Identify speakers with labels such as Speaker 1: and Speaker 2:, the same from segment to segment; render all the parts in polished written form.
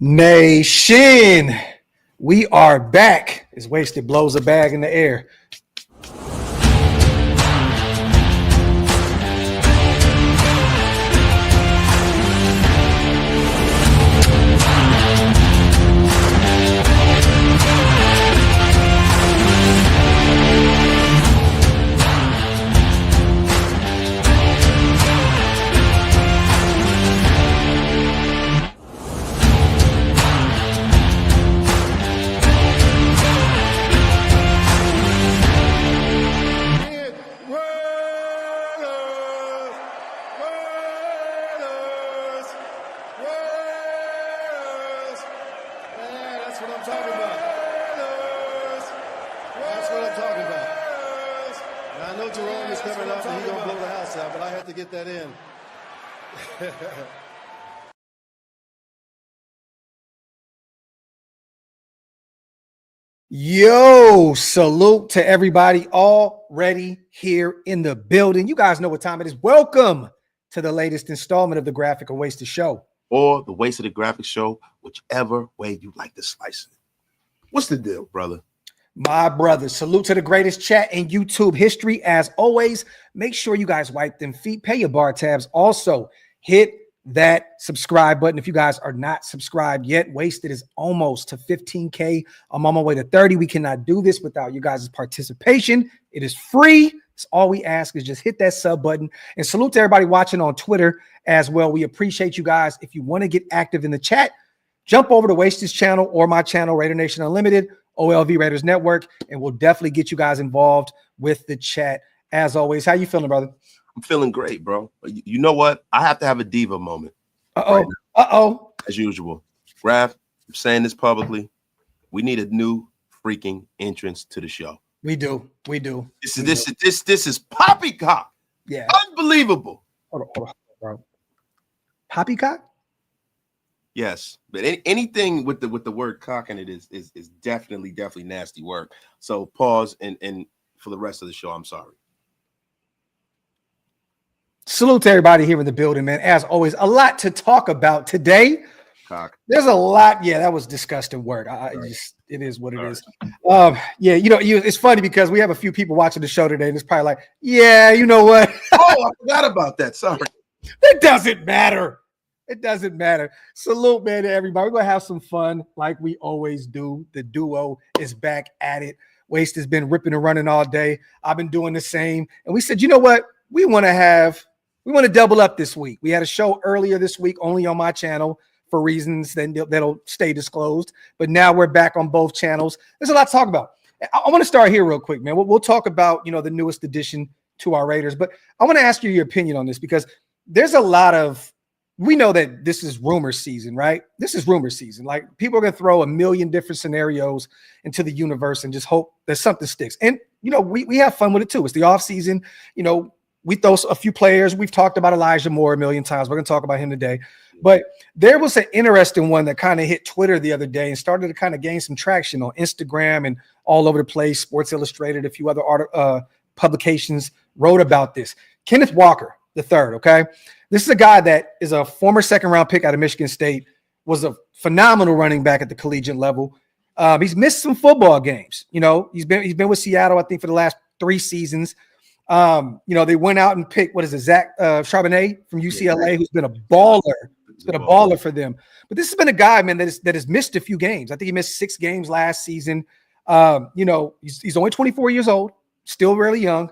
Speaker 1: Nation, we are back. As Wasted blows a bag in the air. Yo, salute to everybody already here in the building. You guys know what time it is. Welcome to the latest installment of the Graphic and Wasted Show.
Speaker 2: Or the Wasted the Graphic Show, whichever way you like to slice it. What's the deal, brother?
Speaker 1: My brother, salute to the greatest chat in YouTube history. As always, make sure you guys wipe them feet, pay your bar tabs. Also, hit that subscribe button if you guys are not subscribed yet. Wasted is almost to 15K. I'm on my way to 30. We cannot do this without you guys' participation. It is free. It's all we ask is just hit that sub button. And salute to everybody watching on Twitter as well. We appreciate you guys. If you want to get active in the chat, jump over to Wasted's channel or my channel, Raider Nation Unlimited, OLV Raiders Network, and we'll definitely get you guys involved with the chat. As always, how you feeling, brother?
Speaker 2: I'm feeling great, bro. You know what? I have to have a diva moment.
Speaker 1: Uh-oh. Right
Speaker 2: as usual. Raph, I'm saying this publicly. We need a new freaking entrance to the show.
Speaker 1: We do.
Speaker 2: This is poppycock.
Speaker 1: Yeah.
Speaker 2: Unbelievable.
Speaker 1: Hold on, bro. Poppycock?
Speaker 2: Yes, but anything with the word cock in it is definitely nasty work. So pause and for the rest of the show, I'm sorry. Salute
Speaker 1: to everybody here in the building, man. As always, a lot to talk about today.
Speaker 2: Cock.
Speaker 1: There's a lot. Yeah, that was disgusting word. It is what it is. Yeah, it's funny because we have a few people watching the show today, and it's probably like, yeah, you know what?
Speaker 2: Oh, I forgot about that. Sorry.
Speaker 1: It doesn't matter. It doesn't matter. Salute, man, to everybody. We're going to have some fun like we always do. The duo is back at it. Waste has been ripping and running all day. I've been doing the same. And we said, you know what? We want to double up this week. We had a show earlier this week only on my channel for reasons that'll stay disclosed. But now we're back on both channels. There's a lot to talk about. I want to start here real quick, man. We'll talk about, the newest addition to our Raiders. But I want to ask you your opinion on this because there's a lot of we know that this is rumor season, right? This is rumor season. Like people are going to throw a million different scenarios into the universe and just hope that something sticks. And, we have fun with it too. It's the offseason. We throw a few players. We've talked about Elijah Moore a million times. We're going to talk about him today. But there was an interesting one that kind of hit Twitter the other day and started to kind of gain some traction on Instagram and all over the place. Sports Illustrated, a few other publications wrote about this. Kenneth Walker III, okay? This is a guy that is a former second-round pick out of Michigan State, was a phenomenal running back at the collegiate level. He's missed some football games. He's been with Seattle, I think, for the last 3 seasons. They went out and picked, Zach Charbonnet from UCLA, who's been a baller. He's been a baller for them. But this has been a guy, man, that has missed a few games. I think he missed 6 games last season. He's only 24 years old, still really young.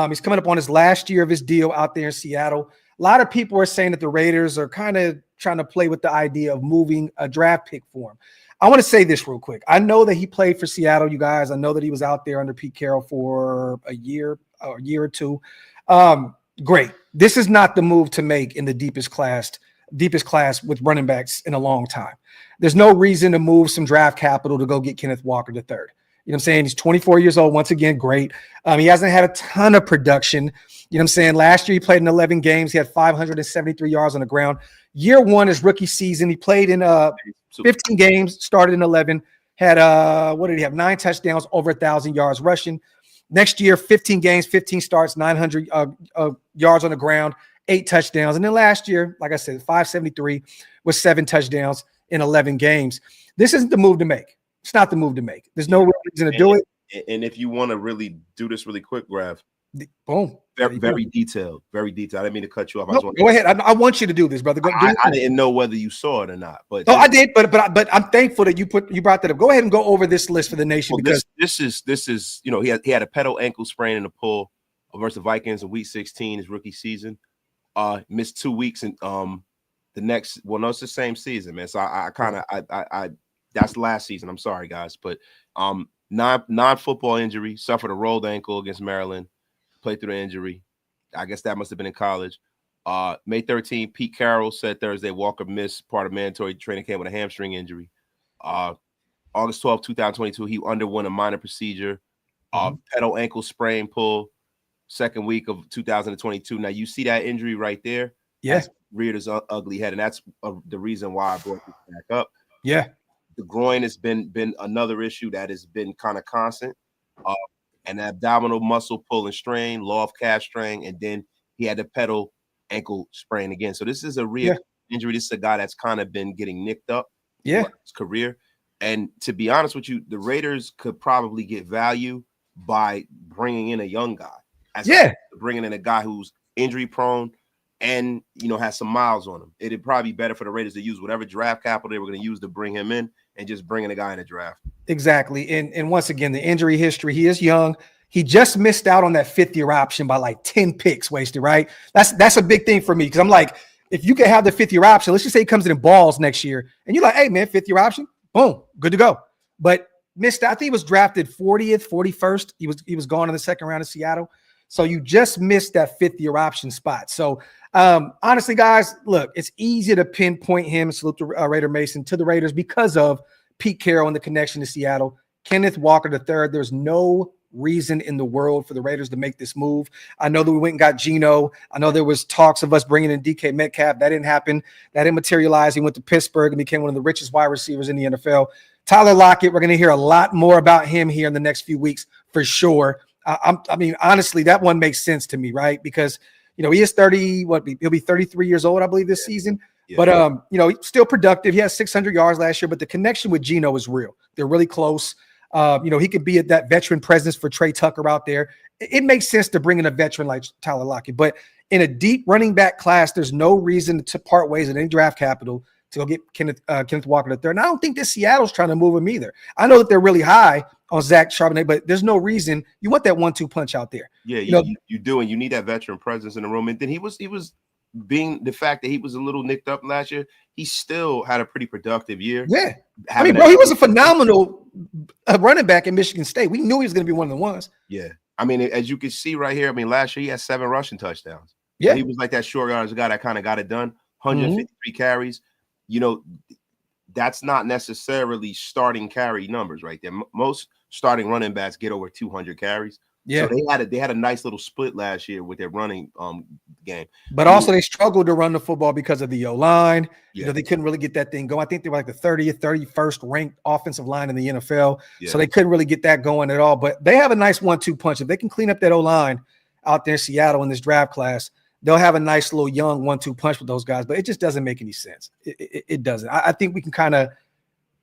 Speaker 1: He's coming up on his last year of his deal out there in Seattle. A lot of people are saying that the Raiders are kind of trying to play with the idea of moving a draft pick for him. I want to say this real quick. I know that he played for Seattle, you guys. I know that he was out there under Pete Carroll for a year or two. Great. This is not the move to make in the deepest class with running backs in a long time. There's no reason to move some draft capital to go get Kenneth Walker III. You know what I'm saying? He's 24 years old. Once again, great. He hasn't had a ton of production. You know what I'm saying? Last year, he played in 11 games. He had 573 yards on the ground. Year 1, his rookie season, he played in 15 games, started in 11, had, 9 touchdowns, over 1,000 yards rushing. Next year, 15 games, 15 starts, 900 yards on the ground, 8 touchdowns. And then last year, like I said, 573 with 7 touchdowns. in 11 games. This isn't the move to make. It's not the move to make. There's no reason to do it.
Speaker 2: And if you want to really do this really quick, Grav,
Speaker 1: boom.
Speaker 2: Very detailed. Very detailed. I didn't mean to cut you off.
Speaker 1: Go ahead. I want you to do this, brother.
Speaker 2: I didn't know whether you saw it or not, but
Speaker 1: I did. But I'm thankful that you brought that up. Go ahead and go over this list for the nation, because
Speaker 2: this is he had a pedal ankle sprain in the pull versus the Vikings in Week 16, his rookie season. Missed 2 weeks and the next. Well, no, it's the same season, man. So I that's last season. I'm sorry, guys, but non-football injury, suffered a rolled ankle against Maryland. Played through the injury. I guess that must have been in college. May 13th, Pete Carroll said Thursday Walker missed part of mandatory training camp with a hamstring injury. August 12th, 2022, he underwent a minor procedure. Pedal ankle sprain pull, second week of 2022. Now, you see that injury right there?
Speaker 1: Yeah.
Speaker 2: That's reared his ugly head, and that's the reason why I brought this back up.
Speaker 1: Yeah.
Speaker 2: The groin has been another issue that has been kind of constant. An abdominal muscle pull and strain, law of calf strain, and then he had the pedal ankle sprain again. So this is a real injury. This is a guy that's kind of been getting nicked up throughout his career. And to be honest with you, the Raiders could probably get value by bringing in a young guy. Bringing in a guy who's injury prone and, has some miles on him. It'd probably be better for the Raiders to use whatever draft capital they were going to use to bring him in and just bring in a guy in the draft. Exactly.
Speaker 1: And once again, the injury history, he is young. He just missed out on that fifth-year option by like 10 picks wasted, right? That's a big thing for me, because I'm like, if you can have the fifth-year option, let's just say he comes in balls next year, and you're like, hey, man, fifth-year option, boom, good to go. But missed out. I think he was drafted 40th, 41st. He was gone in the second round of Seattle. So you just missed that fifth-year option spot. So honestly, guys, look, it's easy to pinpoint him, salute to Raider Mason, to the Raiders because of Pete Carroll and the connection to Seattle. Kenneth Walker III, there's no reason in the world for the Raiders to make this move. I know that we went and got Geno. I know there was talks of us bringing in DK Metcalf. That didn't happen. That didn't materialize. He went to Pittsburgh and became one of the richest wide receivers in the NFL. Tyler Lockett, we're going to hear a lot more about him here in the next few weeks for sure. I mean, honestly, that one makes sense to me, right? Because, he is 30, he'll be 33 years old, I believe, this season. Yeah. But, he's still productive. He has 600 yards last year, but the connection with Geno is real. They're really close. He could be that veteran presence for Trey Tucker out there. It makes sense to bring in a veteran like Tyler Lockett, but in a deep running back class, there's no reason to part ways in any draft capital to go get Kenneth Walker III. And I don't think that Seattle's trying to move him either. I know that they're really high on Zach Charbonnet, but there's no reason. You want that 1-2 punch out there.
Speaker 2: Yeah, you do, and you need that veteran presence in the room. And then he was being the fact that he was a little nicked up last year, he still had a pretty productive year.
Speaker 1: Yeah. He was a phenomenal running back in Michigan State. We knew he was going to be one of the ones.
Speaker 2: Yeah. I mean, as you can see right here, last year he had 7 rushing touchdowns.
Speaker 1: Yeah.
Speaker 2: And he was like that short yardage guy that kind of got it done. 153 carries. That's not necessarily starting carry numbers right there. Most starting running backs get over 200 carries.
Speaker 1: Yeah,
Speaker 2: so they had a nice little split last year with their running game.
Speaker 1: But also they struggled to run the football because of the O-line. Yeah. They couldn't really get that thing going. I think they were like the 30th, 31st ranked offensive line in the NFL. Yeah. So they couldn't really get that going at all. But they have a nice 1-2 punch. If they can clean up that O-line out there in Seattle in this draft class, they'll have a nice little young 1-2 punch with those guys. But it just doesn't make any sense. It doesn't. I think we can kind of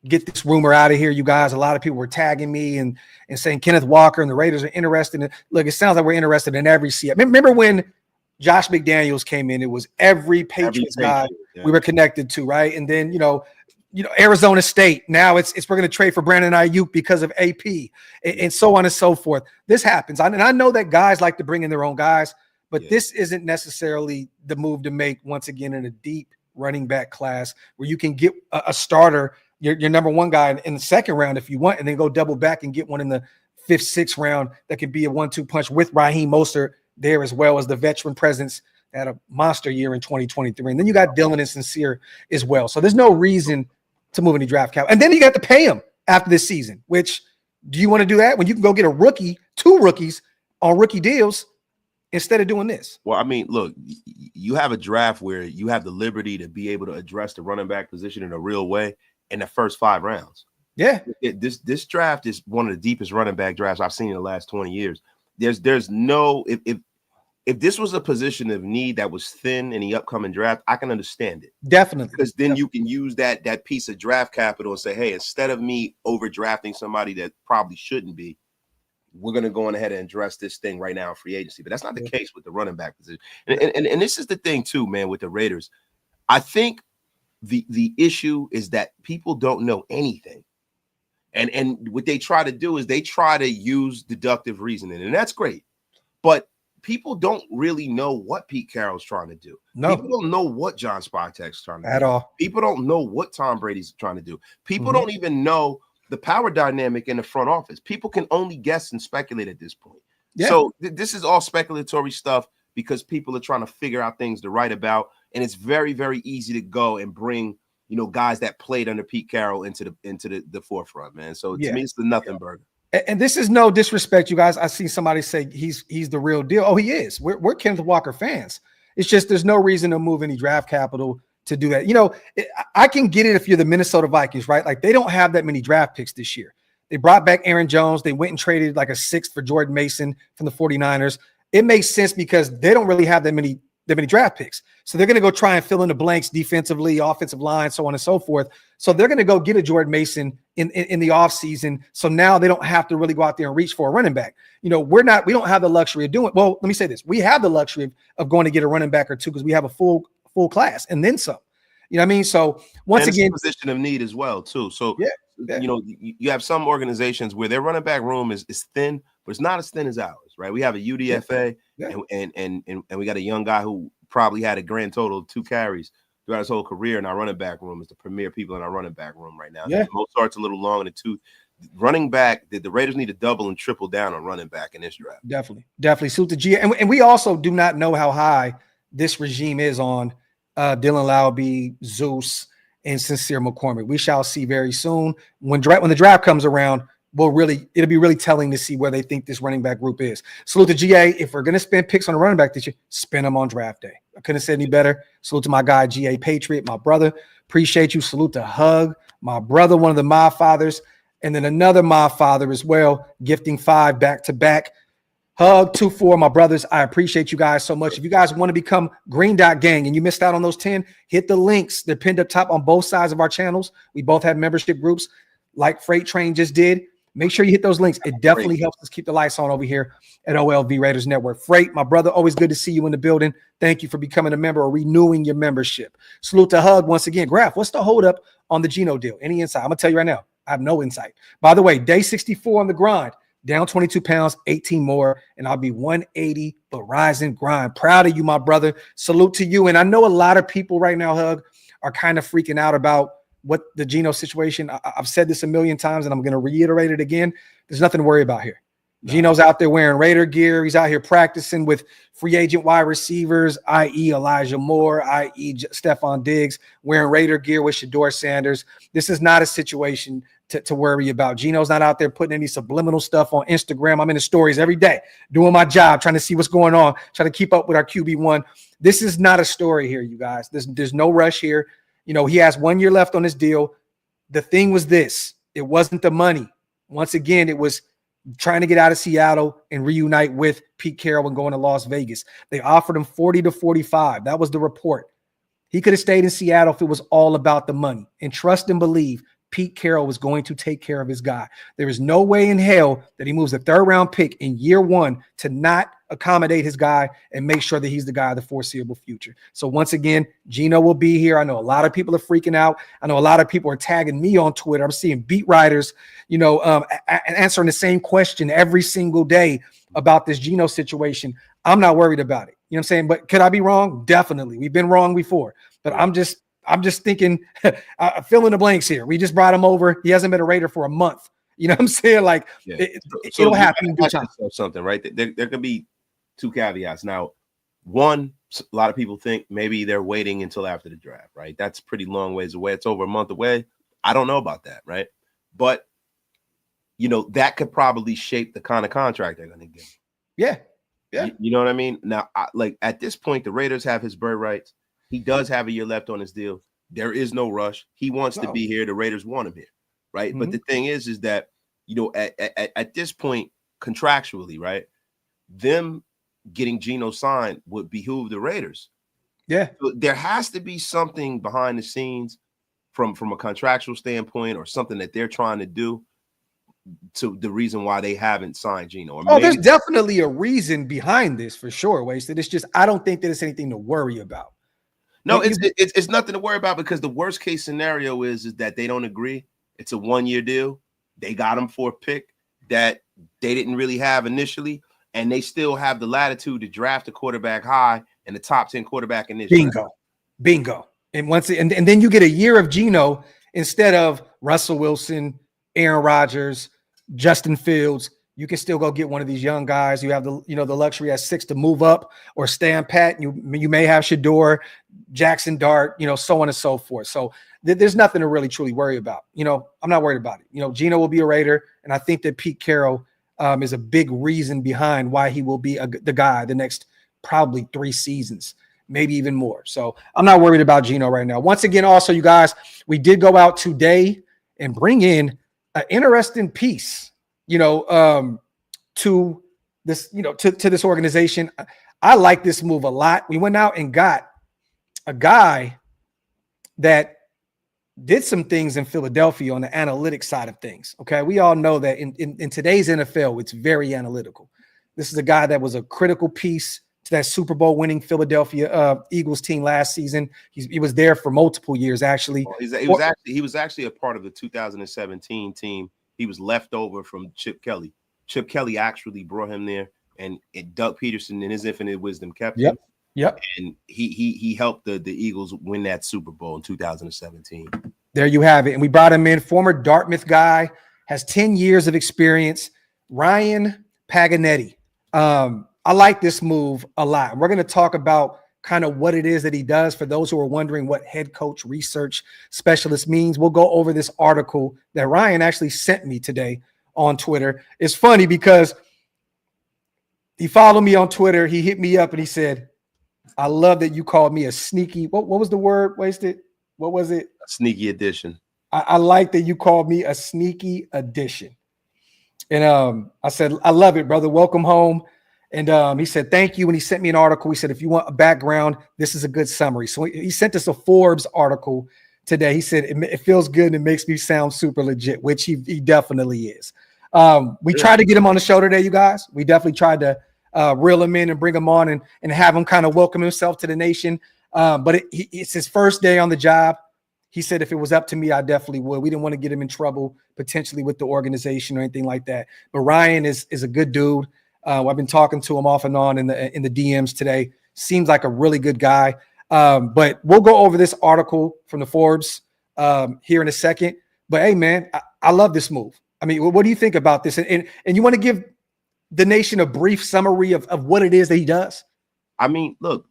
Speaker 1: get this rumor out of here, you guys. A lot of people were tagging me and saying Kenneth Walker and the Raiders are interested in. Look, it sounds like we're interested in every Seattle. Remember when Josh McDaniels came in? It was every Patriots guy we were connected to, right? And then Arizona State. Now it's we're going to trade for Brandon Ayuk because of AP and so on and so forth. This happens, and I know that guys like to bring in their own guys, but this isn't necessarily the move to make. Once again, in a deep running back class where you can get a starter. Your number one guy in the second round if you want, and then go double back and get one in the 5th, 6th round that could be a 1-2 punch with Raheem Mostert there, as well as the veteran presence that had a monster year in 2023. And then you got Dylan and Sincere as well. So there's no reason to move any draft cap. And then you got to pay him after this season, which do you want to do that when you can go get two rookies on rookie deals instead of doing this?
Speaker 2: Well, look, you have a draft where you have the liberty to be able to address the running back position in a real way in the first 5 rounds.
Speaker 1: Yeah.
Speaker 2: This draft is one of the deepest running back drafts I've seen in the last 20 years. There's no, if if this was a position of need that was thin in the upcoming draft, I can understand it.
Speaker 1: Definitely.
Speaker 2: Because then you can use that piece of draft capital and say, hey, instead of me overdrafting somebody that probably shouldn't be, we're going to go on ahead and address this thing right now in free agency. But that's not the case with the running back position. And this is the thing too, man, with the Raiders. I think the issue is that people don't know anything. And what they try to do is they try to use deductive reasoning, and that's great. But people don't really know what Pete Carroll's trying to do.
Speaker 1: No.
Speaker 2: People don't know what John Spytek's trying to do.
Speaker 1: At all.
Speaker 2: People don't know what Tom Brady's trying to do. People don't even know the power dynamic in the front office. People can only guess and speculate at this point. Yeah. So this is all speculatory stuff because people are trying to figure out things to write about. And it's very, very easy to go and bring, guys that played under Pete Carroll into the forefront, man. So to me, it's the nothing burger.
Speaker 1: And this is no disrespect, you guys. I see somebody say he's the real deal. Oh, he is. We're Kenneth Walker fans. It's just there's no reason to move any draft capital to do that. I can get it if you're the Minnesota Vikings, right? Like they don't have that many draft picks this year. They brought back Aaron Jones. They went and traded like a 6th for Jordan Mason from the 49ers. It makes sense because they don't really have that many draft picks. So they're going to go try and fill in the blanks defensively, offensive line, so on and so forth. So they're going to go get a Jordan Mason in the offseason. So now they don't have to really go out there and reach for a running back. We don't have the luxury of doing, well, let me say this. We have the luxury of going to get a running back or two because we have a full class and then some. You know what I mean? So once again,
Speaker 2: position of need as well too. So you have some organizations where their running back room is thin, but it's not as thin as ours, right? We have a UDFA and we got a young guy who probably had a grand total of 2 carries throughout his whole career in our running back room. Is the premier people in our running back room right now. Yeah. Mozart's a little long in the tooth. Running back, the Raiders need to double and triple down on running back in this draft.
Speaker 1: Definitely. Salute to G. And we also do not know how high this regime is on Dylan Lowby, Zeus, and Sincere McCormick. We shall see very soon. When the draft comes around, it'll be really telling to see where they think this running back group is. Salute to GA. If we're going to spend picks on a running back this year, spend them on draft day. I couldn't have said any better. Salute to my guy, GA Patriot, my brother. Appreciate you. Salute to Hug, my brother, one of the my fathers, and then another my father as well, gifting 5 back-to-back. Hug 2-4, my brothers. I appreciate you guys so much. If you guys want to become Green Dot Gang and you missed out on those 10, hit the links. They're pinned up top on both sides of our channels. We both have membership groups like Freight Train just did. Make sure you hit those links. It definitely helps us keep the lights on over here at OLV Raiders Network. Freight, my brother, always good to see you in the building. Thank you for becoming a member or renewing your membership. Salute to Hug once again. Graf, what's the holdup on the Geno deal? Any insight? I'm going to tell you right now. I have no insight. By the way, day 64 on the grind, down 22 pounds, 18 more, and I'll be 180, but rise and grind. Proud of you, my brother. Salute to you. And I know a lot of people right now, Hug, are kind of freaking out about what the Geno situation. I've said this a million times, and I'm going to reiterate it again. There's nothing to worry about here. No. Geno's out there wearing Raider gear. He's out here practicing with free agent wide receivers, i.e. Elijah Moore, i.e. Stephon Diggs, wearing Raider gear with Shedeur Sanders. This is not a situation to worry about. Geno's not out there putting any subliminal stuff on Instagram. I'm in the stories every day doing my job, trying to see what's going on, trying to keep up with our QB1. This is not a story here, you guys. There's no rush here. He has 1 year left on his deal. The thing was this. It wasn't the money. Once again, it was trying to get out of Seattle and reunite with Pete Carroll and going to Las Vegas. They offered him 40 to 45. That was the report. He could have stayed in Seattle if it was all about the money. And trust and believe, Pete Carroll was going to take care of his guy. There is no way in hell that he moves a 3rd-round pick in year 1 to not accommodate his guy and make sure that he's the guy of the foreseeable future. So once again, Geno will be here. I know a lot of people are freaking out. I know a lot of people are tagging me on Twitter. I'm seeing beat writers, answering the same question every single day about this Geno situation. I'm not worried about it. You know what I'm saying? But could I be wrong? Definitely. We've been wrong before. But I'm just thinking, fill in the blanks here. We just brought him over. He hasn't been a Raider for a month. You know what I'm saying? Like, it'll happen in due time.
Speaker 2: Something, right? There could be 2 caveats. Now, one, a lot of people think maybe they're waiting until after the draft, right? That's pretty long ways away. It's over a month away. I don't know about that, right? But, that could probably shape the kind of contract they're going to give.
Speaker 1: Yeah.
Speaker 2: You know what I mean? Now, at this point, the Raiders have his bird rights. He does have a year left on his deal. There is no rush. He wants to be here. The Raiders want him here, right? Mm-hmm. But the thing is that, at this point, contractually, right, them getting Geno signed would behoove the Raiders.
Speaker 1: Yeah.
Speaker 2: So there has to be something behind the scenes from a contractual standpoint or something that they're trying to do to the reason why they haven't signed Geno. Or
Speaker 1: there's definitely a reason behind this for sure, Wasted. It's just I don't think that it's anything to worry about.
Speaker 2: No, it's nothing to worry about because the worst case scenario is that they don't agree. It's a 1-year deal. They got him for a pick that they didn't really have initially, and they still have the latitude to draft a quarterback high and the top 10 quarterback in this.
Speaker 1: Bingo. And and then you get a year of Geno instead of Russell Wilson, Aaron Rodgers, Justin Fields. You can still go get one of these young guys. You have the luxury at 6 to move up or stay on pat. You may have Shador, Jackson Dart, so on and so forth. So there's nothing to really truly worry about. I'm not worried about it. Geno will be a Raider, and I think that Pete Carroll is a big reason behind why he will be the guy the next probably 3 seasons, maybe even more. So I'm not worried about Geno right now. Once again, also, you guys, we did go out today and bring in an interesting piece, to this, to this organization. I like this move a lot. We went out and got a guy that did some things in Philadelphia on the analytics side of things. Okay. We all know that in today's NFL, it's very analytical. This is a guy that was a critical piece to that Super Bowl winning Philadelphia Eagles team last season. He was there for multiple years, actually.
Speaker 2: He was actually a part of the 2017 team. He was left over from Chip Kelly. Chip Kelly actually brought him there, and Doug Peterson, in his infinite wisdom, kept him.
Speaker 1: Yep.
Speaker 2: And he helped the Eagles win that Super Bowl in 2017.
Speaker 1: There you have it. And we brought him in, former Dartmouth guy, has 10 years of experience, Ryan Paganetti. I like this move a lot. And we're going to talk about kind of what it is that he does for those who are wondering what head coach research specialist means. We'll go over this article that Ryan actually sent me today on Twitter. It's funny because he followed me on Twitter. He hit me up and he said, I love that you called me a sneaky. What was the word, Wasted? What was it?
Speaker 2: A sneaky addition.
Speaker 1: I like that you called me a sneaky addition. And I said, I love it, brother. Welcome home. And he said, thank you. And he sent me an article. He said, if you want a background, this is a good summary. So he sent us a Forbes article today. He said, it feels good and it makes me sound super legit, which he definitely is. We tried to get him on the show today, you guys. We definitely tried to reel him in and bring him on and have him kind of welcome himself to the nation. But it's his first day on the job. He said, if it was up to me, I definitely would. We didn't want to get him in trouble potentially with the organization or anything like that. But Ryan is a good dude. I've been talking to him off and on in the DMs today. Seems like a really good guy. But we'll go over this article from the Forbes here in a second. But hey, man, I love this move. I mean, what do you think about this? And you want to give the nation a brief summary of what it is that he does?
Speaker 2: I mean, look,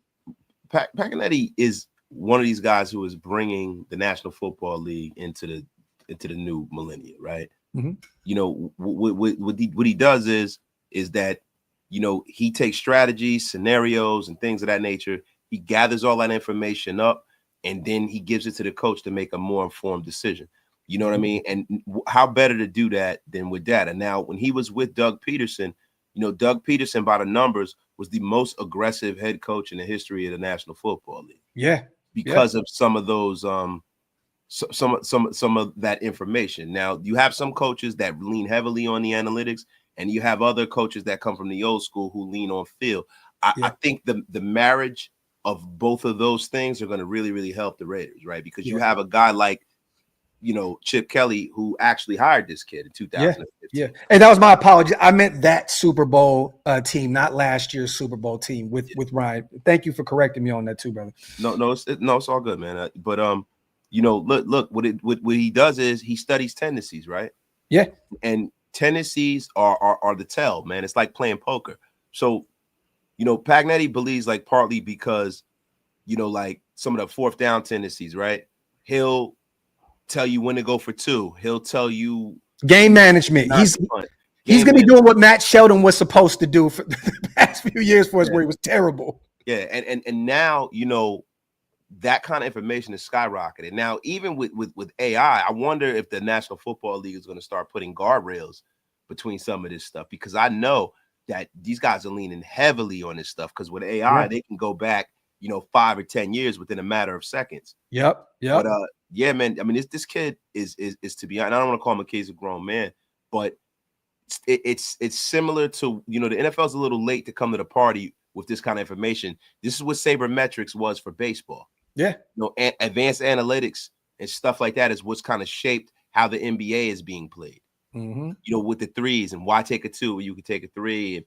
Speaker 2: Paganetti is one of these guys who is bringing the National Football League into the new millennia, right? Mm-hmm. What he does is that, he takes strategies, scenarios, and things of that nature. He gathers all that information up, and then he gives it to the coach to make a more informed decision. You know what I mean? And how better to do that than with data? Now, when he was with Doug Peterson, Doug Peterson, by the numbers, was the most aggressive head coach in the history of the National Football League.
Speaker 1: Yeah.
Speaker 2: Because of some of those, some of that information. Now, you have some coaches that lean heavily on the analytics, and you have other coaches that come from the old school who lean on feel. I think the marriage of both of those things are going to really, really help the Raiders, right? Because you have a guy like, Chip Kelly, who actually hired this kid in 2015.
Speaker 1: Yeah. And that was my apology. I meant that Super Bowl team, not last year's Super Bowl team with Ryan. Thank you for correcting me on that too, brother.
Speaker 2: No, it's all good, man. But look, what he does is he studies tendencies, right?
Speaker 1: Yeah.
Speaker 2: And tendencies are the tell, man. It's like playing poker. So, Paganetti believes, like, partly because, like some of the fourth down tendencies, right? He'll tell you when to go for 2. He'll tell you
Speaker 1: game management. He's going to be doing what Matt Sheldon was supposed to do for the past few years for us, where he was terrible.
Speaker 2: Yeah, and now that kind of information is skyrocketed. Now, even with AI, I wonder if the National Football League is going to start putting guardrails between some of this stuff, because I know that these guys are leaning heavily on this stuff because with AI, they can go back, 5 or 10 years within a matter of seconds.
Speaker 1: Yep.
Speaker 2: But yeah, man. I mean, this kid is to be honest, I don't want to call him a kid, he's a grown man, but it's similar to the NFL is a little late to come to the party with this kind of information. This is what sabermetrics was for baseball.
Speaker 1: Yeah.
Speaker 2: Advanced analytics and stuff like that is what's kind of shaped how the NBA is being played. With the threes and why take a 2 you can take a 3, and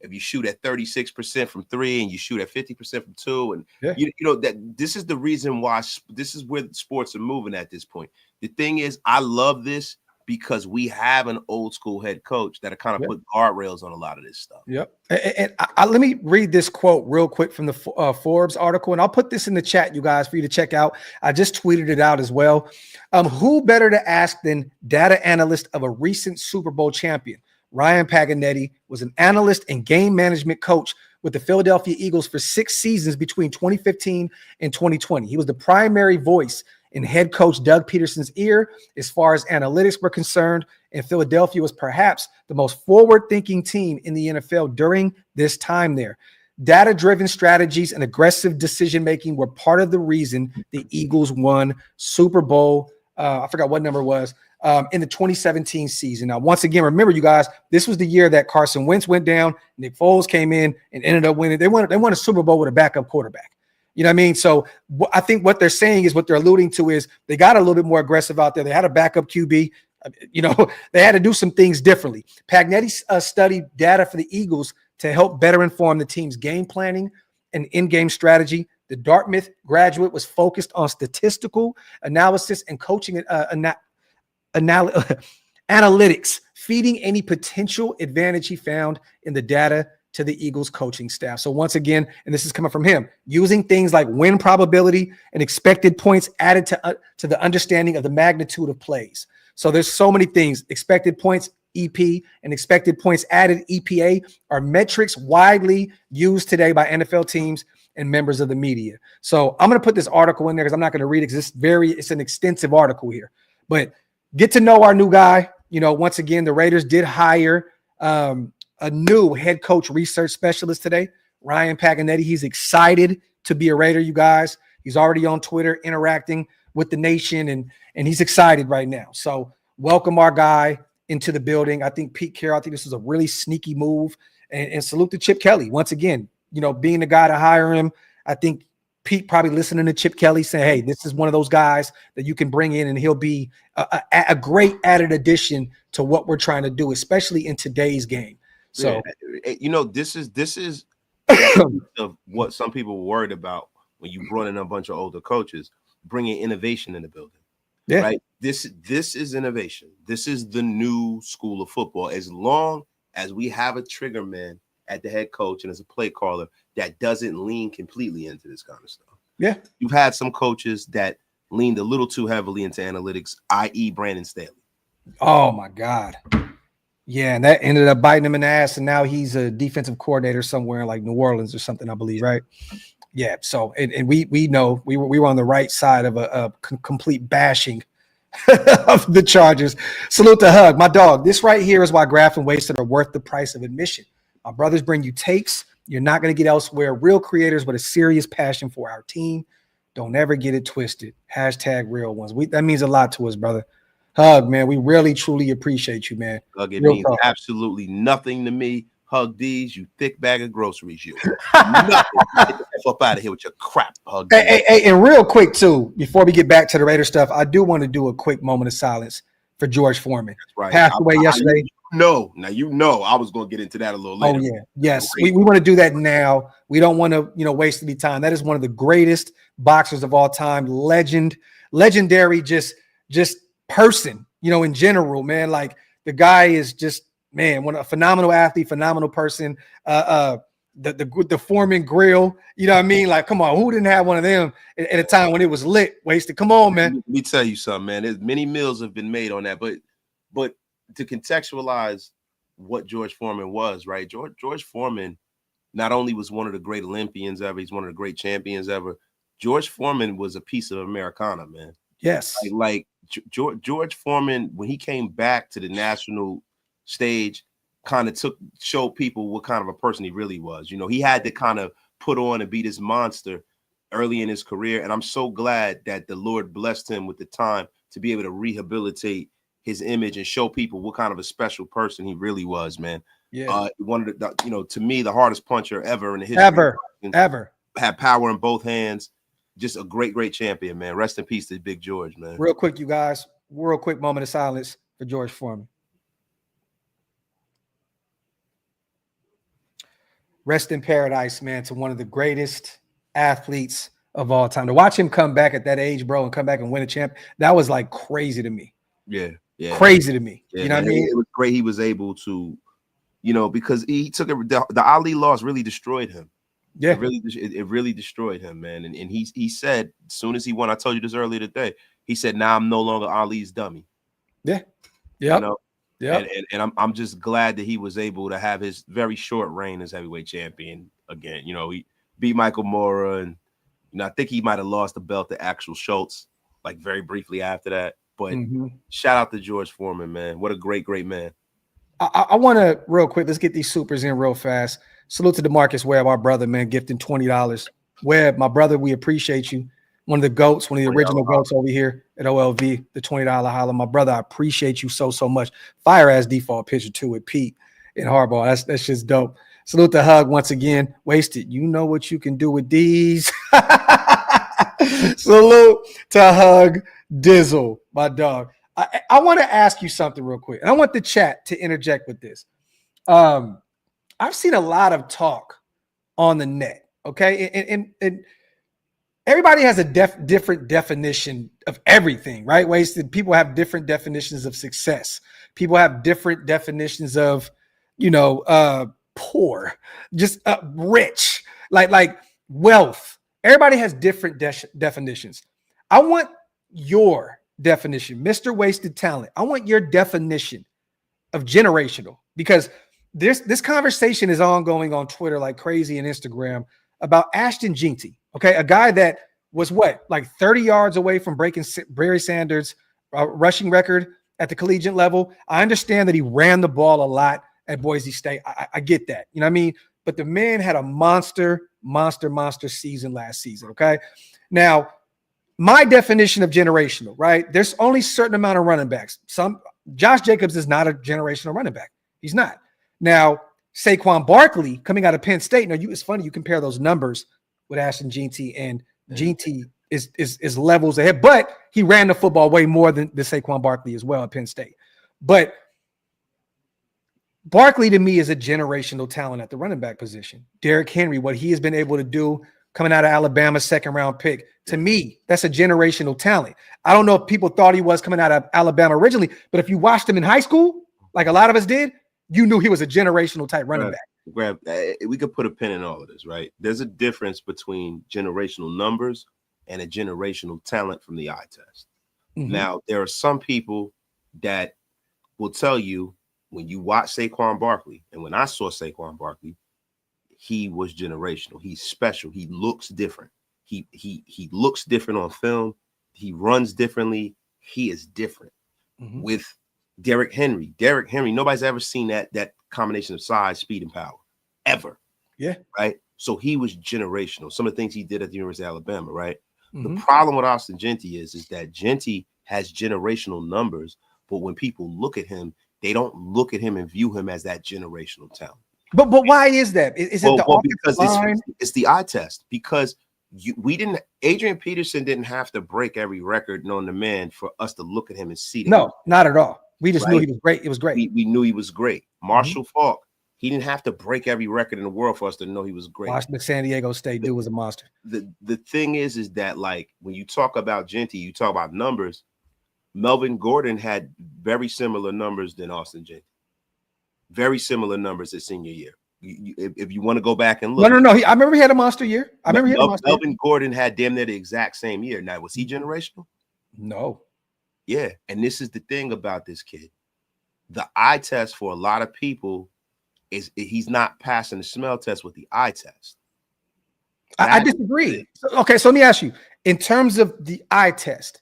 Speaker 2: if you shoot at 36% from 3 and you shoot at 50% from 2, and that this is the reason why this is where sports are moving at this point. The thing is, I love this because we have an old school head coach that kind of put guardrails on a lot of this stuff.
Speaker 1: Yep. And let me read this quote real quick from the Forbes article, and I'll put this in the chat, you guys, for you to check out. I just tweeted it out as well. Who better to ask than data analyst of a recent Super Bowl champion? Ryan Paganetti was an analyst and game management coach with the Philadelphia Eagles for 6 seasons between 2015 and 2020. He was the primary voice in head coach Doug Peterson's ear as far as analytics were concerned, and Philadelphia was perhaps the most forward-thinking team in the NFL during this time there. Data-driven strategies and aggressive decision-making were part of the reason the Eagles won Super Bowl, I forgot what number it was, in the 2017 season. Now, once again, remember, you guys, this was the year that Carson Wentz went down, Nick Foles came in and ended up winning. They won a Super Bowl with a backup quarterback. You know what I mean? So I think what they're saying is what they're alluding to is they got a little bit more aggressive out there. They had a backup QB. They had to do some things differently. Pagnetti studied data for the Eagles to help better inform the team's game planning and in-game strategy. The Dartmouth graduate was focused on statistical analysis and coaching analytics, feeding any potential advantage he found in the data to the Eagles coaching staff. So once again, and this is coming from him, using things like win probability and expected points added to the understanding of the magnitude of plays. So there's so many things. Expected points, EP, and expected points added, EPA, are metrics widely used today by NFL teams and members of the media. So I'm going to put this article in there because I'm not going to read it because it's an extensive article here. But get to know our new guy. Once again, the Raiders did hire a new head coach research specialist today, Ryan Paganetti. He's excited to be a Raider, you guys. He's already on Twitter interacting with the nation, and he's excited right now. So welcome our guy into the building. I think Pete Carroll, I think this is a really sneaky move, and salute to Chip Kelly. Once again, being the guy to hire him, I think Pete probably listening to Chip Kelly saying, hey, this is one of those guys that you can bring in and he'll be a great added addition to what we're trying to do, especially in today's game. So,
Speaker 2: this is of what some people were worried about when you brought in a bunch of older coaches, bringing innovation in the building. Yeah. Right. This is innovation. This is the new school of football. As long as we have a trigger man at the head coach and as a play caller that doesn't lean completely into this kind of stuff.
Speaker 1: Yeah.
Speaker 2: You've had some coaches that leaned a little too heavily into analytics, i.e. Brandon Staley.
Speaker 1: Oh my God. Yeah, and that ended up biting him in the ass, and now he's a defensive coordinator somewhere in like New Orleans or something, I believe, right? Yeah. So, and we know we were on the right side of a complete bashing of the Chargers. Salute to Hug, my dog. This right here is why Graff and Wasted are worth the price of admission. My brothers bring you takes you're not going to get elsewhere. Real creators with a serious passion for our team. Don't ever get it twisted. Hashtag real ones. That means a lot to us, brother. Hug, man. We really, truly appreciate you, man.
Speaker 2: Hug, it means absolutely nothing to me. Hug these, you thick bag of groceries, you. Nothing. Get the F up out of here with your crap, Hug.
Speaker 1: Hey, and real quick, too, before we get back to the Raider stuff, I do want to do a quick moment of silence for George Foreman.
Speaker 2: That's right.
Speaker 1: Passed away yesterday.
Speaker 2: No, now I was going to get into that a little later.
Speaker 1: Oh, yeah. Yes. We want to do that now. We don't want to, waste any time. That is one of the greatest boxers of all time. Legendary, just person, in general, man. Like, the guy is just, man, a phenomenal athlete, phenomenal person. The Foreman grill, you know what I mean? Like, come on, who didn't have one of them at a time when it was lit? Wasted. Come on, man.
Speaker 2: Let me tell you something, man. There's many meals have been made on that, but to contextualize what George Foreman was, right? George Foreman not only was one of the great Olympians ever, he's one of the great champions ever. George Foreman was a piece of Americana, man.
Speaker 1: Yes.
Speaker 2: Like George Foreman, when he came back to the national stage, kind of showed people what kind of a person he really was. You know, he had to kind of put on and be this monster early in his career. And I'm so glad that the Lord blessed him with the time to be able to rehabilitate his image and show people what kind of a special person he really was, man.
Speaker 1: Yeah.
Speaker 2: One of the, you know, to me, the hardest puncher ever in the history.
Speaker 1: Ever.
Speaker 2: Had power in both hands. Just a great, great champion, man. Rest in peace to Big George, man.
Speaker 1: Real quick, you guys. Real quick moment of silence for George Foreman. Rest in paradise, man, to one of the greatest athletes of all time. To watch him come back at that age, bro, and come back and win a champ, that was like crazy to me.
Speaker 2: Yeah.
Speaker 1: Crazy to me.
Speaker 2: Yeah,
Speaker 1: you know what I mean?
Speaker 2: It was great he was able to, you know, because he took the Ali loss really destroyed him.
Speaker 1: Yeah.
Speaker 2: It really destroyed him, man. And he said, as soon as he won, I told you this earlier today, he said, now I'm no longer Ali's dummy.
Speaker 1: Yeah. Yeah.
Speaker 2: You know?
Speaker 1: Yeah.
Speaker 2: And I'm just glad that he was able to have his very short reign as heavyweight champion again. You know, he beat Michael Mora, and you know, I think he might have lost the belt to Axel Schultz like very briefly after that. But shout out to George Foreman, man. What a great, great man.
Speaker 1: I want to real quick. Let's get these supers in real fast. Salute to DeMarcus Webb, our brother, man, gifting $20. Webb, my brother, we appreciate you. One of the GOATs, one of the original GOATs over here at OLV, the $20 holla. My brother, I appreciate you so much. Fire ass default pitcher too with Pete and Harbaugh. That's just dope. Salute to Hug once again. Wasted. You know what you can do with these. Salute to Hug Dizzle, my dog. I want to ask you something real quick. And I want the chat to interject with this. I've seen a lot of talk on the net, okay? And everybody has a different definition of everything, right? Wasted. People have different definitions of success. People have different definitions of, you know, poor, just rich, like wealth. Everybody has different definitions. I want your definition, Mr. Wasted Talent. I want your definition of generational, because this conversation is ongoing on Twitter like crazy and Instagram about Ashton Jeanty, okay? A guy that was like 30 yards away from breaking Barry Sanders' rushing record at the collegiate level. I understand that he ran the ball a lot at Boise State. I get that, you know what I mean? But the man had a monster season last season, okay? Now, my definition of generational, right? There's only a certain amount of running backs. Josh Jacobs is not a generational running back. He's not. Now, Saquon Barkley coming out of Penn State. Now, it's funny you compare those numbers with Ashton Jeanty, and Jeanty is levels ahead, but he ran the football way more than the Saquon Barkley as well at Penn State. But Barkley to me is a generational talent at the running back position. Derrick Henry, what he has been able to do coming out of Alabama, second round pick, to me, that's a generational talent. I don't know if people thought he was coming out of Alabama originally, but if you watched him in high school, like a lot of us did, you knew he was a generational type running back.
Speaker 2: We could put a pin in all of this, right? There's a difference between generational numbers and a generational talent from the eye test. Now, there are some people that will tell you when you watch Saquon Barkley, and when I saw Saquon Barkley, he was generational. He's special. He looks different. He looks different on film. He runs differently. He is different. With Derrick Henry, nobody's ever seen that combination of size, speed, and power ever. Yeah. Right. So he was generational. Some of the things he did at the University of Alabama, right? The problem with Ashton Jeanty is that Jeanty has generational numbers, but when people look at him, they don't look at him and view him as that generational talent. But why is that? Is it because it's the eye test? Because Adrian Peterson didn't have to break every record known to man for us to look at him and see that. No, not at all. We just knew he was great. It was great. We knew he was great. Marshall Faulk, he didn't have to break every record in the world for us to know he was great. Washington, San Diego State dude was a monster. The thing is that like when you talk about Jeanty, you talk about numbers. Melvin Gordon had very similar numbers than Ashton Jeanty. Very similar numbers his senior year. If you want to go back and look. No. I remember he had a monster year. Melvin Gordon had damn near the exact same year. Now, was he generational? No. Yeah. And this is the thing about this kid. The eye test for a lot of people is he's not passing the smell test with the eye test. I disagree. Okay, so let me ask you, in terms of the eye test,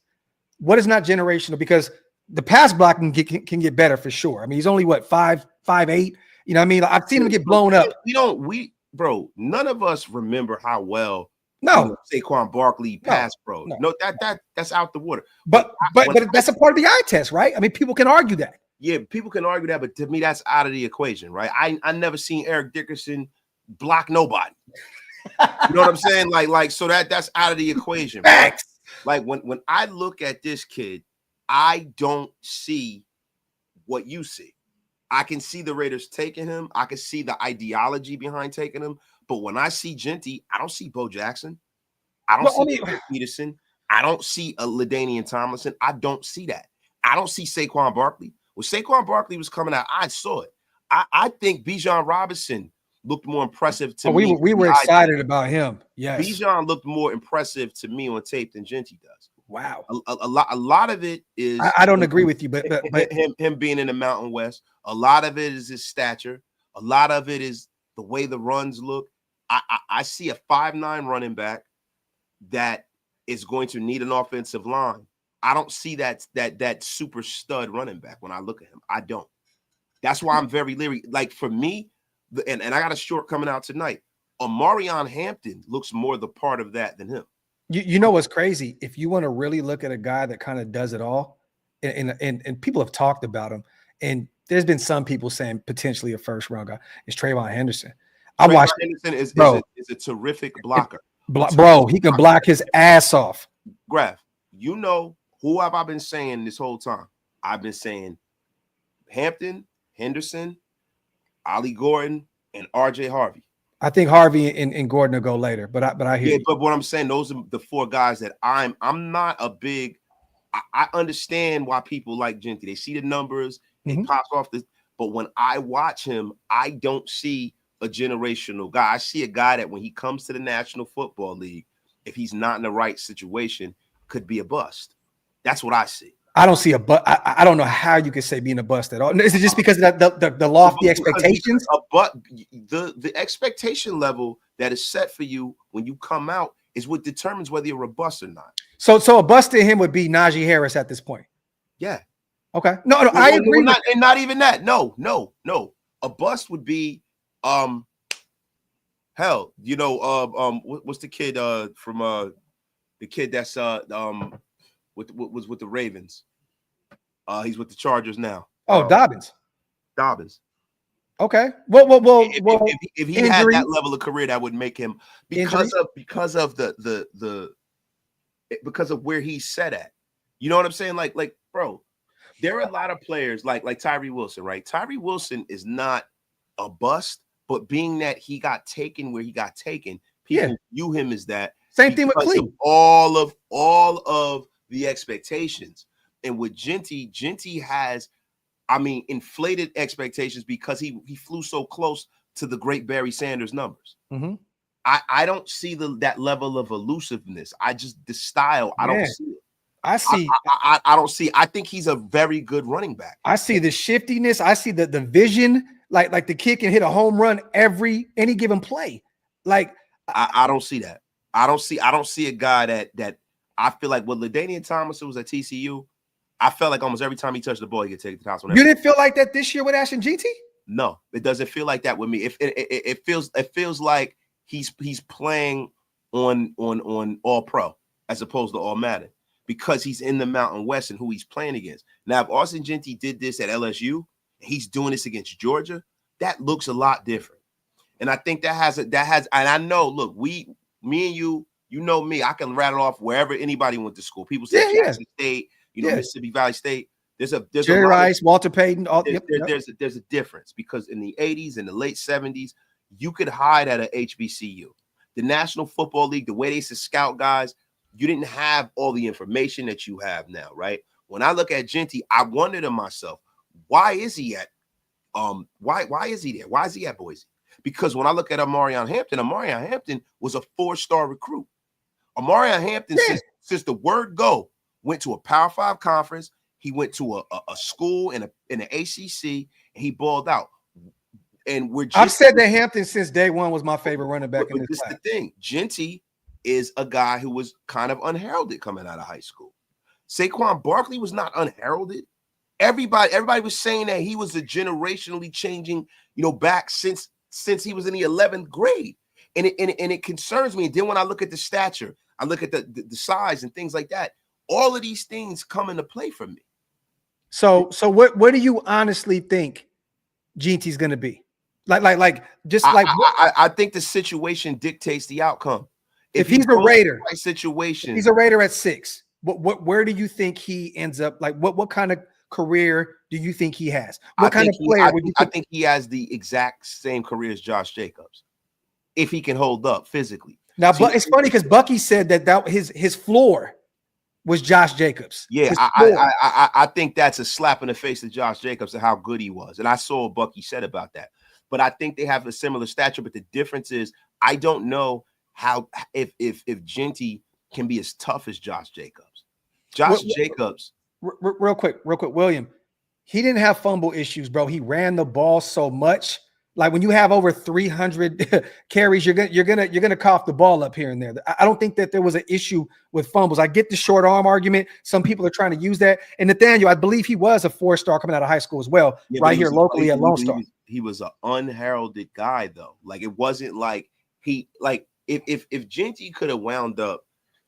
Speaker 2: what is not generational? Because the pass blocking can get better for sure. I mean, he's only 5'8",
Speaker 1: You know what I mean? Like, I've seen him get blown up.
Speaker 2: Bro, none of us remember how well Saquon Barkley passed, bro. No, that's out the water.
Speaker 1: But that's a part of the eye test, right? I mean, people can argue that.
Speaker 2: Yeah, people can argue that, but to me, that's out of the equation, right? I never seen Eric Dickerson block nobody. You know what I'm saying? Like, so that's out of the equation.
Speaker 1: Facts.
Speaker 2: Like when I look at this kid, I don't see what you see. I can see the Raiders taking him. I can see the ideology behind taking him. But when I see Genty, I don't see Bo Jackson. I don't see Peterson. I don't see a LaDainian Tomlinson. I don't see that. I don't see Saquon Barkley. When Saquon Barkley was coming out, I saw it. I think Bijan Robinson looked more impressive to me.
Speaker 1: We were excited about him. Yes.
Speaker 2: Bijan looked more impressive to me on tape than Genty does.
Speaker 1: Wow.
Speaker 2: A lot of it is
Speaker 1: I don't agree with you, but
Speaker 2: him being in the Mountain West. A lot of it is his stature. A lot of it is the way the runs look. I see a 5'9" running back that is going to need an offensive line. I don't see that super stud running back when I look at him. I don't. That's why I'm very leery. Like for me, and I got a short coming out tonight. Omarion Hampton looks more the part of that than him.
Speaker 1: You know what's crazy? If you want to really look at a guy that kind of does it all, and people have talked about him, and there's been some people saying potentially a first round guy is Trayvon Henderson.
Speaker 2: Henderson is a terrific blocker.
Speaker 1: Bro, he can block his ass off.
Speaker 2: Graf, you know who have I been saying this whole time? I've been saying Hampton, Henderson, Ollie Gordon, and RJ Harvey.
Speaker 1: I think Harvey and Gordon will go later, but I hear you.
Speaker 2: But what I'm saying, those are the four guys that I'm not a big. I understand why people like Genty. They see the numbers, he pops off the. But when I watch him, I don't see a generational guy. I see a guy that when he comes to the National Football League, if he's not in the right situation, could be a bust. That's what I see.
Speaker 1: I don't see a bust. I don't know how you could say being a bust at all. Is it just because of the lofty expectations?
Speaker 2: The expectation level that is set for you when you come out is what determines whether you're a bust or not.
Speaker 1: So a bust to him would be Najee Harris at this point.
Speaker 2: Yeah.
Speaker 1: Okay. No, I agree.
Speaker 2: Not even that. No. A bust would be hell, what's the kid from the kid that's was with the Ravens. He's with the Chargers now.
Speaker 1: Dobbins. Okay. Well.
Speaker 2: If he had that level of career, that would make him because of where he's set at. You know what I'm saying? Like, bro, there are a lot of players like Tyree Wilson, right? Tyree Wilson is not a bust, but being that he got taken where he got taken, people view him as that.
Speaker 1: Same thing with Cleveland.
Speaker 2: All of the expectations. And with Genty has, inflated expectations because he flew so close to the great Barry Sanders numbers.
Speaker 1: Mm-hmm.
Speaker 2: I don't see that level of elusiveness. The style, I don't see it. I don't see. I think he's a very good running back.
Speaker 1: I see the shiftiness. I see the vision. Like the kid can hit a home run any given play. Like
Speaker 2: I don't see that. I don't see a guy that I feel like when LaDainian Tomlinson was at TCU, I felt like almost every time he touched the ball, he could take the house.
Speaker 1: You didn't feel like that this year with Ashton GT?
Speaker 2: No, it doesn't feel like that with me. It feels like he's playing on all pro as opposed to all Madden because he's in the Mountain West and who he's playing against. Now, if Austin Genty did this at LSU, he's doing this against Georgia, that looks a lot different. And I think that has, and I know, look, me and you know me, I can rattle off wherever anybody went to school. People say Jackson State, Mississippi Valley State. There's
Speaker 1: Jerry Rice, Walter Payton.
Speaker 2: There's a difference because in the 80s and the late 70s, you could hide at a HBCU. The National Football League, the way they used to scout guys, you didn't have all the information that you have now, right? When I look at Genty, I wonder to myself, why is he at why is he there? Why is he at Boise? Because when I look at Omarion Hampton was a 4-star recruit. Omarion Hampton, since the word go, went to a Power 5 conference. He went to a school in an ACC, and he balled out. And
Speaker 1: I've said that Hampton since day one was my favorite running back in this class.
Speaker 2: The thing. Genty is a guy who was kind of unheralded coming out of high school. Saquon Barkley was not unheralded. Everybody was saying that he was a generationally changing, back since he was in the 11th grade. And it concerns me. And then when I look at the stature, I look at the size and things like that. All of these things come into play for me.
Speaker 1: So what do you honestly think Jeanty's going to be?
Speaker 2: I think the situation dictates the outcome.
Speaker 1: If he's a Raider,
Speaker 2: situation,
Speaker 1: he's a Raider at 6. Where do you think he ends up? Like what kind of career do you think he has? What kind of player would you think?
Speaker 2: I think he has the exact same career as Josh Jacobs, if he can hold up physically.
Speaker 1: Now, but it's funny because Bucky said that his floor was Josh Jacobs.
Speaker 2: Yeah, I think that's a slap in the face to Josh Jacobs and how good he was. And I saw what Bucky said about that. But I think they have a similar stature. But the difference is, I don't know how if Jeanty can be as tough as Josh Jacobs. Jacobs.
Speaker 1: Real quick, William. He didn't have fumble issues, bro. He ran the ball so much. Like when you have over 300 carries, you're gonna cough the ball up here and there. I don't think that there was an issue with fumbles. I get the short arm argument. Some people are trying to use that. And Nathaniel, I believe he was a 4-star coming out of high school as well, right here locally at Lone Star.
Speaker 2: He was an unheralded guy though. Like it wasn't like if Jeanty could have wound up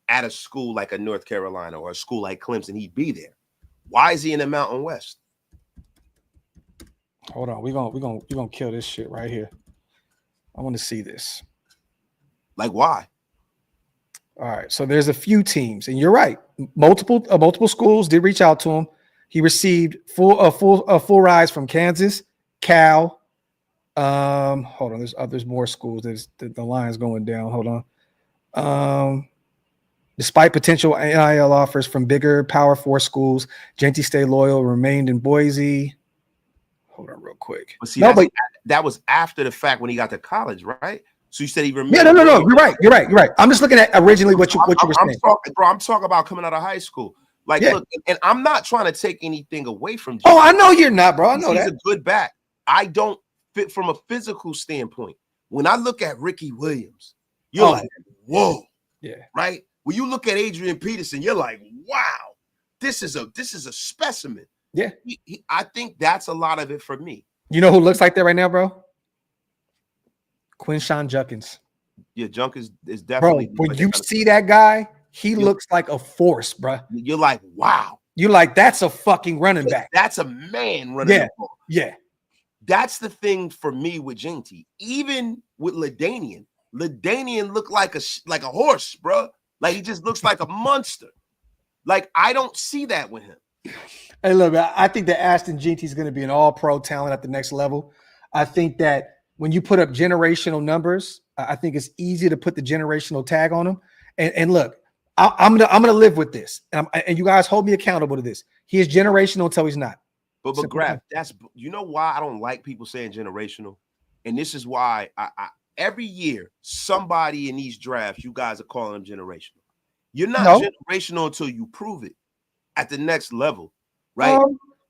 Speaker 2: at a school like a North Carolina or a school like Clemson, he'd be there. Why is he in the Mountain West?
Speaker 1: Hold on, we're gonna kill this shit right here. I want to see this.
Speaker 2: Like why?
Speaker 1: All right, so there's a few teams, and you're right. Multiple schools did reach out to him. He received full rides from Kansas, Cal. Hold on, there's more schools. There's the line's going down. Hold on. Despite potential NIL offers from bigger Power 4 schools, Jeanty stayed loyal, remained in Boise. Hold on real quick.
Speaker 2: But see, that was after the fact when he got to college, right? So you said he remained.
Speaker 1: Yeah, no. You're right. I'm just looking at originally what you were saying.
Speaker 2: I'm talking about coming out of high school. Like, look, and I'm not trying to take anything away from Jeanty.
Speaker 1: Oh, I know you're not, bro. I know
Speaker 2: he's a good back. I don't fit from a physical standpoint. When I look at Ricky Williams, you're like, whoa.
Speaker 1: Yeah.
Speaker 2: Right? When you look at Adrian Peterson, you're like, wow, this is a specimen.
Speaker 1: Yeah.
Speaker 2: I think that's a lot of it for me.
Speaker 1: You know who looks like that right now, bro? Quinshawn Judkins.
Speaker 2: Yeah, Judkins is definitely.
Speaker 1: Bro, when you see that guy, he looks like a force, bro.
Speaker 2: You're like, wow.
Speaker 1: You're like, that's a fucking running back.
Speaker 2: That's a man running the ball.
Speaker 1: Yeah.
Speaker 2: That's the thing for me with Jeanty. Even with LaDainian looked like a horse, bro. Like he just looks like a monster. Like I don't see that with him.
Speaker 1: Hey, look, I think that Ashton Jeanty is going to be an all-pro talent at the next level. I think that when you put up generational numbers, I think it's easy to put the generational tag on him. And look, I'm gonna live with this, and you guys hold me accountable to this. He is generational until he's not.
Speaker 2: But Graf, that's why I don't like people saying generational, and this is why I every year somebody in these drafts you guys are calling them generational. You're not generational until you prove it at the next level, right?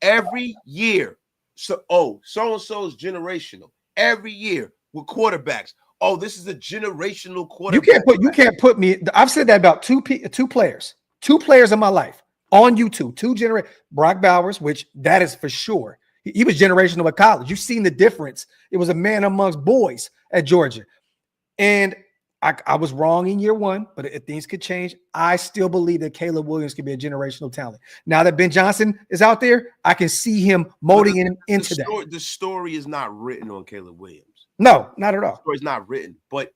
Speaker 2: Every year, so and so is generational. Every year with quarterbacks. Oh, this is a generational quarterback.
Speaker 1: You can't put me. I've said that about two players in my life on YouTube. Brock Bowers, which that is for sure. He was generational at college. You've seen the difference. It was a man amongst boys at Georgia, and I was wrong in year one, but if things could change, I still believe that Caleb Williams could be a generational talent. Now that Ben Johnson is out there, I can see him molding him into that.
Speaker 2: The story is not written on Caleb Williams.
Speaker 1: No, not at all.
Speaker 2: The story's not written, but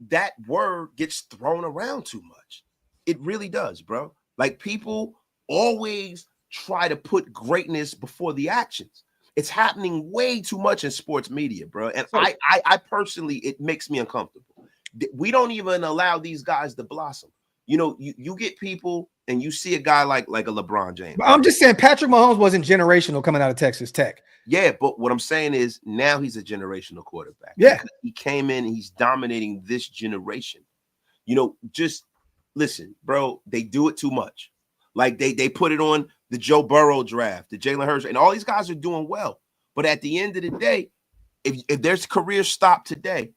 Speaker 2: that word gets thrown around too much. It really does, bro. Like people always try to put greatness before the actions. It's happening way too much in sports media, bro. And I personally, it makes me uncomfortable. We don't even allow these guys to blossom. You know, you get people and you see a guy like a LeBron James.
Speaker 1: But I'm just saying Patrick Mahomes wasn't generational coming out of Texas Tech.
Speaker 2: Yeah, but what I'm saying is now he's a generational quarterback.
Speaker 1: Yeah.
Speaker 2: He came in and he's dominating this generation. You know, just listen, bro, they do it too much. Like they put it on the Joe Burrow draft, the Jalen Hurts, and all these guys are doing well. But at the end of the day, if there's career stop today,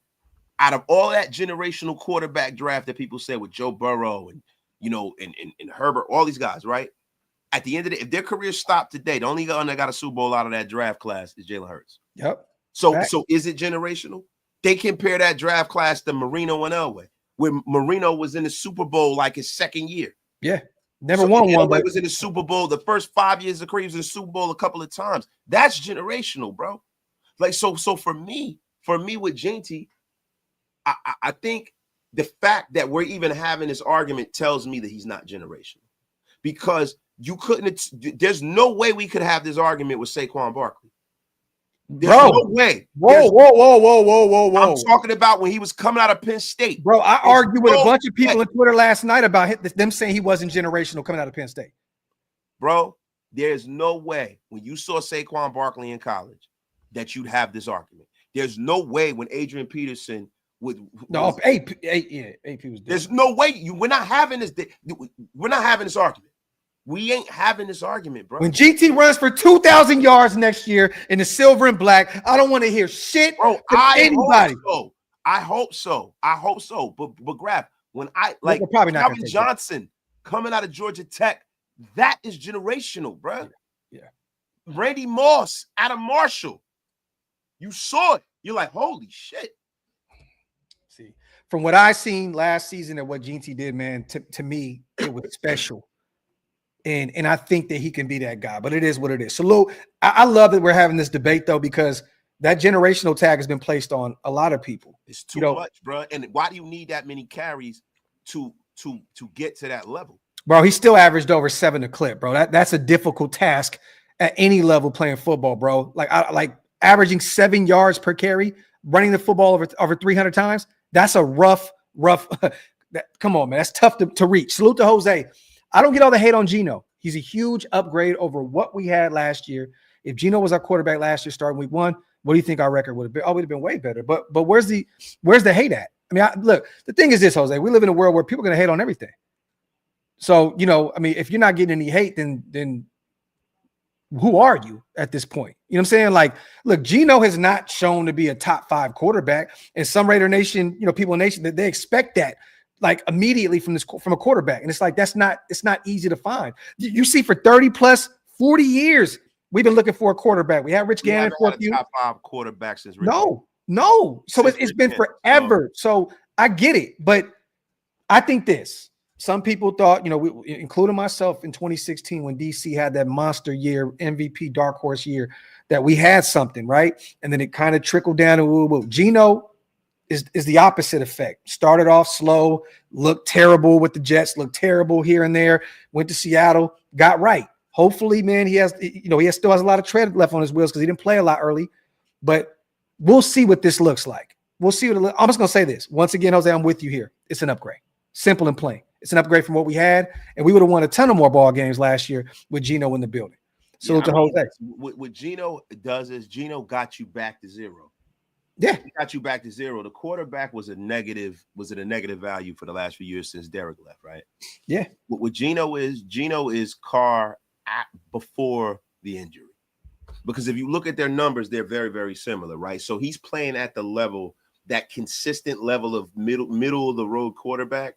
Speaker 2: out of all that generational quarterback draft that people said with Joe Burrow and and Herbert, all these guys, right? at the end of the day, if their career stopped today, the only guy that got a Super Bowl out of that draft class is Jalen Hurts.
Speaker 1: Yep.
Speaker 2: So is it generational? They compare that draft class to Marino and Elway, where Marino was in the Super Bowl like his second year.
Speaker 1: Yeah. Never won one,
Speaker 2: but was in the Super Bowl the first 5 years of career. He was in the Super Bowl a couple of times. That's generational, bro. Like so for me with Jinty, I think the fact that we're even having this argument tells me that he's not generational, because you couldn't. There's no way we could have this argument with Saquon Barkley. There's no way.
Speaker 1: Whoa.
Speaker 2: I'm talking about when he was coming out of Penn State.
Speaker 1: Bro, I argued with a bunch of people on Twitter last night about them saying he wasn't generational coming out of Penn State.
Speaker 2: Bro, there's no way when you saw Saquon Barkley in college that you'd have this argument. There's no way when Adrian Peterson AP was different. There's no way we're not having this. We're not having this argument. We ain't having this argument, bro.
Speaker 1: When GT runs for 2,000 yards next year in the silver and black, I don't want to hear shit from anybody.
Speaker 2: I hope so. But Graf, when Calvin Johnson coming out of Georgia Tech, that is generational, bro.
Speaker 1: Yeah.
Speaker 2: Randy Moss out of Marshall. You saw it. You're like, holy shit.
Speaker 1: See, from what I seen last season and what GT did, man, to me, it was special. And I think that he can be that guy, but it is what it is. So, Lou, I love that we're having this debate, though, because that generational tag has been placed on a lot of people.
Speaker 2: It's too much, bro. And why do you need that many carries to get to that level?
Speaker 1: Bro, he still averaged over 7 a clip, bro. That's a difficult task at any level playing football, bro. Like averaging 7 yards per carry, running the football over 300 times. That's a rough. Come on, man. That's tough to reach. Salute to Jose. I don't get all the hate on Geno. He's a huge upgrade over what we had last year. If Geno was our quarterback last year starting week 1, what do you think our record would have been? Oh, it would have been way better. But where's the hate at? I mean, look, the thing is this, Jose. We live in a world where people are going to hate on everything. So, I mean, if you're not getting any hate, then who are you at this point? You know what I'm saying? Like, look, Geno has not shown to be a top 5 quarterback. And some Raider Nation, people in Nation, that they expect that like immediately from a quarterback. And it's like, it's not easy to find. You see, for 30 plus 40 years, we've been looking for a quarterback. We had Rich Gannon for a few.
Speaker 2: Top 5 quarterbacks since Rich.
Speaker 1: No. So it's been forever. So I get it. But I think some people thought, including myself in 2016, when DC had that monster year, MVP dark horse year, that we had something, right? And then it kind of trickled down to Geno is the opposite effect. Started off slow, looked terrible with the Jets, looked terrible here and there, went to Seattle, got right. Hopefully, man, he still has a lot of tread left on his wheels because he didn't play a lot early, but we'll see what this looks like. I'm just going to say this. Once again, Jose, I'm with you here. It's an upgrade. Simple and plain. It's an upgrade from what we had, and we would have won a ton of more ball games last year with Geno in the building. So to Jose.
Speaker 2: What Geno does is Geno got you back to zero.
Speaker 1: Yeah,
Speaker 2: he got you back to zero. The quarterback was at a negative value for the last few years since Derek left, right?
Speaker 1: Yeah.
Speaker 2: What Geno is Carr before the injury. Because if you look at their numbers, they're very, very similar, right? So he's playing at the level, that consistent level of middle of the road quarterback.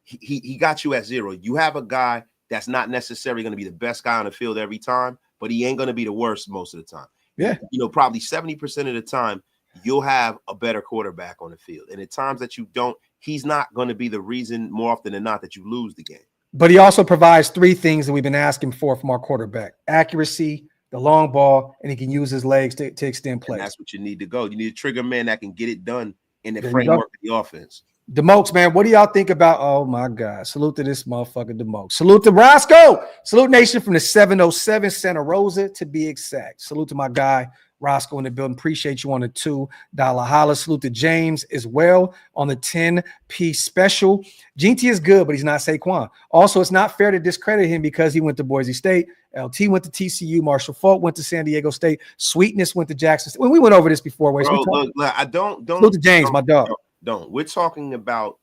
Speaker 2: He got you at zero. You have a guy that's not necessarily going to be the best guy on the field every time, but he ain't going to be the worst most of the time.
Speaker 1: Yeah.
Speaker 2: Probably 70% of the time, you'll have a better quarterback on the field. And at times that you don't, he's not going to be the reason more often than not that you lose the game.
Speaker 1: But he also provides 3 things that we've been asking for from our quarterback: accuracy, the long ball, and he can use his legs to extend plays.
Speaker 2: And that's what you need to go. You need a trigger man that can get it done in the framework of the offense.
Speaker 1: DeMokes, man, what do y'all think about? Oh my God. Salute to this motherfucker, DeMokes. Salute to Roscoe. Salute Nation from the 707 Santa Rosa, to be exact. Salute to my guy Roscoe in the building. Appreciate you on the $2 holla. Salute to James as well on the 10-piece special. GT is good, but he's not Saquon. Also, it's not fair to discredit him because he went to Boise State. LT went to TCU. Marshall Falk went to San Diego State. Sweetness went to Jackson State. When we went over this before,
Speaker 2: Bro, look, I don't.
Speaker 1: Salute to James, my dog.
Speaker 2: Don't. We're talking about,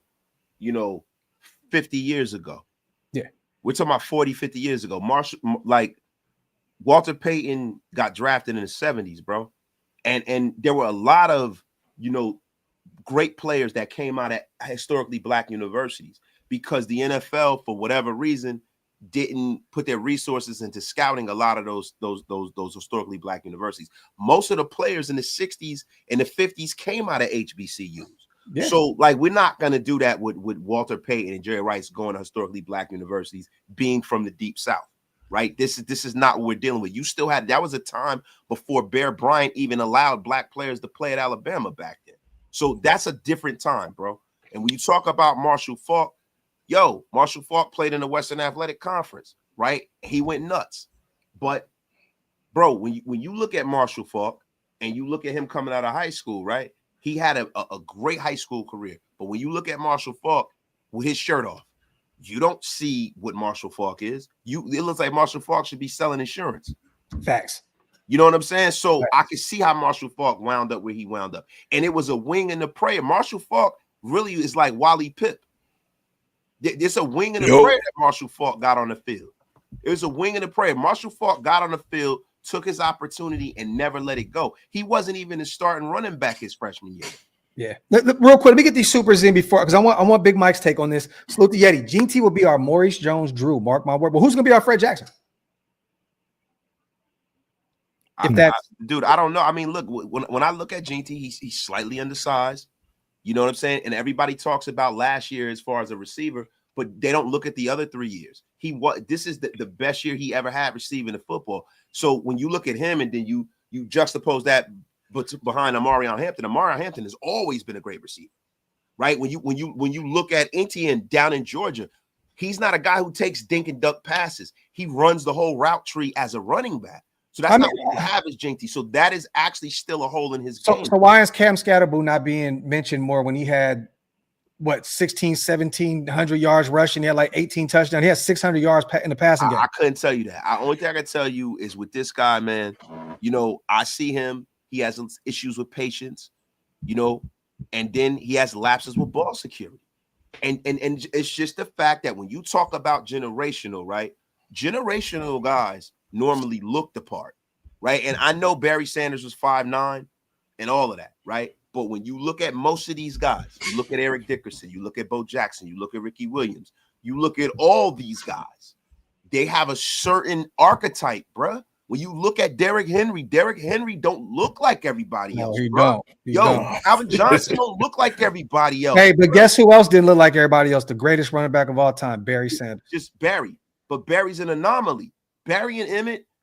Speaker 2: 50 years ago.
Speaker 1: Yeah.
Speaker 2: We're talking about 40, 50 years ago. Walter Payton got drafted in the 70s, bro. And there were a lot of, great players that came out at historically black universities because the NFL, for whatever reason, didn't put their resources into scouting a lot of those historically black universities. Most of the players in the 60s and the 50s came out of HBCUs. Yeah. So, like, we're not going to do that with Walter Payton and Jerry Rice going to historically black universities, being from the Deep South, right? This is not what we're dealing with. You still had, that was a time before Bear Bryant even allowed black players to play at Alabama back then. So that's a different time, bro. And when you talk about Marshall Faulk, Marshall Faulk played in the Western Athletic Conference, right? He went nuts. But, bro, when you look at Marshall Faulk and you look at him coming out of high school, right? He had a great high school career. But when you look at Marshall Faulk with his shirt off, you don't see what Marshall Faulk is. It looks like Marshall Faulk should be selling insurance.
Speaker 1: Facts.
Speaker 2: You know what I'm saying? So I can see how Marshall Faulk wound up where he wound up. And it was a wing and a prayer. Marshall Faulk really is like Wally Pipp. There's a wing and a prayer that Marshall Faulk got on the field. It was a wing and a prayer. Marshall Faulk got on the field, took his opportunity, and never let it go. He wasn't even a starting running back his freshman year.
Speaker 1: Yeah. Real quick, let me get these supers in before, because I want Big Mike's take on this. Salute the Yeti. Gene T will be our Maurice Jones-Drew. Mark my word. But who's going to be our Fred Jackson?
Speaker 2: Dude, I don't know. I mean, look, when I look at Gene T, he's slightly undersized. You know what I'm saying? And everybody talks about last year as far as a receiver, but they don't look at the other 3 years. This is the best year he ever had receiving the football. So when you look at him and then you juxtapose that behind Amarion Hampton has always been a great receiver, right? When you look at Etienne down in Georgia, he's not a guy who takes dink and duck passes. He runs the whole route tree as a running back. So that's not what you have as Jinty. So that is actually still a hole in his game.
Speaker 1: So why is Cam Scatterboo not being mentioned more when he had, 1,700 yards rushing? He had like 18 touchdowns. He had 600 yards in the passing game.
Speaker 2: I couldn't tell you that. The only thing I can tell you is with this guy, man, I see him. He has issues with patience, and then he has lapses with ball security. And it's just the fact that when you talk about generational, right? Generational guys normally look the part, right? And I know Barry Sanders was 5'9" and all of that, right? But when you look at most of these guys, you look at Eric Dickerson, you look at Bo Jackson, you look at Ricky Williams, you look at all these guys, they have a certain archetype, bruh. When you look at Derrick Henry don't look like everybody else.
Speaker 1: He don't.
Speaker 2: Calvin Johnson don't look like everybody else.
Speaker 1: Hey, but guess who else didn't look like everybody else? The greatest running back of all time, Barry Sanders.
Speaker 2: Just Barry. But Barry's an anomaly. Barry and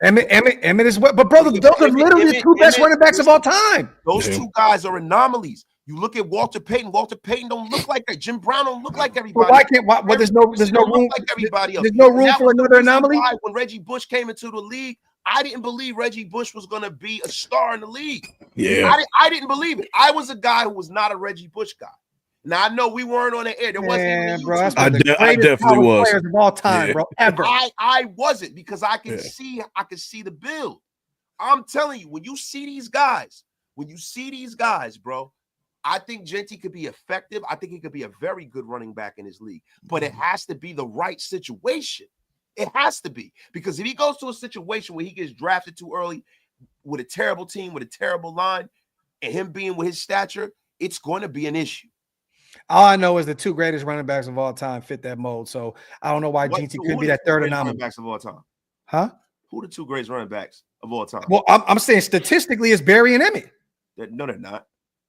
Speaker 2: Emmett
Speaker 1: is what? But brother, those are literally the two best running backs of all time.
Speaker 2: Those two guys are anomalies. You look at Walter Payton. Walter Payton don't look like that. Jim Brown don't look like everybody.
Speaker 1: But there's no room
Speaker 2: like everybody else.
Speaker 1: There's no room for another anomaly.
Speaker 2: When Reggie Bush came into the league, I didn't believe Reggie Bush was going to be a star in the league.
Speaker 3: Yeah,
Speaker 2: I didn't believe it. I was a guy who was not a Reggie Bush guy. Now I know we weren't on the air. There wasn't even
Speaker 1: bro. That's
Speaker 3: I definitely was
Speaker 1: players of all time, bro. Ever.
Speaker 2: I wasn't, because I can see the build. I'm telling you, when you see these guys, bro, I think Genty could be effective. I think he could be a very good running back in his league, but it has to be the right situation. It has to be, because if he goes to a situation where he gets drafted too early with a terrible team, with a terrible line, and him being with his stature, it's going to be an issue.
Speaker 1: All I know is the two greatest running backs of all time fit that mold. So I don't know why GT couldn't be that third anomaly.
Speaker 2: Running backs of all time,
Speaker 1: huh?
Speaker 2: Who are the two greatest running backs of all time?
Speaker 1: Well, I'm saying statistically, it's Barry and Emmett.
Speaker 2: No, they're not.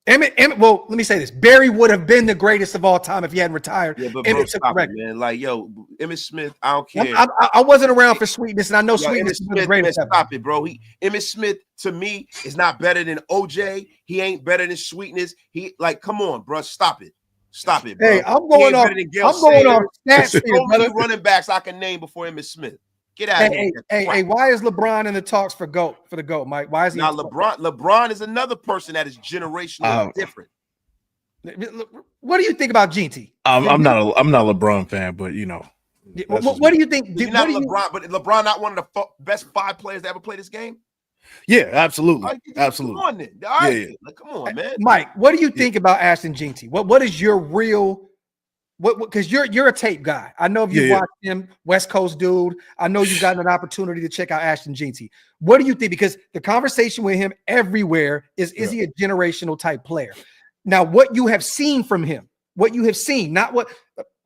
Speaker 1: Emmett. Well, let me say this: Barry would have been the greatest of all time if he hadn't retired.
Speaker 2: Yeah, but bro, stop it, man. Like, Emmitt Smith, I don't care.
Speaker 1: I wasn't around for Sweetness, and I know Sweetness is the greatest.
Speaker 2: Stop it, bro. Emmitt Smith to me is not better than OJ. He ain't better than Sweetness. Come on, bro. Stop it, bro.
Speaker 1: Hey, I'm going off stats here, brother.
Speaker 2: Running backs I can name before Emmitt Smith. Get out of here.
Speaker 1: Hey, why is LeBron in the talks for the GOAT, Mike? Why is he?
Speaker 2: Now, LeBron is another person that is generationally different.
Speaker 1: What do you think about GT?
Speaker 3: I'm not a LeBron fan, but
Speaker 1: what do you think?
Speaker 2: But LeBron not one of the best 5 players to ever play this game?
Speaker 3: Yeah, absolutely.
Speaker 2: Come
Speaker 3: Absolutely.
Speaker 2: on, then. All right, come on, man.
Speaker 1: Mike, what do you think about Ashton GT? What is your real? Because you're a tape guy. I know if you watched him, West Coast dude. I know you've gotten an opportunity to check out Ashton GT. What do you think? Because the conversation with him everywhere is he a generational type player? Now, what you have seen from him, not what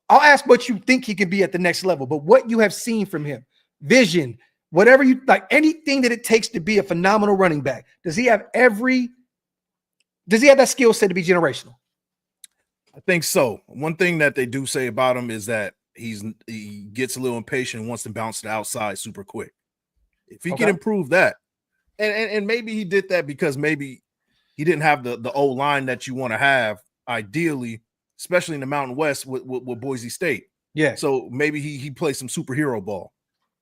Speaker 1: I'll ask what you think he could be at the next level, but what you have seen from him, vision, whatever you like, anything that it takes to be a phenomenal running back. Does he have that skill set to be generational?
Speaker 3: I think so. One thing that they do say about him is that he gets a little impatient and wants to bounce to the outside super quick. If he can improve that, and maybe he did that because maybe he didn't have the O-line that you want to have ideally, especially in the Mountain West with Boise State.
Speaker 1: Yeah.
Speaker 3: So maybe he plays some superhero ball.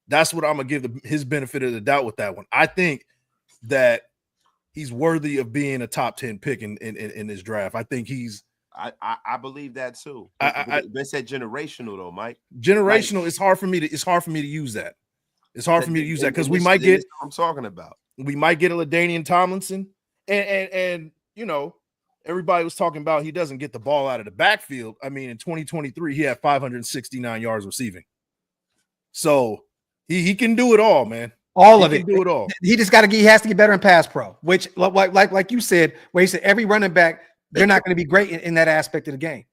Speaker 3: That's what I'm gonna give his benefit of the doubt with that one. I think that he's worthy of being a top 10 pick in this draft. I think he's.
Speaker 2: I believe that too. They said generational though, Mike.
Speaker 3: Generational. Like, it's hard for me to use that. It's hard for me to use that because we might get.
Speaker 2: I'm talking about.
Speaker 3: We might get a LaDainian Tomlinson, and you know, everybody was talking about he doesn't get the ball out of the backfield. I mean, in 2023, he had 569 yards receiving. So he can do it all, man.
Speaker 1: All of
Speaker 3: it. Do it all.
Speaker 1: He just he has to get better in pass pro, which like you said, where he said every running back, they're not going to be great in that aspect of the game.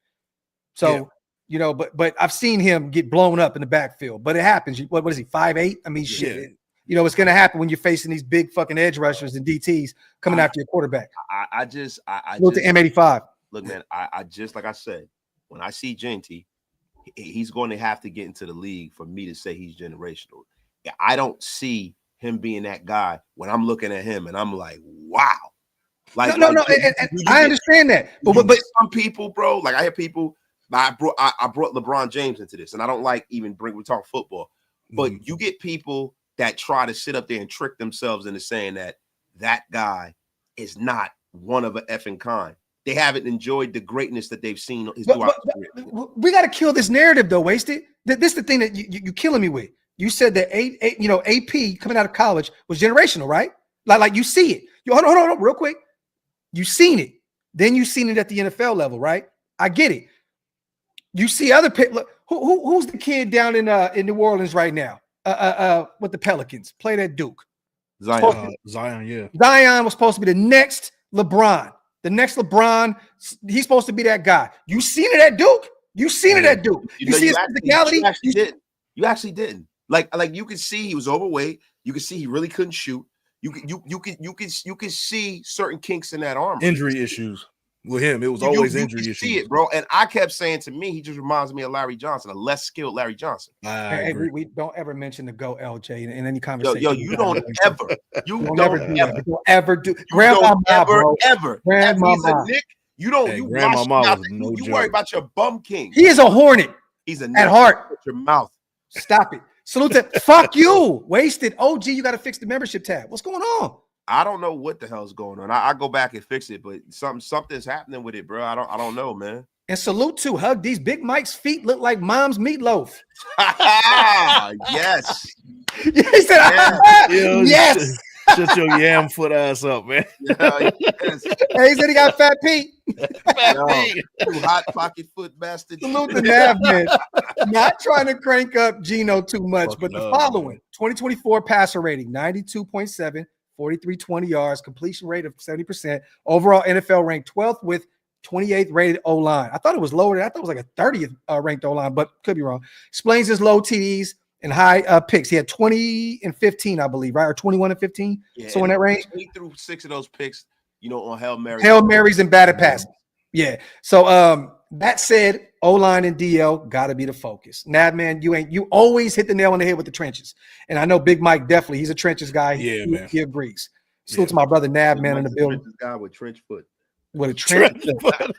Speaker 1: So, you know, but I've seen him get blown up in the backfield, but it happens. What is he, 5'8"? I mean, shit. You know, it's going to happen when you're facing these big fucking edge rushers and DTs coming after your quarterback.
Speaker 2: I just
Speaker 1: look to M85.
Speaker 2: Look, man, I just, like I said, when I see Genty, he's going to have to get into the league for me to say he's generational. I don't see him being that guy when I'm looking at him and I'm like, wow. Like,
Speaker 1: no. And I understand that, but
Speaker 2: some people, bro, like I hear people. I brought LeBron James into this, and I don't like we talk football, but you get people that try to sit up there and trick themselves into saying that guy is not one of a effing kind. They haven't enjoyed the greatness that they've seen throughout his career.
Speaker 1: We got to kill this narrative, though, Wasted. This is the thing that you're killing me with. You said that AP coming out of college was generational, right? Like you see it. Hold on, real quick. You seen it. Then you seen it at the NFL level, right? I get it. You see other look, who's the kid down in New Orleans right now? With the Pelicans, played at Duke.
Speaker 3: Zion, yeah.
Speaker 1: Zion was supposed to be the next LeBron. The next LeBron, he's supposed to be that guy. You seen it at Duke? You seen it at Duke. You see his physicality?
Speaker 2: You actually didn't. Like you could see he was overweight. You could see he really couldn't shoot. You could see certain kinks in that armor.
Speaker 3: Injury issues with him. It was always injury issues.
Speaker 2: See it, bro. And I kept saying to me, he just reminds me of Larry Johnson, a less skilled Larry Johnson.
Speaker 1: Hey, we don't ever mention the GOAT LJ in any conversation.
Speaker 2: Yo, you don't
Speaker 1: ever do.
Speaker 2: Grandmama. Nick, you don't. You worry about your bum king.
Speaker 1: He is a hornet.
Speaker 2: He's a
Speaker 1: at heart.
Speaker 2: With your mouth.
Speaker 1: Stop it. Salute to fuck you. Wasted. OG, you got to fix the membership tab. What's going on?
Speaker 2: I don't know what the hell's going on. I go back and fix it, but something's happening with it, bro. I don't know, man.
Speaker 1: And salute to Hug. These Big Mike's feet look like mom's meatloaf.
Speaker 2: Yes.
Speaker 1: He said, yes.
Speaker 3: Shut your yam foot ass up, man.
Speaker 2: Yes.
Speaker 1: Hey, he said he got fat Pete.
Speaker 2: Hot pocket foot bastard.
Speaker 1: Salute to Nav, man. Not trying to crank up Geno too much, but the following: 2024 passer rating 92.7, 4320 yards, completion rate of 70%, overall NFL ranked 12th with 28th rated O-line. I thought it was lower than I thought it was like a 30th ranked O-line, but could be wrong. Explains his low TDs and high picks. He had 20 and 15, I believe, right? Or 21 and 15.
Speaker 2: Yeah,
Speaker 1: so in that range.
Speaker 2: He threw 6 of those picks, on Hail Marys.
Speaker 1: Hail Marys and batted passes. Yeah. So that said, O-line and DL got to be the focus. Nav, man, you always hit the nail on the head with the trenches. And I know Big Mike definitely, he's a trenches guy. He agrees. Salute to my brother Nav, man, in the building.
Speaker 2: Guy with trench foot.
Speaker 1: With a trench foot.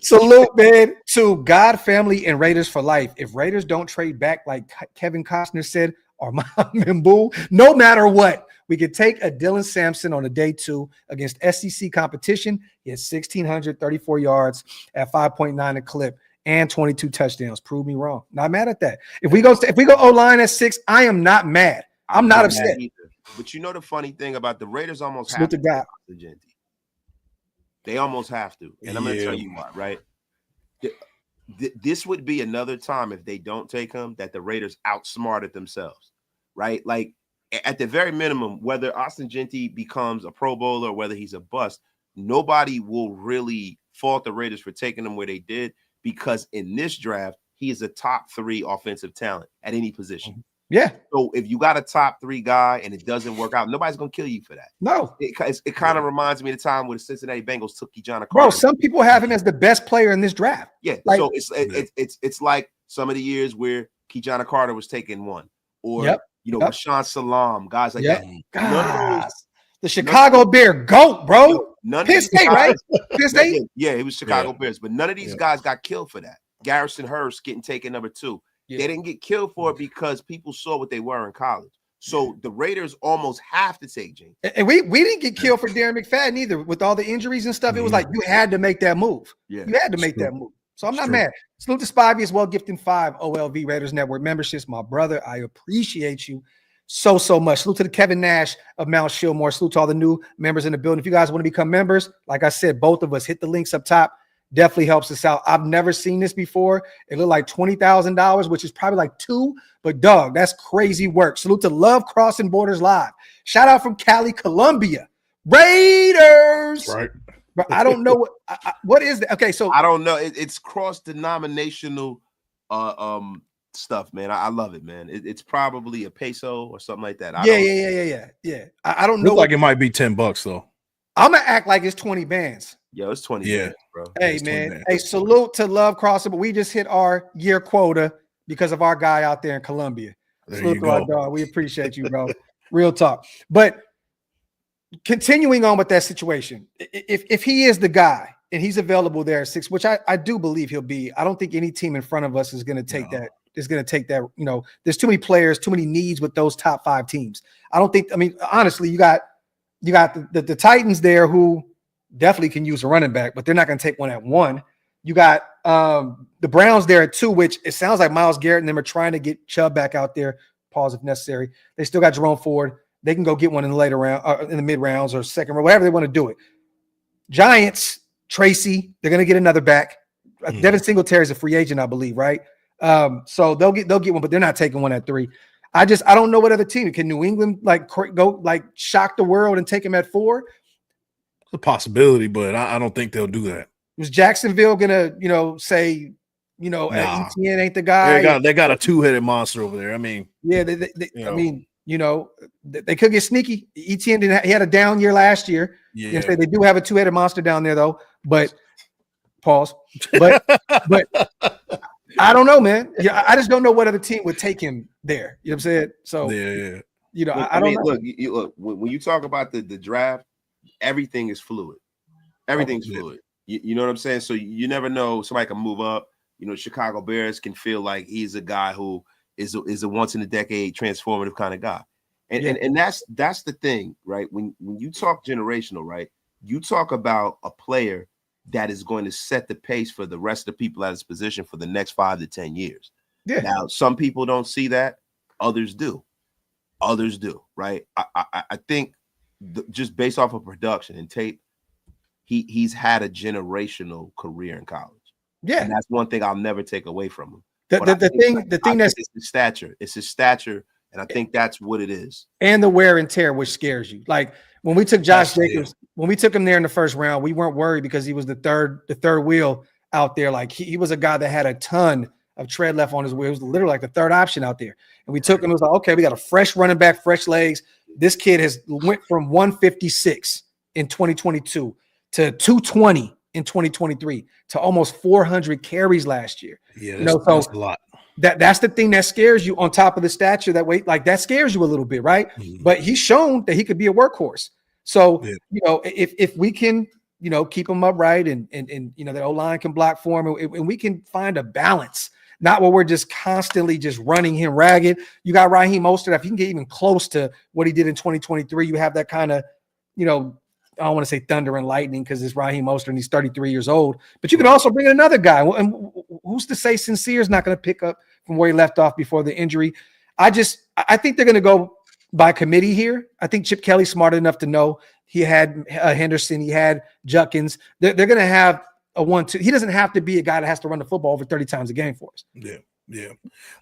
Speaker 1: Salute, man, to God, family, and Raiders for life. If Raiders don't trade back, like Kevin Costner said, or Mom and Boo, no matter what, we could take a Dylan Sampson on a day 2 against SEC competition. He has 1,634 yards at 5.9 a clip and 22 touchdowns. Prove me wrong. Not mad at that. If we go O-line at 6, I am not mad. I'm not upset.
Speaker 2: But you know the funny thing about the Raiders almost
Speaker 1: have to
Speaker 2: go. They almost have to. And I'm going to tell you why, right? This would be another time if they don't take him that the Raiders outsmarted themselves, right? Like, at the very minimum, whether Austin Genty becomes a Pro Bowler or whether he's a bust, nobody will really fault the Raiders for taking him where they did because in this draft, he is a top 3 offensive talent at any position.
Speaker 1: Yeah.
Speaker 2: So if you got a top 3 guy and it doesn't work out, nobody's gonna kill you for that.
Speaker 1: No.
Speaker 2: It kind of reminds me of the time when the Cincinnati Bengals took Keyshawn Carter.
Speaker 1: Bro, some people have him as the best player in this draft.
Speaker 2: Yeah.
Speaker 1: Like,
Speaker 2: so it's like some of the years where Keyshawn Carter was taken 1, or Rashawn Salam, guys like that. None of those,
Speaker 1: the Chicago Bear GOAT, bro. Penn State, right? Penn State?
Speaker 2: Yeah, it was Chicago Bears, but none of these guys got killed for that. Garrison Hurst getting taken number 2. Yeah. They didn't get killed for it because people saw what they were in college. So the Raiders almost have to take James.
Speaker 1: And we didn't get killed for Darren McFadden either. With all the injuries and stuff, it was like you had to make that move. Yeah. You had to make that move. So I'm not mad. Salute to Spivey as well, gifting 5 OLV Raiders Network memberships. My brother, I appreciate you so much. Salute to the Kevin Nash of Mount Shillmore. Salute to all the new members in the building. If you guys want to become members, like I said, both of us, hit the links up top. Definitely helps us out. I've never seen this before. It looked like $20,000, which is probably like 2, but dog, that's crazy work. Salute to Love Crossing Borders Live. Shout out from Cali, Colombia. Raiders.
Speaker 3: Right.
Speaker 1: But I don't know what is that. Okay, so
Speaker 2: I don't know. It's cross-denominational stuff, man. I love it, man. It's probably a peso or something like that.
Speaker 1: Yeah. I don't know.
Speaker 3: Looks like it might be $10 though.
Speaker 1: I'm gonna act like it's 20 bands.
Speaker 2: Yo, it's 20 bands, bro.
Speaker 1: Hey, man. Hey, salute to Love Crossing, but we just hit our year quota because of our guy out there in Colombia. Salute to our dog. We appreciate you, bro. Real talk. But continuing on with that situation, if he is the guy and he's available there at 6, which I do believe he'll be, I don't think any team in front of us is going to take that. Is going to take that. You know, there's too many players, too many needs with those top 5 teams. I don't think. I mean, honestly, you got the Titans there who definitely can use a running back, but they're not going to take one at 1. You got the Browns there at 2, which it sounds like Myles Garrett and them are trying to get Chubb back out there. Pause if necessary. They still got Jerome Ford. They can go get one in the later round, in the mid rounds or second round, whatever they want to do it. Giants, Tracy, they're going to get another back. Devin Singletary is a free agent, I believe, right? So they'll get one, but they're not taking one at 3. I don't know what other team can New England go shock the world and take him at 4.
Speaker 3: It's a possibility, but I don't think they'll do that.
Speaker 1: Was Jacksonville gonna, say, Etienne ain't the guy?
Speaker 3: They got a 2-headed monster over there. I mean,
Speaker 1: yeah, they could get sneaky. Etienne he had a down year last year. Yeah, they do have a 2-headed monster down there though. But pause. But I don't know, man. Yeah, I just don't know what other team would take him there. You know what I'm saying? So I don't know.
Speaker 2: Look, when you talk about the draft, everything is fluid. Everything's fluid. You know what I'm saying? So you never know. Somebody can move up. Chicago Bears can feel like he's a guy who is a once in a decade transformative kind of guy. And that's the thing, right? When you talk generational, right? You talk about a player that is going to set the pace for the rest of the people at his position for the next 5 to 10 years. Yeah. Now, some people don't see that. Others do. Right? I think just based off of production and tape, he's had a generational career in college. Yeah. And that's one thing I'll never take away from him.
Speaker 1: The thing that's
Speaker 2: it's his stature. It's his stature. And I think that's what it is.
Speaker 1: And the wear and tear, which scares you. Like when we took Josh Jacobs, when we took him there in the first round, we weren't worried because he was the third wheel out there. Like he was a guy that had a ton of tread left on his wheel. It was literally like the third option out there. And we took him. It was like, okay, we got a fresh running back, fresh legs. This kid went from 156 in 2022 to 220 in 2023 to almost 400 carries last year.
Speaker 3: Yeah, that's a lot.
Speaker 1: That's the thing that scares you on top of the stature, that weight, like that scares you a little bit, right? Mm-hmm. But he's shown that he could be a workhorse. So, if we can, keep him upright and that O-line can block for him and we can find a balance, not where we're just constantly just running him ragged. You got Raheem Mostert. If you can get even close to what he did in 2023, you have that kind of, I don't want to say thunder and lightning because it's Raheem Mostert and he's 33 years old. But you can also bring in another guy. And who's to say Sincere is not going to pick up from where he left off before the injury? I think they're going to go by committee here. I think Chip Kelly's smart enough to know he had Henderson, he had Judkins. They're going to have a 1-2. He doesn't have to be a guy that has to run the football over 30 times a game for us.
Speaker 3: Yeah.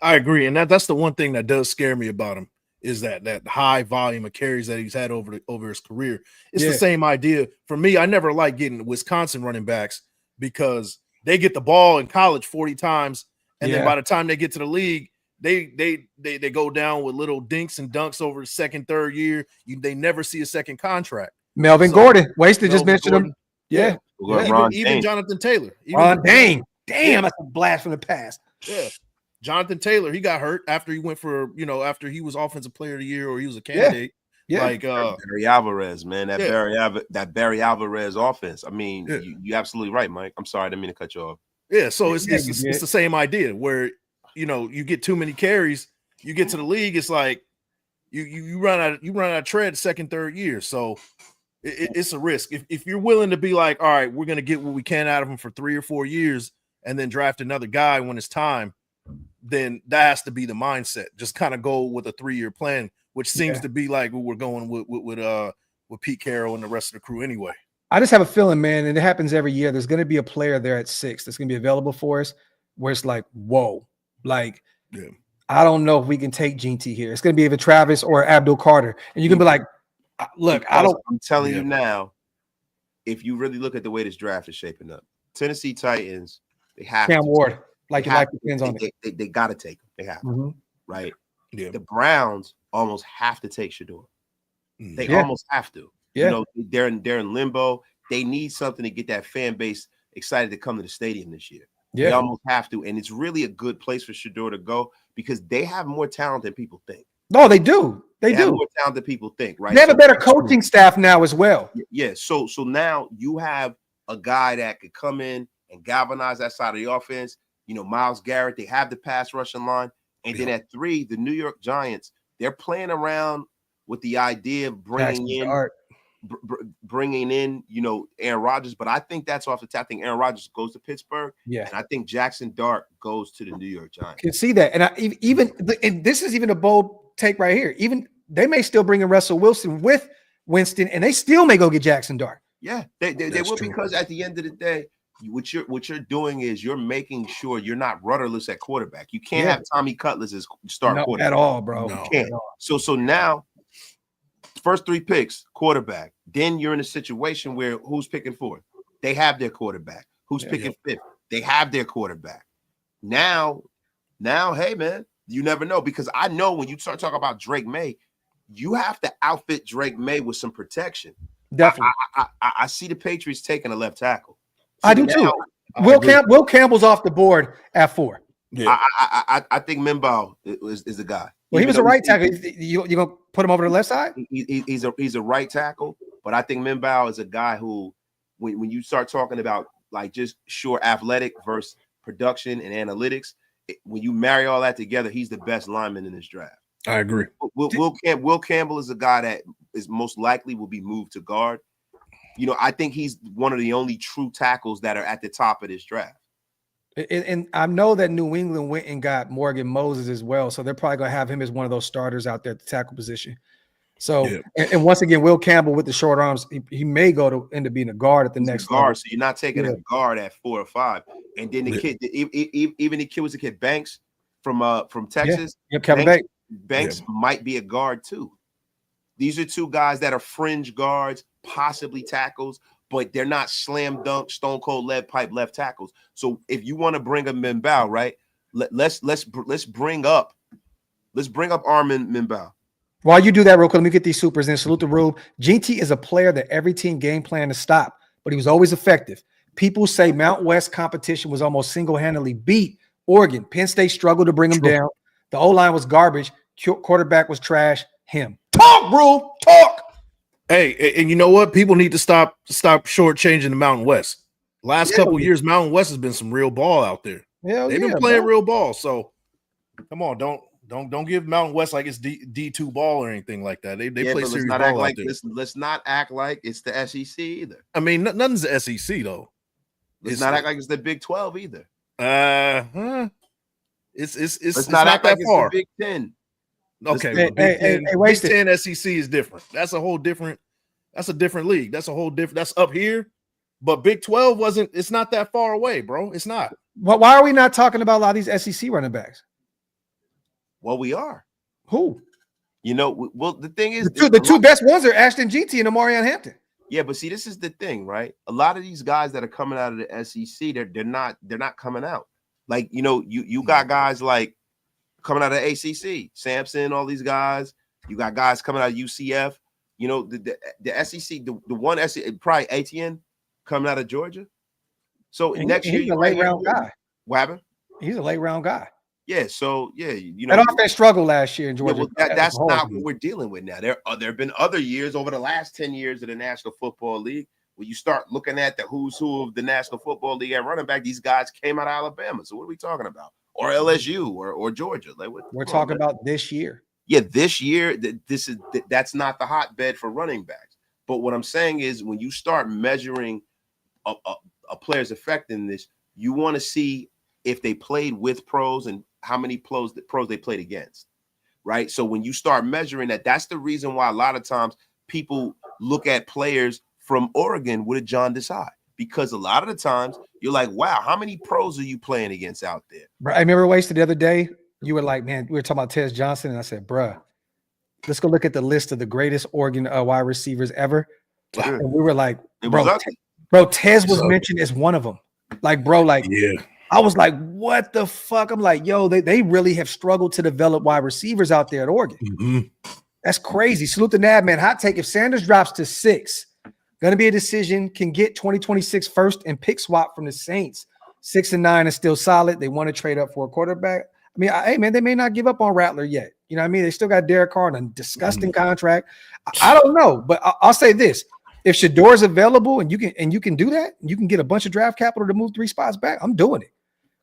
Speaker 3: I agree. And that's the one thing that does scare me about him. Is that high volume of carries that he's had over his career. It's the same idea. For me, I never liked getting Wisconsin running backs because they get the ball in college 40 times, and then by the time they get to the league, they go down with little dinks and dunks over the second, third year. They never see a second contract.
Speaker 1: Melvin Gordon, Wasted just mentioned him. Yeah.
Speaker 3: Even Jonathan Taylor.
Speaker 1: Dang, that's a blast from the past.
Speaker 3: Yeah. Jonathan Taylor, he got hurt after he went for, after he was offensive player of the year or he was a candidate.
Speaker 1: Yeah.
Speaker 3: Like
Speaker 2: Barry Alvarez, man. That Barry Alvarez offense. I mean, you're absolutely right, Mike. I'm sorry, I didn't mean to cut you off.
Speaker 3: Yeah, so it's the same idea where you get too many carries, you get to the league, it's like you run out of tread second, third year. So it's a risk. If you're willing to be like, all right, we're gonna get what we can out of him for 3 or 4 years and then draft another guy when it's time, then that has to be the mindset. Just kind of go with a 3-year plan, which seems to be like what we're going with Pete Carroll and the rest of the crew anyway.
Speaker 1: I just have a feeling, man, and it happens every year. There's going to be a player there at 6 that's going to be available for us where it's like, whoa, like, I don't know if we can take GT here. It's going to be either Travis or Abdul Carter. And you can be like, look, I'm
Speaker 2: telling you now, if you really look at the way this draft is shaping up, Tennessee Titans, they have
Speaker 1: Cam Ward. Like your life depends on it.
Speaker 2: They got to take him. They have to, right?
Speaker 3: Yeah.
Speaker 2: The Browns almost have to take Shador. They almost have to.
Speaker 1: Yeah.
Speaker 2: They're in limbo. They need something to get that fan base excited to come to the stadium this year.
Speaker 1: Yeah.
Speaker 2: They almost have to. And it's really a good place for Shador to go because they have more talent than people think.
Speaker 1: No, they do. They do.
Speaker 2: Have more talent than people think, right?
Speaker 1: They have a better coaching staff now as well.
Speaker 2: Yeah. So now you have a guy that could come in and galvanize that side of the offense. Myles Garrett, they have the pass rushing line. And then at 3, the New York Giants, they're playing around with the idea of bringing in, Aaron Rodgers. But I think that's off the top. I think Aaron Rodgers goes to Pittsburgh.
Speaker 1: Yeah.
Speaker 2: And I think Jackson Dart goes to the New York Giants.
Speaker 1: I can see that. And this is even a bold take right here. Even they may still bring in Russell Wilson with Winston, and they still may go get Jackson Dart.
Speaker 2: Yeah, they will, because at the end of the day, what you're doing is you're making sure you're not rudderless at quarterback. You can't have Tommy Cutlass as start quarterback
Speaker 1: at all, bro.
Speaker 2: You can't. So now, first 3 picks, quarterback. Then you're in a situation where who's picking 4th? They have their quarterback. Who's picking 5th? They have their quarterback. Now, hey man, you never know, because I know when you start talking about Drake May, you have to outfit Drake May with some protection.
Speaker 1: Definitely.
Speaker 2: I see the Patriots taking a left tackle. So
Speaker 1: I do too. Will Campbell's off the board at 4.
Speaker 2: Yeah. I think Mimbaugh is the guy.
Speaker 1: Well, he was a right tackle. You gonna put him over the left side?
Speaker 2: He's a right tackle, but I think Mimbaugh is a guy who, when you start talking about like just sure athletic versus production and analytics, when you marry all that together, he's the best lineman in this draft.
Speaker 3: I agree.
Speaker 2: Will Campbell is a guy that is most likely will be moved to guard. I think he's one of the only true tackles that are at the top of this draft.
Speaker 1: And I know that New England went and got Morgan Moses as well, so they're probably going to have him as one of those starters out there at the tackle position. So, and once again, Will Campbell with the short arms, he may go to end up being a guard at the next
Speaker 2: guard.
Speaker 1: level.
Speaker 2: So you're not taking a guard at 4 or 5. And then the kid, even the kid was a kid Banks from Texas.
Speaker 1: Kevin
Speaker 2: Banks might be a guard too. These are 2 guys that are fringe guards, possibly tackles, but they're not slam dunk, stone cold lead pipe left tackles. So if you want to bring a Mimbaugh, right? Let's bring up Armin Mimbaugh.
Speaker 1: While you do that real quick, let me get these supers in. Salute the room. GT is a player that every team game plan to stop, but he was always effective. People say Mount West competition was almost single-handedly beat Oregon. Penn State struggled to bring him down. The O-line was garbage. Quarterback was trash. Him. Talk, bro. Talk.
Speaker 3: Hey, and you know what? People need to stop shortchanging the Mountain West. Last couple of years, Mountain West has been some real ball out there. They've been playing real ball. So come on, don't give Mountain West like it's D2 ball or anything like that. They play serious ball out there.
Speaker 2: Let's not act like it's the SEC either.
Speaker 3: I mean, nothing's the SEC though.
Speaker 2: Let's not act like it's the Big 12 either.
Speaker 3: It's not that far.
Speaker 2: It's the Big 10.
Speaker 3: Okay,
Speaker 1: Big
Speaker 3: 10 SEC is different. That's a different league. That's up here. But Big 12 it's not that far away, bro. It's not.
Speaker 1: Well, why are we not talking about a lot of these SEC running backs?
Speaker 2: Well, we are.
Speaker 1: Who?
Speaker 2: Well, the thing is,
Speaker 1: the two best ones are Ashton GT and Amarian Hampton.
Speaker 2: Yeah, but see, this is the thing, right? A lot of these guys that are coming out of the SEC, they're not coming out. Like, you got guys like coming out of ACC, Sampson, all these guys. You got guys coming out of UCF. The SEC, the one SEC, probably ATN coming out of Georgia. So next year,
Speaker 1: he's a late round guy.
Speaker 2: What happened?
Speaker 1: He's a late round guy.
Speaker 2: Yeah. So
Speaker 1: that offense struggled last year in Georgia.
Speaker 2: That's not what we're dealing with now. There have been other years over the last 10 years of the National Football League where you start looking at the who's who of the National Football League at running back. These guys came out of Alabama. So what are we talking about? Or LSU or Georgia? Like
Speaker 1: we're talking about this year.
Speaker 2: Yeah, this year. That's not the hotbed for running backs. But what I'm saying is, when you start measuring a player's effectiveness, you want to see if they played with pros and how many pros they played against, right? So when you start measuring that, that's the reason why a lot of times people look at players from Oregon with a John Desai, because a lot of the times you're like, wow, how many pros are you playing against out there?
Speaker 1: I remember Wasted the other day, you were like, man, we were talking about Tez Johnson, and I said, bruh, let's go look at the list of the greatest Oregon wide receivers ever.
Speaker 2: Sure.
Speaker 1: And we were like, bro, Tez was mentioned as one of them. Like, bro, like, yeah. I was like, what the fuck? I'm like, yo, they really have struggled to develop wide receivers out there at Oregon. Mm-hmm. That's crazy. Salute the Nab, man. Hot take. If Sanders drops to 6, going to be a decision, can get 2026 first and pick swap from the Saints. 6 and 9 is still solid. They want to trade up for a quarterback. I mean, hey, man, they may not give up on Rattler yet. You know what I mean? They still got Derek Carr on a disgusting contract. I don't know, but I'll say this. If Shador's available and you can do that, you can get a bunch of draft capital to move 3 spots back, I'm doing it.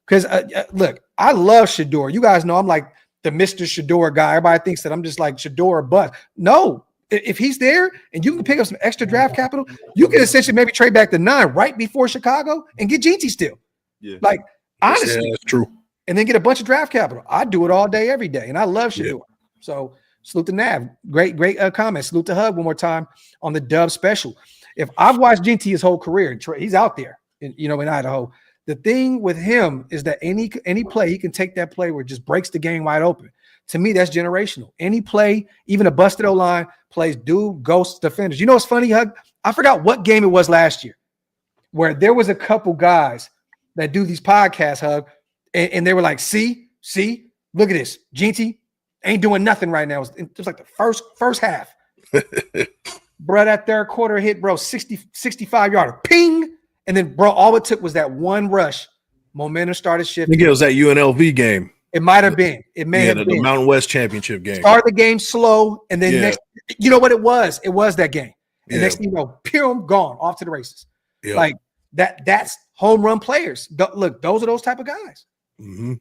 Speaker 1: Because, look, I love Shador. You guys know I'm like the Mr. Shador guy. Everybody thinks that I'm just like Shador or bust. No, if he's there and you can pick up some extra draft capital, you can essentially maybe trade back to 9 right before Chicago and get Jeanty still. Yeah. Like, honestly.
Speaker 3: Yeah, that's true.
Speaker 1: And then get a bunch of draft capital. I do it all day, every day. And I love Shador. Yeah. So salute to Nav. Great comment. Salute to Hug one more time on the Dub special. If I've watched Jeanty his whole career, he's out there, in Idaho. The thing with him is that any play, he can take that play where it just breaks the game wide open. To me, that's generational. Any play, even a busted O-line, plays ghost defenders. You know what's funny, Hug? I forgot what game it was last year where there was a couple guys that do these podcasts, Hug, and they were like, see, look at this. Jeanty ain't doing nothing right now. It was like the first half. Bro, that third quarter hit, bro, 65-yarder. Ping! And then, bro, all it took was that one rush. Momentum started shifting.
Speaker 3: I think it was that UNLV game.
Speaker 1: It might have been. It may have been.
Speaker 3: The Mountain West Championship game.
Speaker 1: Start the game slow, and then next, you know what it was? It was that game. And next thing you know, pew, gone, off to the races. Yep. Like, that's home run players. Look, those are those type of guys. Mm-hmm.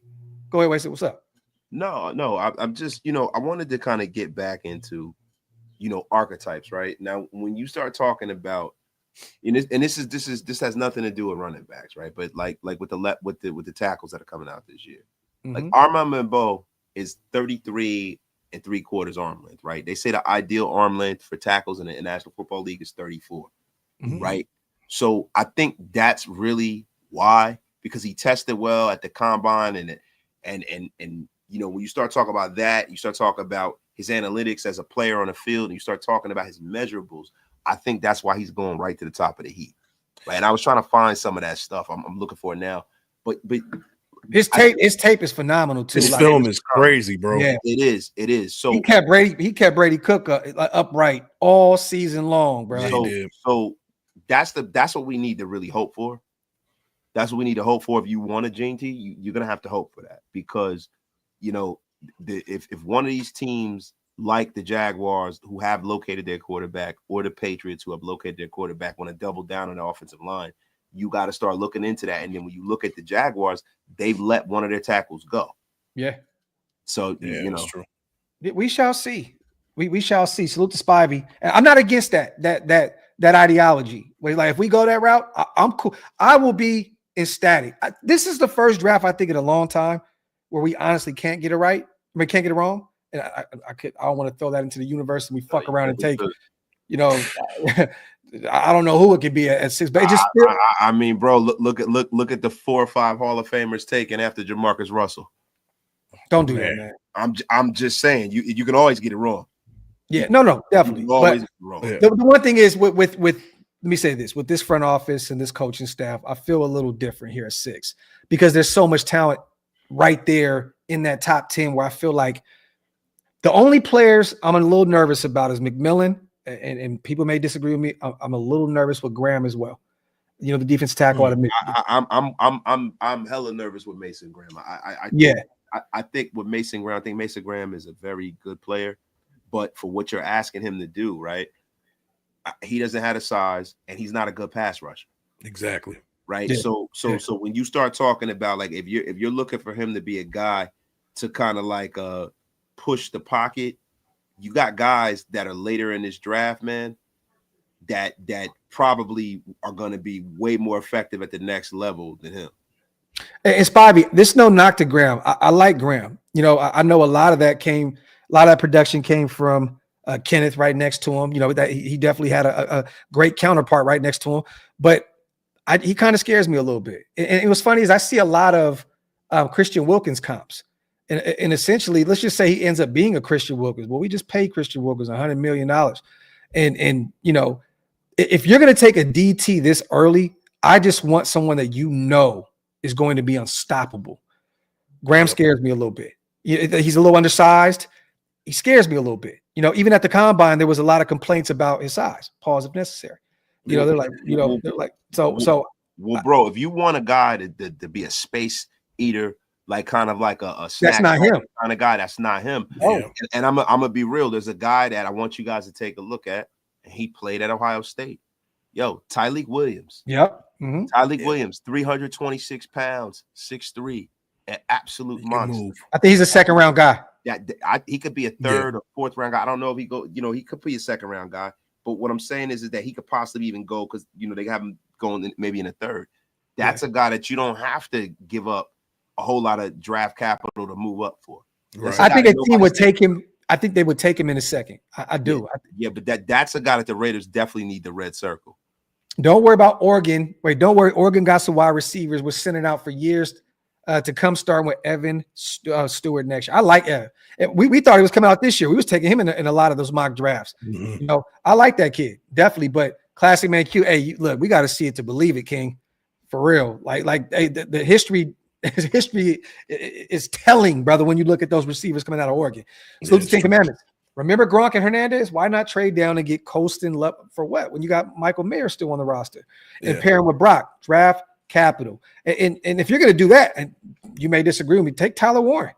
Speaker 1: Go ahead, Wasted. What's up?
Speaker 2: No. I'm just, I wanted to kind of get back into, archetypes, right? Now, when you start talking about, this has nothing to do with running backs, right? But like with the tackles that are coming out this year, like Armand Mambeau is 33 3/4 arm length, right? They say the ideal arm length for tackles in the National Football League is 34, right? So I think that's really why, because he tested well at the combine, and when you start talking about that, you start talking about his analytics as a player on the field, and you start talking about his measurables. I think that's why he's going right to the top of the heap. Right? And I was trying to find some of that stuff. I'm looking for it now. But
Speaker 1: his tape is phenomenal too.
Speaker 3: His film is crazy, bro.
Speaker 1: Yeah,
Speaker 2: it is. So
Speaker 1: he kept Brady Cook upright all season long, bro.
Speaker 2: So that's what we need to really hope for. That's what we need to hope for. If you want a Jeanty, you're gonna have to hope for that, because if one of these teams, like the Jaguars, who have located their quarterback, or the Patriots, who have located their quarterback, want to double down on the offensive line, you got to start looking into that. And then when you look at the Jaguars, they've let one of their tackles go.
Speaker 1: Yeah.
Speaker 2: So, that's
Speaker 3: true.
Speaker 1: We shall see. We shall see. Salute to Spivey. And I'm not against that ideology. Like, if we go that route, I'm cool. I will be ecstatic. This is the first draft, I think, in a long time where we honestly can't get it right. I mean, can't get it wrong. And I don't want to throw that into the universe and we fuck around and take, I don't know who it could be at 6, but it just
Speaker 2: I mean, bro, look at the 4 or 5 Hall of Famers taken after Jamarcus Russell.
Speaker 1: Don't do that, man.
Speaker 2: I'm just saying, you can always get it wrong.
Speaker 1: Yeah, no, definitely.
Speaker 2: Always get it wrong.
Speaker 1: The one thing is with let me say this, with this front office and this coaching staff, I feel a little different here at 6 because there's so much talent right there in that top 10 where I feel like the only players I'm a little nervous about is McMillan, and people may disagree with me. I'm a little nervous with Graham as well. You know, the defense tackle out of Michigan.
Speaker 2: I'm hella nervous with Mason Graham. I think with Mason Graham, I think Mason Graham is a very good player, but for what you're asking him to do, right? He doesn't have the size, and he's not a good pass rusher.
Speaker 3: Exactly.
Speaker 2: Right. Yeah. So when you start talking about like if you're looking for him to be a guy to kind of like push the pocket, you got guys that are later in this draft, man, that probably are going to be way more effective at the next level than him.
Speaker 1: And Spivey, this is no knock to Graham. I like Graham. You know, I know a lot of that production came from Kenneth right next to him. You know, that he definitely had a great counterpart right next to him. But he kind of scares me a little bit. And it was funny is I see a lot of Christian Wilkins comps. And essentially, let's just say he ends up being a Christian Wilkins. Well, we just paid Christian Wilkins $100 million. And you know, if you're going to take a DT this early, I just want someone that you know is going to be unstoppable. Graham scares me a little bit. He's a little undersized. He scares me a little bit. You know, even at the combine, there was a lot of complaints about his size. Pause if necessary. You know, they're like, so.
Speaker 2: Well, bro, if you want a guy to be a space eater, like kind of like a snack
Speaker 1: that's not him
Speaker 2: kind of guy, that's not him.
Speaker 1: Oh.
Speaker 2: And I'm gonna be real. There's a guy that I want you guys to take a look at, and he played at Ohio State. Yo, Tyleek Williams.
Speaker 1: Yep.
Speaker 2: Tyleek Williams, 326 pounds, 6'3", an absolute monster.
Speaker 1: I think he's a second round guy.
Speaker 2: He could be a third or fourth round guy. I don't know if he go. You know, he could be a second round guy. But what I'm saying is that he could possibly even go because you know they have him going maybe in a third. That's a guy that you don't have to give up a whole lot of draft capital to move up for.
Speaker 3: Right.
Speaker 1: I think a team would take him. I think they would take him in a second. I do.
Speaker 2: Yeah, but that's a guy that the Raiders definitely need the red circle.
Speaker 1: Don't worry about Oregon. Wait, don't worry. Oregon got some wide receivers. We're sending out for years to come starting with Evan Stewart next year. I like we thought he was coming out this year. We was taking him in a lot of those mock drafts.
Speaker 3: Mm-hmm.
Speaker 1: You know, I like that kid definitely. But Classic Man Q, hey, look, we got to see it to believe it, King. For real, like hey, the history is telling, brother. When you look at those receivers coming out of Oregon, salute the 10 Commandments. Remember Gronk and Hernandez? Why not trade down and get Colston for what? When you got Michael Mayer still on the roster and pairing with Brock, draft capital. And if you're going to do that, and you may disagree with me, take Tyler Warren.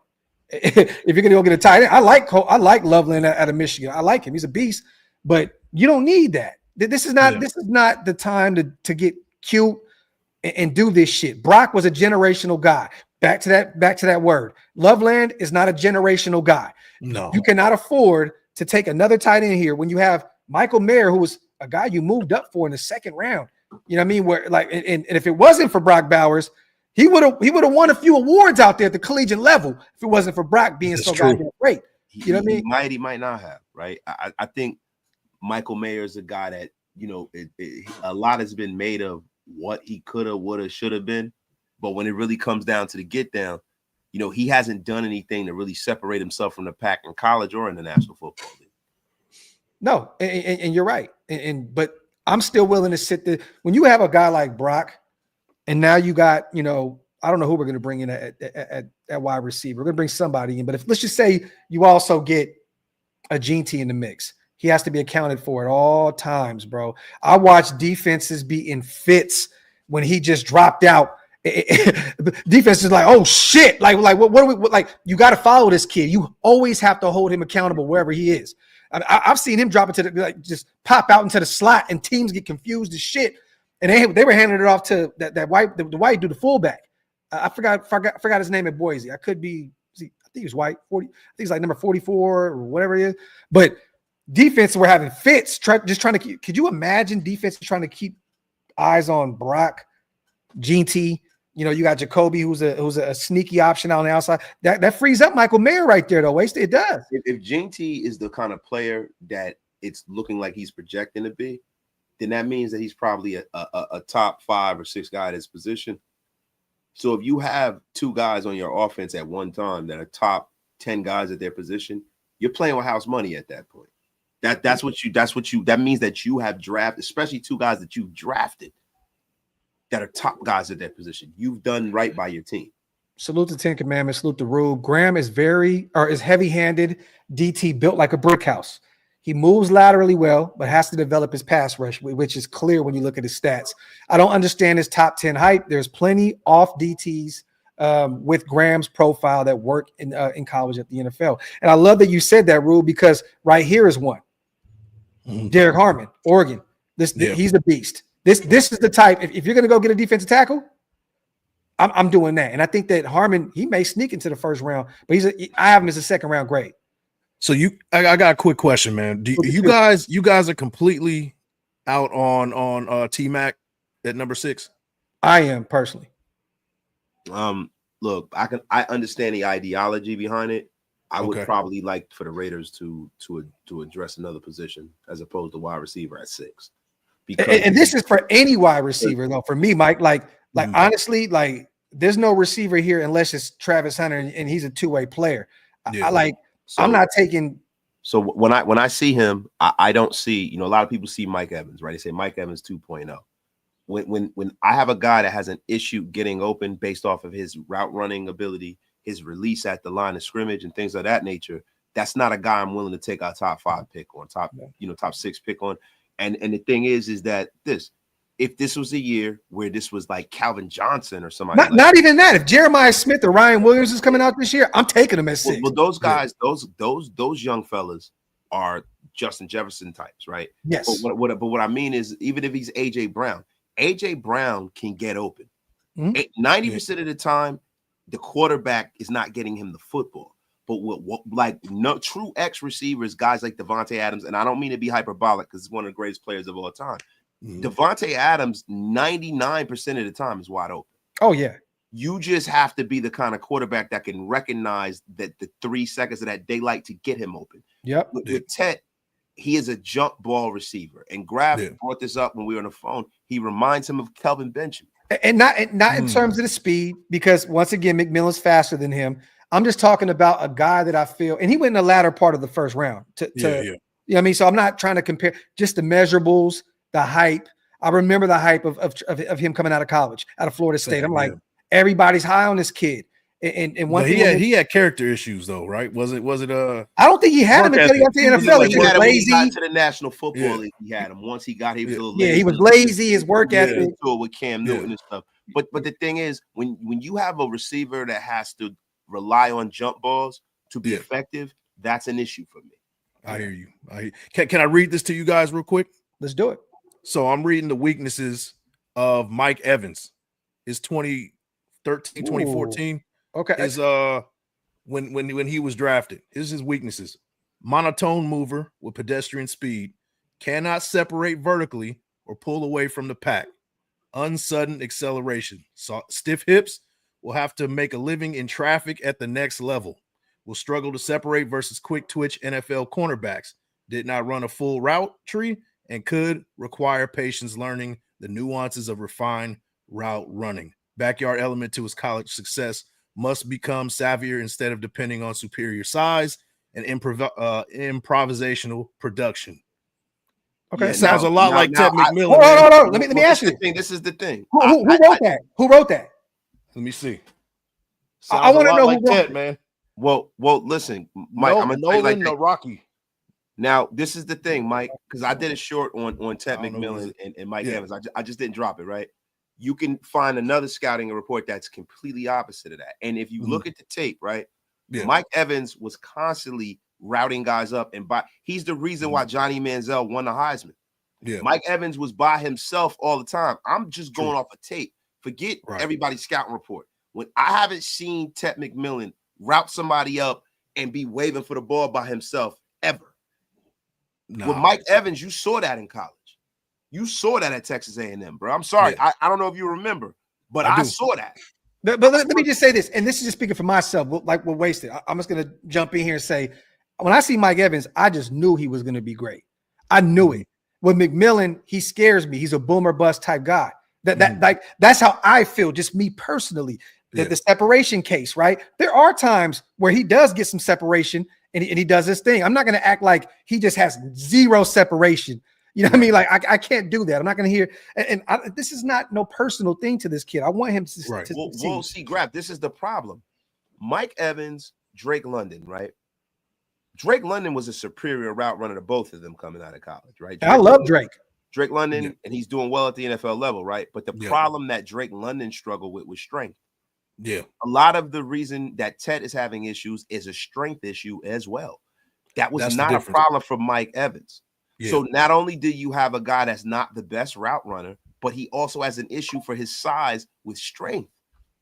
Speaker 1: If you're going to go get a tight end, I like Loveland out of Michigan. I like him. He's a beast, but you don't need that. This is not the time to get cute and do this shit. Brock was a generational guy. Back to that word. Loveland is not a generational guy.
Speaker 3: No,
Speaker 1: you cannot afford to take another tight end here when you have Michael Mayer, who was a guy you moved up for in the second round. You know what I mean? Where like, and if it wasn't for Brock Bowers, he would have won a few awards out there at the collegiate level if it wasn't for Brock being so goddamn great. You know what I mean?
Speaker 2: He might not have, right? I think Michael Mayer is a guy that, you know, a lot has been made of what he could have, would have, should have been. But when it really comes down to the get down, you know, he hasn't done anything to really separate himself from the pack in college or in the National Football League.
Speaker 1: No, and you're right. But I'm still willing to sit there. When you have a guy like Brock, and now you got, you know, I don't know who we're going to bring in at wide receiver. We're going to bring somebody in. But if let's just say you also get a Gene T in the mix, he has to be accounted for at all times, bro. I watched defenses be in fits when he just dropped out. Defense is like, oh shit, like what are we like? You got to follow this kid. You always have to hold him accountable wherever he is. I've seen him drop into just pop out into the slot, and teams get confused as shit. And they were handing it off to the white dude, the fullback. I forgot his name at Boise. I think he was white. 40. I think he's like number 44 or whatever it is. But defense were having fits, just trying to keep. Could you imagine defense trying to keep eyes on Brock, Gene T? You know, you got Jacoby, who's a sneaky option on the outside. That frees up Michael Mayer right there, though. It does.
Speaker 2: If Gene T is the kind of player that it's looking like he's projecting to be, then that means that he's probably a top 5 or 6 guy at his position. So if you have 2 guys on your offense at one time that are top 10 guys at their position, you're playing with house money at that point. That means that you have drafted, especially two guys that you've drafted that are top guys at that position. You've done right by your team.
Speaker 1: Salute the 10 Commandments, salute the rule. Graham is heavy-handed, DT, built like a brick house. He moves laterally well, but has to develop his pass rush, which is clear when you look at his stats. I don't understand his top 10 hype. There's plenty off DTs with Graham's profile that work in college at the NFL. And I love that you said that, Rule, because right here is one. Derek Harmon, Oregon. He's a beast. This is the type. If you're going to go get a defensive tackle, I'm doing that. And I think that Harmon, he may sneak into the first round, but I have him as a second round grade.
Speaker 3: So I got a quick question, man. You guys are completely out on T-Mac at number 6?
Speaker 1: I am personally.
Speaker 2: Look, I understand the ideology behind it. I would probably like for the Raiders to address another position as opposed to wide receiver at 6.
Speaker 1: And this is for any wide receiver, though. For me, Mike, honestly, there's no receiver here unless it's Travis Hunter, and he's a two-way player. Yeah. I'm not taking.
Speaker 2: So when I see him, I don't see, a lot of people see Mike Evans, right? They say Mike Evans 2.0. When I have a guy that has an issue getting open based off of his route running ability, his release at the line of scrimmage and things of that nature, that's not a guy I'm willing to take our top 5 pick on, top 6 pick on. And the thing is that if this was a year where this was like Calvin Johnson or somebody,
Speaker 1: not even that. If Jeremiah Smith or Ryan Williams is coming out this year, I'm taking them at 6.
Speaker 2: Well, those guys, those young fellas are Justin Jefferson types, right?
Speaker 1: Yes.
Speaker 2: But what I mean is, even if he's AJ Brown can get open. 90% of the time, the quarterback is not getting him the football. But no true X receivers, guys like Devontae Adams, and I don't mean to be hyperbolic because he's one of the greatest players of all time. Devontae Adams, 99% of the time is wide open.
Speaker 1: Oh, yeah.
Speaker 2: You just have to be the kind of quarterback that can recognize that the 3 seconds of that daylight to get him open.
Speaker 1: Yep.
Speaker 2: With Tet, he is a jump ball receiver. And Graf brought this up when we were on the phone. He reminds him of Kelvin Benjamin.
Speaker 1: And not in terms of the speed, because once again, McMillan's faster than him. I'm just talking about a guy that I feel, and he went in the latter part of the first round. You know what I mean? So I'm not trying to compare just the measurables, the hype. I remember the hype of him coming out of college, out of Florida State. I'm like, everybody's high on this kid. And one thing
Speaker 3: he had character issues though, right? Was it?
Speaker 1: I don't think he had him until he got to the NFL.
Speaker 2: He was lazy. When he got to the National Football League, he had him. Once he got, he was a little lazy.
Speaker 1: Yeah, he was lazy. His work ethic
Speaker 2: with Cam Newton and stuff. But the thing is, when you have a receiver that has to rely on jump balls to be effective, that's an issue for me.
Speaker 3: I hear you. Can I read this to you guys real quick?
Speaker 1: Let's do it.
Speaker 3: So I'm reading the weaknesses of Mike Evans. His 2013, 2014.
Speaker 1: Okay.
Speaker 3: Is when he was drafted. Here's his weaknesses: monotone mover with pedestrian speed, cannot separate vertically or pull away from the pack, unsudden acceleration, stiff hips, will have to make a living in traffic at the next level, will struggle to separate versus quick twitch NFL cornerbacks, did not run a full route tree, and could require patience learning the nuances of refined route running. Backyard element to his college success, must become savvier instead of depending on superior size and improvisational production.
Speaker 1: Okay,
Speaker 3: sounds a lot like Ted McMillan.
Speaker 1: Hold on. Let me ask you.
Speaker 2: This is the thing.
Speaker 1: Who wrote that? Who wrote that?
Speaker 3: Let me see.
Speaker 1: I want to know who wrote
Speaker 3: Ted, man.
Speaker 2: Well, listen, Mike. I'm gonna tell you like
Speaker 3: Rocky.
Speaker 2: Now, this is the thing, Mike, because I did a short on Ted McMillan and Mike Evans. I just didn't drop it, right? You can find another scouting report that's completely opposite of that. And if you look at the tape, right, Mike Evans was constantly routing guys up, and he's the reason why Johnny Manziel won the Heisman. Yeah. Mike Evans was by himself all the time. I'm just going off a tape. Forget everybody's scouting report. When I haven't seen Ted McMillan route somebody up and be waving for the ball by himself ever. With Mike Evans, you saw that in college. You saw that at Texas A&M, bro. I'm sorry. I don't know if you remember, but I saw that.
Speaker 1: But let me just say this, and this is just speaking for myself, like we're wasted. I'm just going to jump in here and say, when I see Mike Evans, I just knew he was going to be great. I knew it. With McMillan, he scares me. He's a boomer bust type guy. That's how I feel, just me personally. The separation case, right? There are times where he does get some separation and he does his thing. I'm not going to act like he just has zero separation. You know what I mean? Like I can't do that. I'm not going to hear. This is not no personal thing to this kid. I want him to
Speaker 2: Well, see, Grab, this is the problem. Mike Evans, Drake London, right? Drake London was a superior route runner to both of them coming out of college, right?
Speaker 1: I love Drake.
Speaker 2: Drake London, and he's doing well at the NFL level, right? But the problem that Drake London struggled with was strength.
Speaker 3: Yeah.
Speaker 2: A lot of the reason that Ted is having issues is a strength issue as well. That's not a problem for Mike Evans. Yeah. So not only do you have a guy that's not the best route runner, but he also has an issue for his size with strength.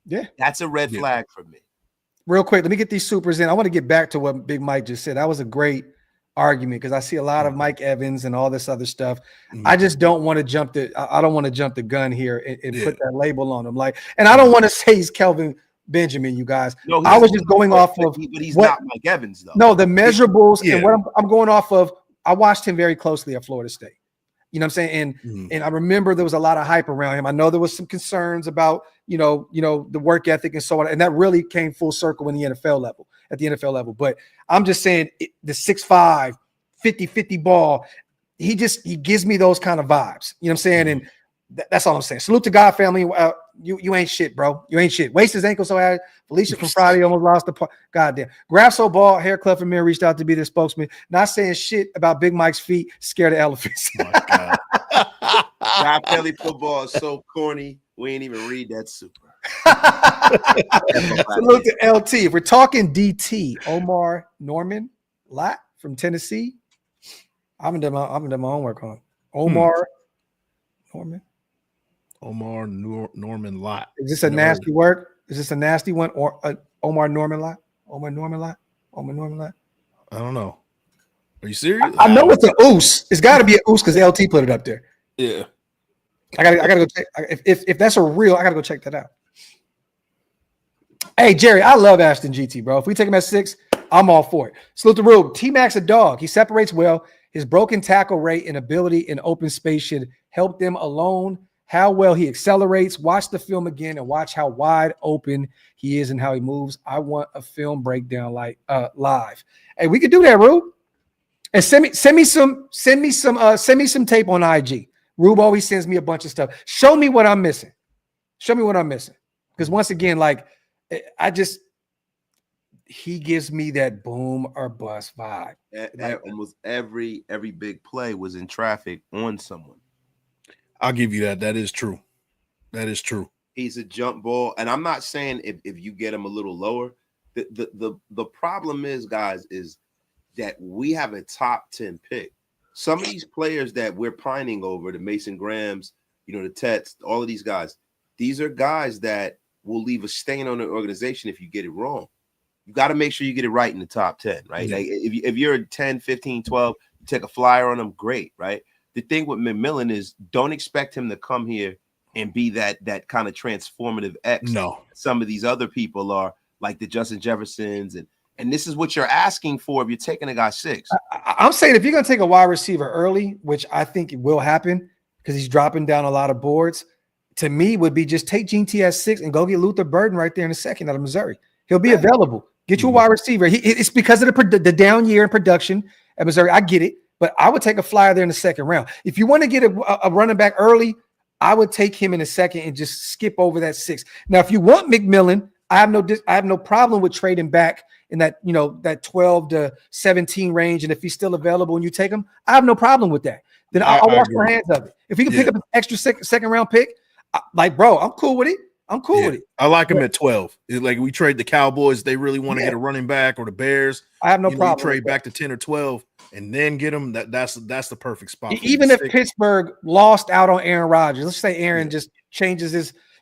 Speaker 1: Yeah.
Speaker 2: That's a red flag for me.
Speaker 1: Real quick, let me get these supers in. I want to get back to what Big Mike just said. That was a great argument because I see a lot of Mike Evans and all this other stuff. I just don't want to jump I don't want to jump the gun here and put that label on him. And I don't want to say he's Kelvin Benjamin, you guys. No, I was just going off of,
Speaker 2: but he's not Mike Evans though.
Speaker 1: No, the measurables and what I'm going off of. I watched him very closely at Florida State. You know what I'm saying? And I remember there was a lot of hype around him. I know there was some concerns about, the work ethic and so on. And that really came full circle at the NFL level. But I'm just saying the 6'5", 50-50 ball, he gives me those kind of vibes. You know what I'm saying? And that's all I'm saying. Salute to God family. You ain't shit, bro. You ain't shit. Waste his ankle so bad. Felicia from Friday almost lost the part. Goddamn. Grasso Ball, Hair Club from Mir reached out to be their spokesman. Not saying shit about Big Mike's feet. Scared of elephants.
Speaker 2: Oh my God. God, Philly football is so corny. We ain't even read that super.
Speaker 1: Salute to LT. If we're talking DT, Omar Norman Lott from Tennessee. I haven't done my homework on Omar Norman.
Speaker 3: Norman Lott.
Speaker 1: Is this a nasty word? Is this a nasty one? Or Omar Norman Lott? Omar Norman Lott?
Speaker 3: I don't know. Are you serious?
Speaker 1: I know it's an oos. It's got to be an oos because LT put it up there.
Speaker 3: Yeah.
Speaker 1: I gotta go check. If that's a real, I gotta go check that out. Hey, Jerry, I love Ashton GT, bro. If we take him at 6, I'm all for it. Salute the Rube. T-Mac's a dog. He separates well. His broken tackle rate and ability in open space should help them alone. How well he accelerates. Watch the film again and watch how wide open he is and how he moves. I want a film breakdown live. Hey, we could do that, Rube. And send me some tape on IG. Rube always sends me a bunch of stuff. Show me what I'm missing. Because once again, he gives me that boom or bust vibe.
Speaker 2: Almost every big play was in traffic on someone.
Speaker 3: I'll give you that. That is true.
Speaker 2: He's a jump ball. And I'm not saying if you get him a little lower, the problem is, guys, is that we have a top 10 pick. Some of these players that we're pining over, the Mason Grahams, the Tets, all of these guys, these are guys that will leave a stain on the organization if you get it wrong. You got to make sure you get it right in the top 10, right? Yeah. Like if you're a 10, 15, 12, you take a flyer on them, great, right? The thing with McMillan is don't expect him to come here and be that kind of transformative X.
Speaker 3: No.
Speaker 2: Some of these other people are, like the Justin Jeffersons, and this is what you're asking for if you're taking a guy 6.
Speaker 1: I'm saying if you're going to take a wide receiver early, which I think it will happen because he's dropping down a lot of boards, to me would be just take GT at 6 and go get Luther Burden right there in a second out of Missouri. He'll be available. Get you a wide receiver. It's because of the down year in production at Missouri. I get it, but I would take a flyer there in the second round. If you want to get a running back early, I would take him in a second and just skip over that 6. Now, if you want McMillan, I have no problem with trading back in that, that 12 to 17 range. And if he's still available and you take him, I have no problem with that. Then I'll wash my hands of it. If he can pick up an extra second round pick, bro, I'm cool with it. With it.
Speaker 3: I like him at 12. Like we trade the Cowboys, they really want to get a running back, or the Bears.
Speaker 1: I have no problem.
Speaker 3: Trade back to 10 or 12 and then get him. That's the perfect spot.
Speaker 1: Even if Pittsburgh lost out on Aaron Rodgers, let's say Aaron just changes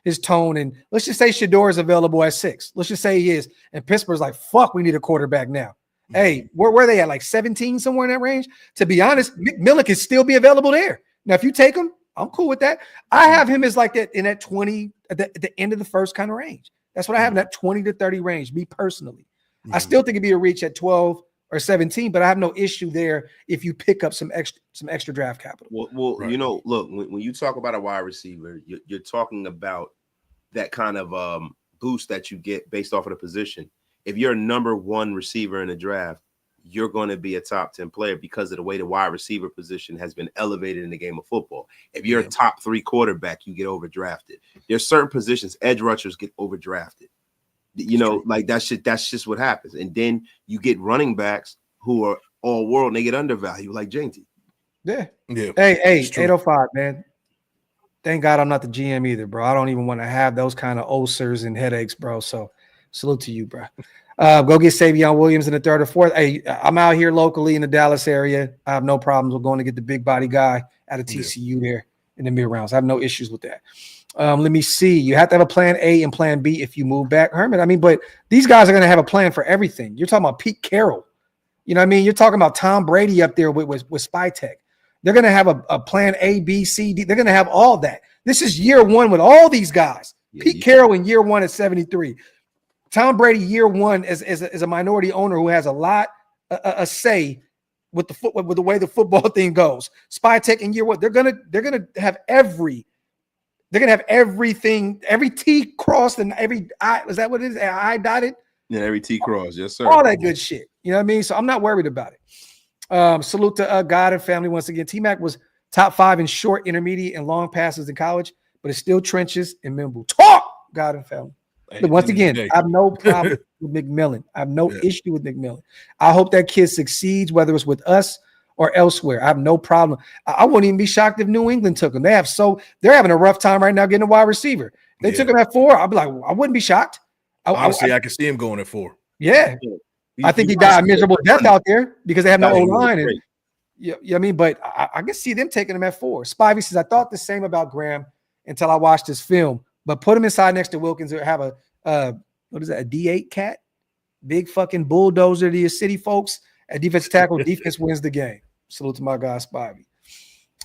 Speaker 1: his tone, and let's just say Shador is available at 6. Let's just say he is, and Pittsburgh's like, fuck, we need a quarterback now. Hey, where are they at? Like 17, somewhere in that range? To be honest, McMillan can still be available there. Now, if you take him, I'm cool with that. I have him as like that in that 20 at the end of the first kind of range. That's what I have in that 20 to 30 range, me personally. I still think it'd be a reach at 12 or 17, but I have no issue there if you pick up some extra draft capital.
Speaker 2: Well, right. Look, when you talk about a wide receiver, you're talking about that kind of boost that you get based off of the position. If you're a number 1 receiver in a draft, you're going to be a top 10 player because of the way the wide receiver position has been elevated in the game of football. If you're a top 3 quarterback, you get overdrafted. There's certain positions, edge rushers get overdrafted. You know, like that's just what happens. And then you get running backs who are all world and they get undervalued, like Jinty.
Speaker 1: Yeah. Hey, 805, man. Thank God I'm not the GM either, bro. I don't even want to have those kind of ulcers and headaches, bro. So salute to you, bro. Go get Savion Williams in the 3rd or 4th. Hey, I'm out here locally in the Dallas area. I have no problems with going to get the big body guy out of TCU there in the mid rounds. I have no issues with that. Let me see. You have to have a plan A and plan B if you move back, Herman. I mean, but these guys are going to have a plan for everything. You're talking about Pete Carroll. You know what I mean? You're talking about Tom Brady up there with Spytech. They're going to have a plan A, B, C, D. They're going to have all that. This is year 1 with all these guys. Pete Carroll in year 1 at 73. Tom Brady year 1 as a minority owner who has a lot a say with the way the football thing goes. Spytech in year 1. They're gonna have everything, every T crossed and every I. Is that what it is? I dotted.
Speaker 2: Yeah, every T cross. Yes, sir.
Speaker 1: All that good shit. You know what I mean? So I'm not worried about it. Salute to God and family once again. T-Mac was top 5 in short, intermediate, and long passes in college, but it's still trenches and memorable. Talk, God and family. But once again, I have no problem with McMillan. I have no issue with McMillan. I hope that kid succeeds, whether it's with us or elsewhere. I have no problem. I wouldn't even be shocked if New England took him. They're having a rough time right now getting a wide receiver. They took him at 4. I'd be like, I wouldn't be shocked.
Speaker 3: Honestly, I can see him going at 4.
Speaker 1: Yeah. I think he died a miserable death out there because they have no O-line. And you know what I mean? But I can see them taking him at 4. Spivey says, I thought the same about Graham until I watched this film. But put him inside next to Wilkins or have a what is that? A D8 cat, big fucking bulldozer to your city folks at defensive tackle. Defense wins the game. Salute to my guy Spivey.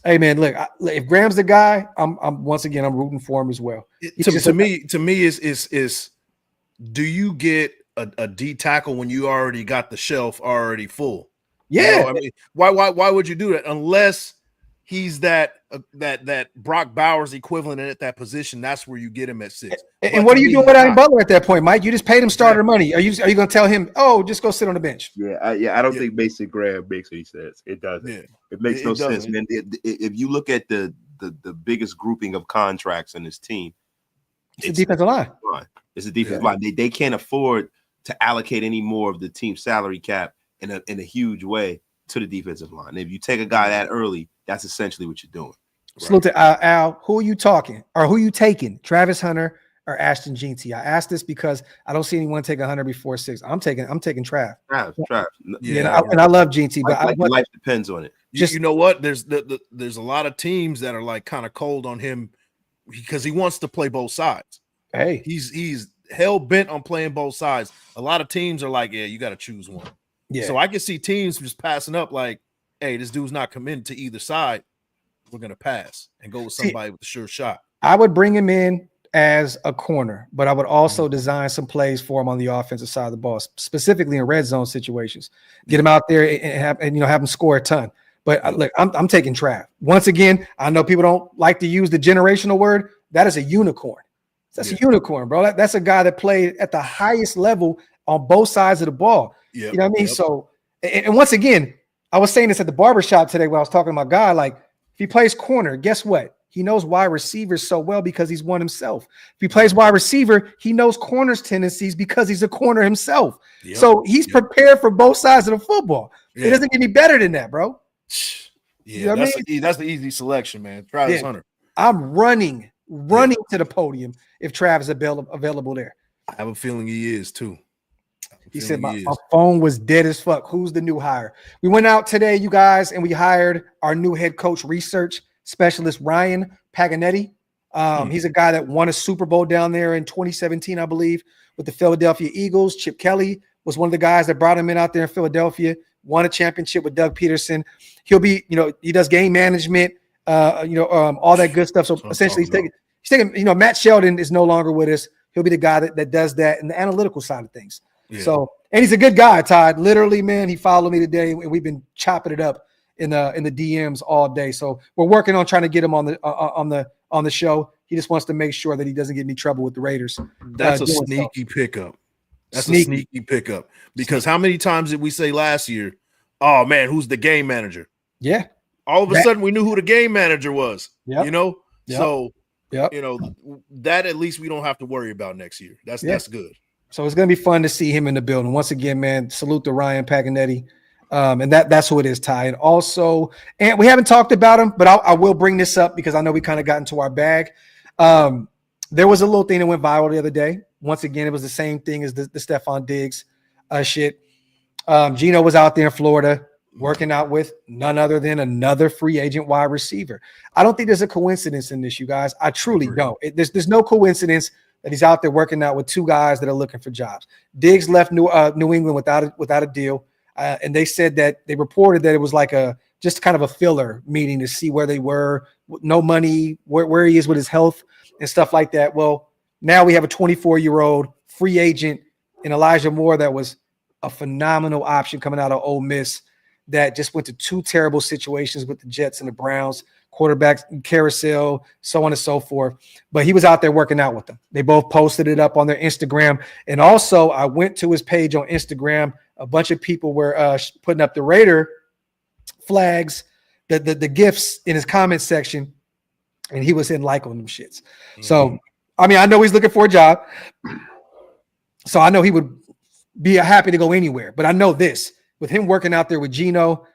Speaker 1: Hey man, look, if Graham's the guy, I'm once again I'm rooting for him as well.
Speaker 3: To me is do you get a D tackle when you already got the shelf already full?
Speaker 1: Yeah,
Speaker 3: you know, I mean, why would you do that unless he's that Brock Bowers equivalent at that position? That's where you get him at 6.
Speaker 1: And what are you doing with Adam Butler at that point, Mike? You just paid him starter money. Are you going to tell him, oh, just go sit on the bench?
Speaker 2: I don't think Mason Graham makes any sense. It doesn't. Yeah. It makes no sense, man. If you look at the biggest grouping of contracts in this team,
Speaker 1: it's the defensive line.
Speaker 2: It's the defensive line. They can't afford to allocate any more of the team salary cap in a huge way to the defensive line. And if you take a guy that early, that's essentially what you're doing. Right?
Speaker 1: Salute to Al. Who are you talking or who are you taking? Travis Hunter or Ashton Jeanty? I asked this because I don't see anyone take a Hunter before 6. I'm taking Trav.
Speaker 2: Trav.
Speaker 1: Yeah, and I love Jeanty, but
Speaker 2: life depends on it.
Speaker 3: You know what? There's a lot of teams that are like kind of cold on him because he wants to play both sides.
Speaker 1: Hey,
Speaker 3: he's hell bent on playing both sides. A lot of teams are like, yeah, you got to choose one. Yeah. So I can see teams just passing up like, hey, this dude's not committed to either side. We're going to pass and go with somebody with a sure shot.
Speaker 1: I would bring him in as a corner, but I would also design some plays for him on the offensive side of the ball, specifically in red zone situations. Get him out there and have him score a ton. But look, I'm taking Trav. Once again, I know people don't like to use the generational word. That is a unicorn. That's a unicorn, bro. That's a guy that played at the highest level on both sides of the ball. You know what I mean? So, and once again, I was saying this at the barbershop today when I was talking to my guy, like, if he plays corner, guess what? He knows wide receivers so well because he's one himself. If he plays wide receiver, he knows corners' tendencies because he's a corner himself. So he's prepared for both sides of the football. It doesn't get any better than that, bro.
Speaker 3: Yeah, you know that's the easy selection, man. Travis Hunter.
Speaker 1: I'm running to the podium if Travis is available there.
Speaker 3: I have a feeling he is too.
Speaker 1: He said my phone was dead as fuck. Who's the new hire? We went out today, you guys, and we hired our new head coach research specialist, Ryan Paganetti. He's a guy that won a Super Bowl down there in 2017, I believe, with the Philadelphia Eagles. Chip Kelly was one of the guys that brought him in out there in Philadelphia, won a championship with Doug Peterson. He'll be, he does game management, all that good stuff. So essentially he's taking, Matt Sheldon is no longer with us. He'll be the guy that does that in the analytical side of things. Yeah. So, and he's a good guy, Todd. Literally, man, he followed me today, and we've been chopping it up in the DMs all day. So we're working on trying to get him on the show. He just wants to make sure that he doesn't get any trouble with the Raiders.
Speaker 3: That's a sneaky pickup. That's a sneaky pickup. Because how many times did we say last year, oh, man, who's the game manager?
Speaker 1: Yeah.
Speaker 3: All of a sudden, we knew who the game manager was,
Speaker 1: Yep.
Speaker 3: you know?
Speaker 1: Yep.
Speaker 3: So,
Speaker 1: yep.
Speaker 3: you know, that at least we don't have to worry about next year. That's good.
Speaker 1: So it's going to be fun to see him in the building. Once again, man, salute to Ryan Paganetti. And that's who it is, Ty. And also, and we haven't talked about him, but I will bring this up because I know we kind of got into our bag. There was a little thing that went viral the other day. Once again, it was the same thing as the Stephon Diggs shit. Geno was out there in Florida working out with none other than another free agent wide receiver. I don't think there's a coincidence in this, you guys. I truly don't. There's no coincidence that he's out there working out with two guys that are looking for jobs. Diggs left New England without a deal, and they said that they reported that it was like just kind of a filler meeting to see where they were, no money, where he is with his health and stuff like that. Well, now we have a 24-year-old free agent in Elijah Moore that was a phenomenal option coming out of Ole Miss that just went to two terrible situations with the Jets and the Browns, quarterback carousel, so on and so forth. But he was out there working out with them. They both posted it up on their Instagram. And also, I went to his page on Instagram. A bunch of people were putting up the Raider flags, the gifts in his comment section, and he was hitting like on them shits. Mm-hmm. So, I mean, I know he's looking for a job. So I know he would be happy to go anywhere. But I know this, with him working out there with Geno,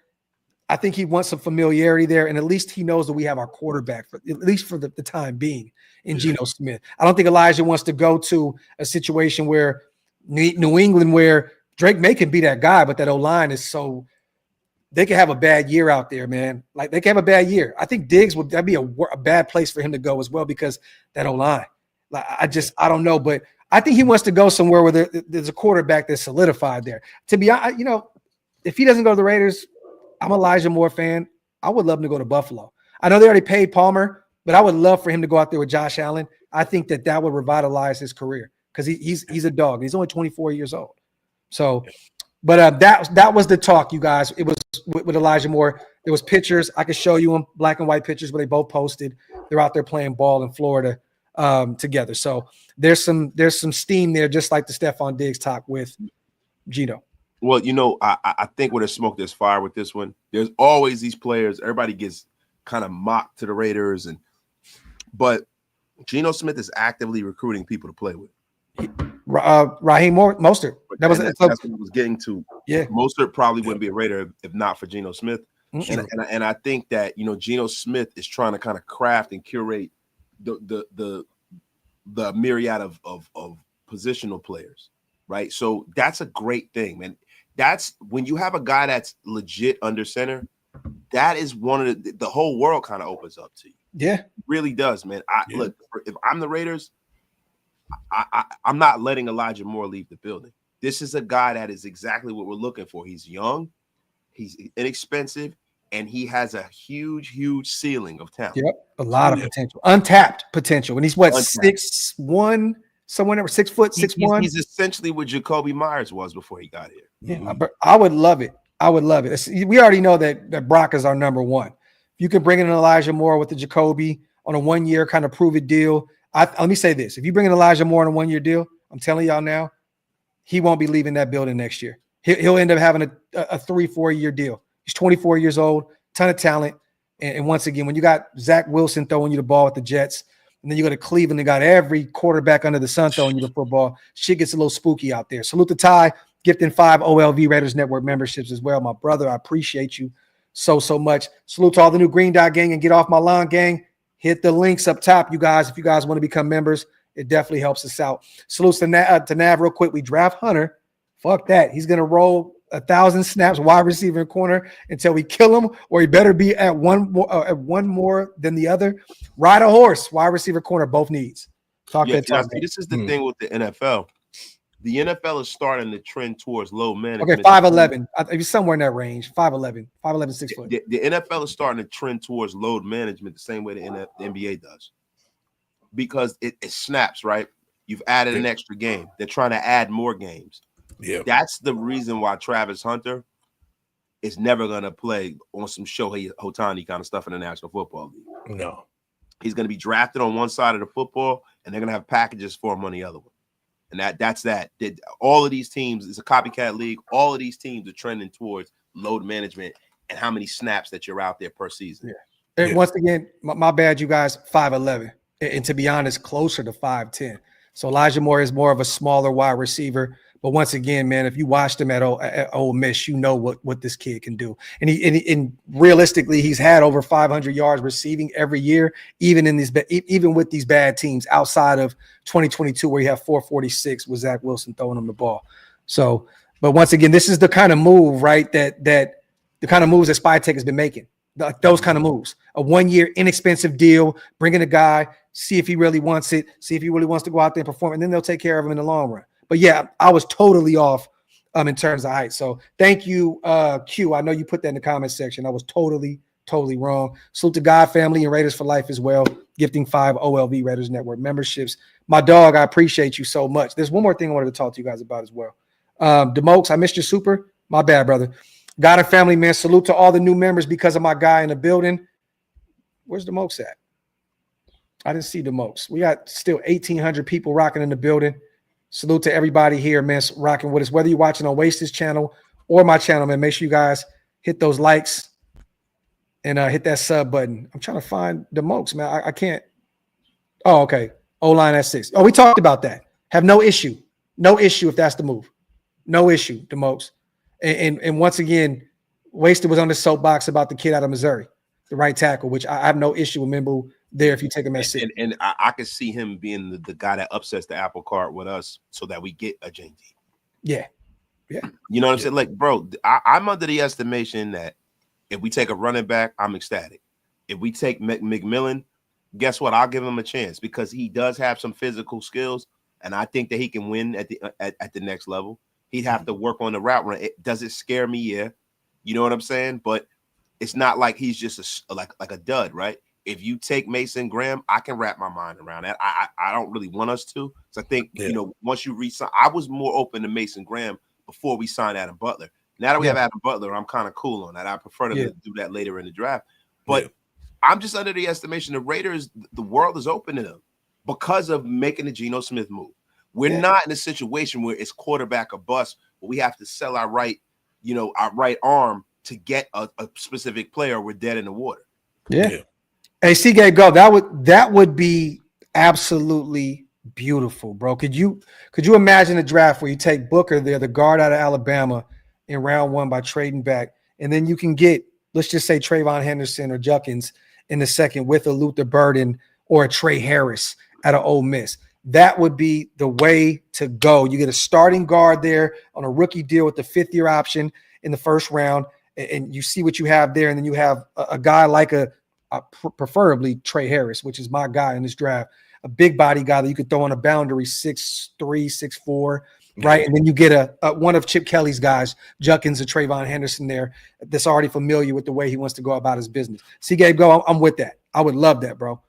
Speaker 1: I think he wants some familiarity there, and at least he knows that we have our quarterback, at least for the time being, in Geno Smith. I don't think Elijah wants to go to a situation where New England, where Drake May can be that guy, but that O-line is so – they could have a bad year out there, man. Like, they could have a bad year. I think Diggs that'd be a bad place for him to go as well because that O-line. Like, I don't know, but I think he wants to go somewhere where there's a quarterback that's solidified there. To be honest, if he doesn't go to the Raiders – I'm an Elijah Moore fan. I would love him to go to Buffalo. I know they already paid Palmer, but I would love for him to go out there with Josh Allen. I think that would revitalize his career because he's a dog. He's only 24 years old. So, but that was the talk, you guys. It was with Elijah Moore. There was pictures. I could show you them, black and white pictures, where they both posted. They're out there playing ball in Florida together. So there's some steam there, just like the Stephon Diggs talk with Geno.
Speaker 2: Well, I think when there's smoke, there's fire with this one. There's always these players. Everybody gets kind of mocked to the Raiders, but Geno Smith is actively recruiting people to play with.
Speaker 1: Raheem Mostert. That's what I
Speaker 2: was getting to.
Speaker 1: Yeah,
Speaker 2: Mostert probably wouldn't be a Raider if not for Geno Smith. Mm-hmm. And I think that Geno Smith is trying to kind of craft and curate the myriad of positional players, right? So that's a great thing, man. That's when you have a guy that's legit under center. That is one of the whole world kind of opens up to you. Yeah, it really does, man. Look, if I'm the Raiders, I'm not letting Elijah Moore leave the building. This is a guy that is exactly what we're looking for. He's young, he's inexpensive, and he has a huge, huge ceiling of talent. Yep,
Speaker 1: a lot of potential, untapped potential. And he's 6'1", somewhere over 6 foot, 6'1".
Speaker 2: He's essentially what Jacoby Myers was before he got here.
Speaker 1: Yeah, but I would love it. We already know that Brock is our number one. If you can bring in Elijah Moore with the Jacoby on a 1 year kind of prove it deal. Let me say this. If you bring in Elijah Moore on a 1 year deal, I'm telling y'all now, he won't be leaving that building next year. He'll end up having a 3-4 year deal. He's 24 years old, ton of talent. And once again, when you got Zach Wilson throwing you the ball with the Jets, and then you go to Cleveland and got every quarterback under the sun throwing you the football, shit gets a little spooky out there. Salute to Ty, gifting 5 OLV Raiders Network memberships as well. My brother, I appreciate you so much. Salute to all the new Green Dot gang and Get Off My Lawn gang. Hit the links up top, you guys. If you guys want to become members, it definitely helps us out. Salutes to Nav real quick. We draft Hunter. Fuck that. He's going to roll 1,000 snaps wide receiver and corner until we kill him, or he better be at one more than the other. Ride a horse, wide receiver, corner, both needs.
Speaker 2: This is the thing with the NFL. The NFL is starting to trend towards low management.
Speaker 1: Okay, 5'11". He's somewhere in that range. 5'11", 6 foot.
Speaker 2: The NFL is starting to trend towards load management the same way the NBA does. Because it snaps, right? You've added an extra game. They're trying to add more games. Yeah, that's the reason why Travis Hunter is never going to play on some Shohei Ohtani kind of stuff in the National Football League. No. He's going to be drafted on one side of the football, and they're going to have packages for him on the other one. And that's that. All of these teams, it's a copycat league. All of these teams are trending towards load management and how many snaps that you're out there per season.
Speaker 1: Yeah. And once again, my bad, you guys, 5'11", and to be honest, closer to 5'10". So Elijah Moore is more of a smaller wide receiver. But once again, man, if you watched him at Ole Miss, you know what this kid can do. And realistically, he's had over 500 yards receiving every year, even with these bad teams. Outside of 2022, where he had 446 with Zach Wilson throwing him the ball. So, but once again, this is the kind of move, right? That the kind of moves that Spytech has been making. Those kind of moves. A 1-year inexpensive deal, bringing a guy, see if he really wants it, see if he really wants to go out there and perform, and then they'll take care of him in the long run. But yeah, I was totally off in terms of height. So thank you, Q. I know you put that in the comment section. I was totally wrong. Salute to God family and Raiders for life as well. Gifting 5 OLV Raiders Network memberships. My dog, I appreciate you so much. There's one more thing I wanted to talk to you guys about as well. DeMokes, I missed your super. My bad, brother. God and family, man. Salute to all the new members because of my guy in the building. Where's DeMokes at? I didn't see DeMokes. We got still 1,800 people rocking in the building. Salute to everybody here, man, rocking with us. Whether you're watching on Waste's channel or my channel, man, make sure you guys hit those likes and hit that sub button. I'm trying to find the Mokes, man. I can't. Oh, okay. O-line at 6. Oh, we talked about that. Have no issue. No issue if that's the move. No issue, the Mokes. And once again, Wasted was on the soapbox about the kid out of Missouri, the right tackle, which I have no issue with Mimbu there if you take him at 6.
Speaker 2: And I could see him being the guy that upsets the apple cart with us so that we get a JD.
Speaker 1: Yeah.
Speaker 2: You know what I'm saying? Like, bro, I'm under the estimation that if we take a running back, I'm ecstatic. If we take McMillan, guess what? I'll give him a chance because he does have some physical skills, and I think that he can win at the next level. He'd have to work on the route run. Does it scare me? Yeah. You know what I'm saying? But it's not like he's just like a dud, right? If you take Mason Graham, I can wrap my mind around that. I don't really want us to. So I think, once you re-sign, I was more open to Mason Graham before we signed Adam Butler. Now that we have Adam Butler, I'm kind of cool on that. I prefer to do that later in the draft. But I'm just under the estimation the Raiders, the world is open to them because of making the Geno Smith move. We're not in a situation where it's quarterback or bust, where we have to sell our right arm to get a specific player. We're dead in the water.
Speaker 1: Yeah. Hey, Seagate, go. That would be absolutely beautiful, bro. Could you imagine a draft where you take Booker there, the guard out of Alabama, in round 1 by trading back, and then you can get, let's just say, Trayvon Henderson or Juckins in the second with a Luther Burden or a Trey Harris out of Ole Miss. That would be the way to go. You get a starting guard there on a rookie deal with the 5th-year option in the first round, and you see what you have there, and then you have a guy like preferably Trey Harris, which is my guy in this draft, a big body guy that you could throw on a boundary 6'3", 6'4", right? And then you get a one of Chip Kelly's guys, Juckins or Trayvon Henderson there, that's already familiar with the way he wants to go about his business. See, Gabe, go. I'm with that. I would love that, bro.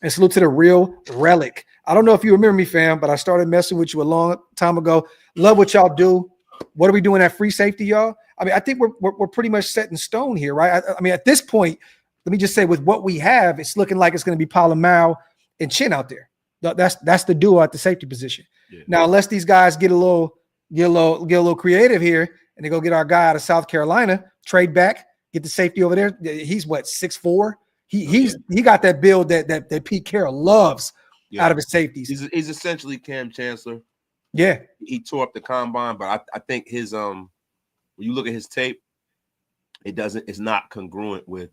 Speaker 1: And salute to the real relic. I don't know if you remember me, fam, but I started messing with you a long time ago. Love what y'all do. What are we doing at free safety, y'all? I mean, I think we're pretty much set in stone here, right? I mean, at this point, let me just say, with what we have, it's looking like it's going to be Palomau and Chin out there. That's the duo at the safety position. Yeah. Now, unless these guys get a little creative here, and they go get our guy out of South Carolina, trade back, get the safety over there. He's what, 6'4"? He got that build that Pete Carroll loves out of his safeties.
Speaker 2: He's essentially Cam Chancellor.
Speaker 1: Yeah,
Speaker 2: he tore up the combine, but I think his when you look at his tape, it's not congruent with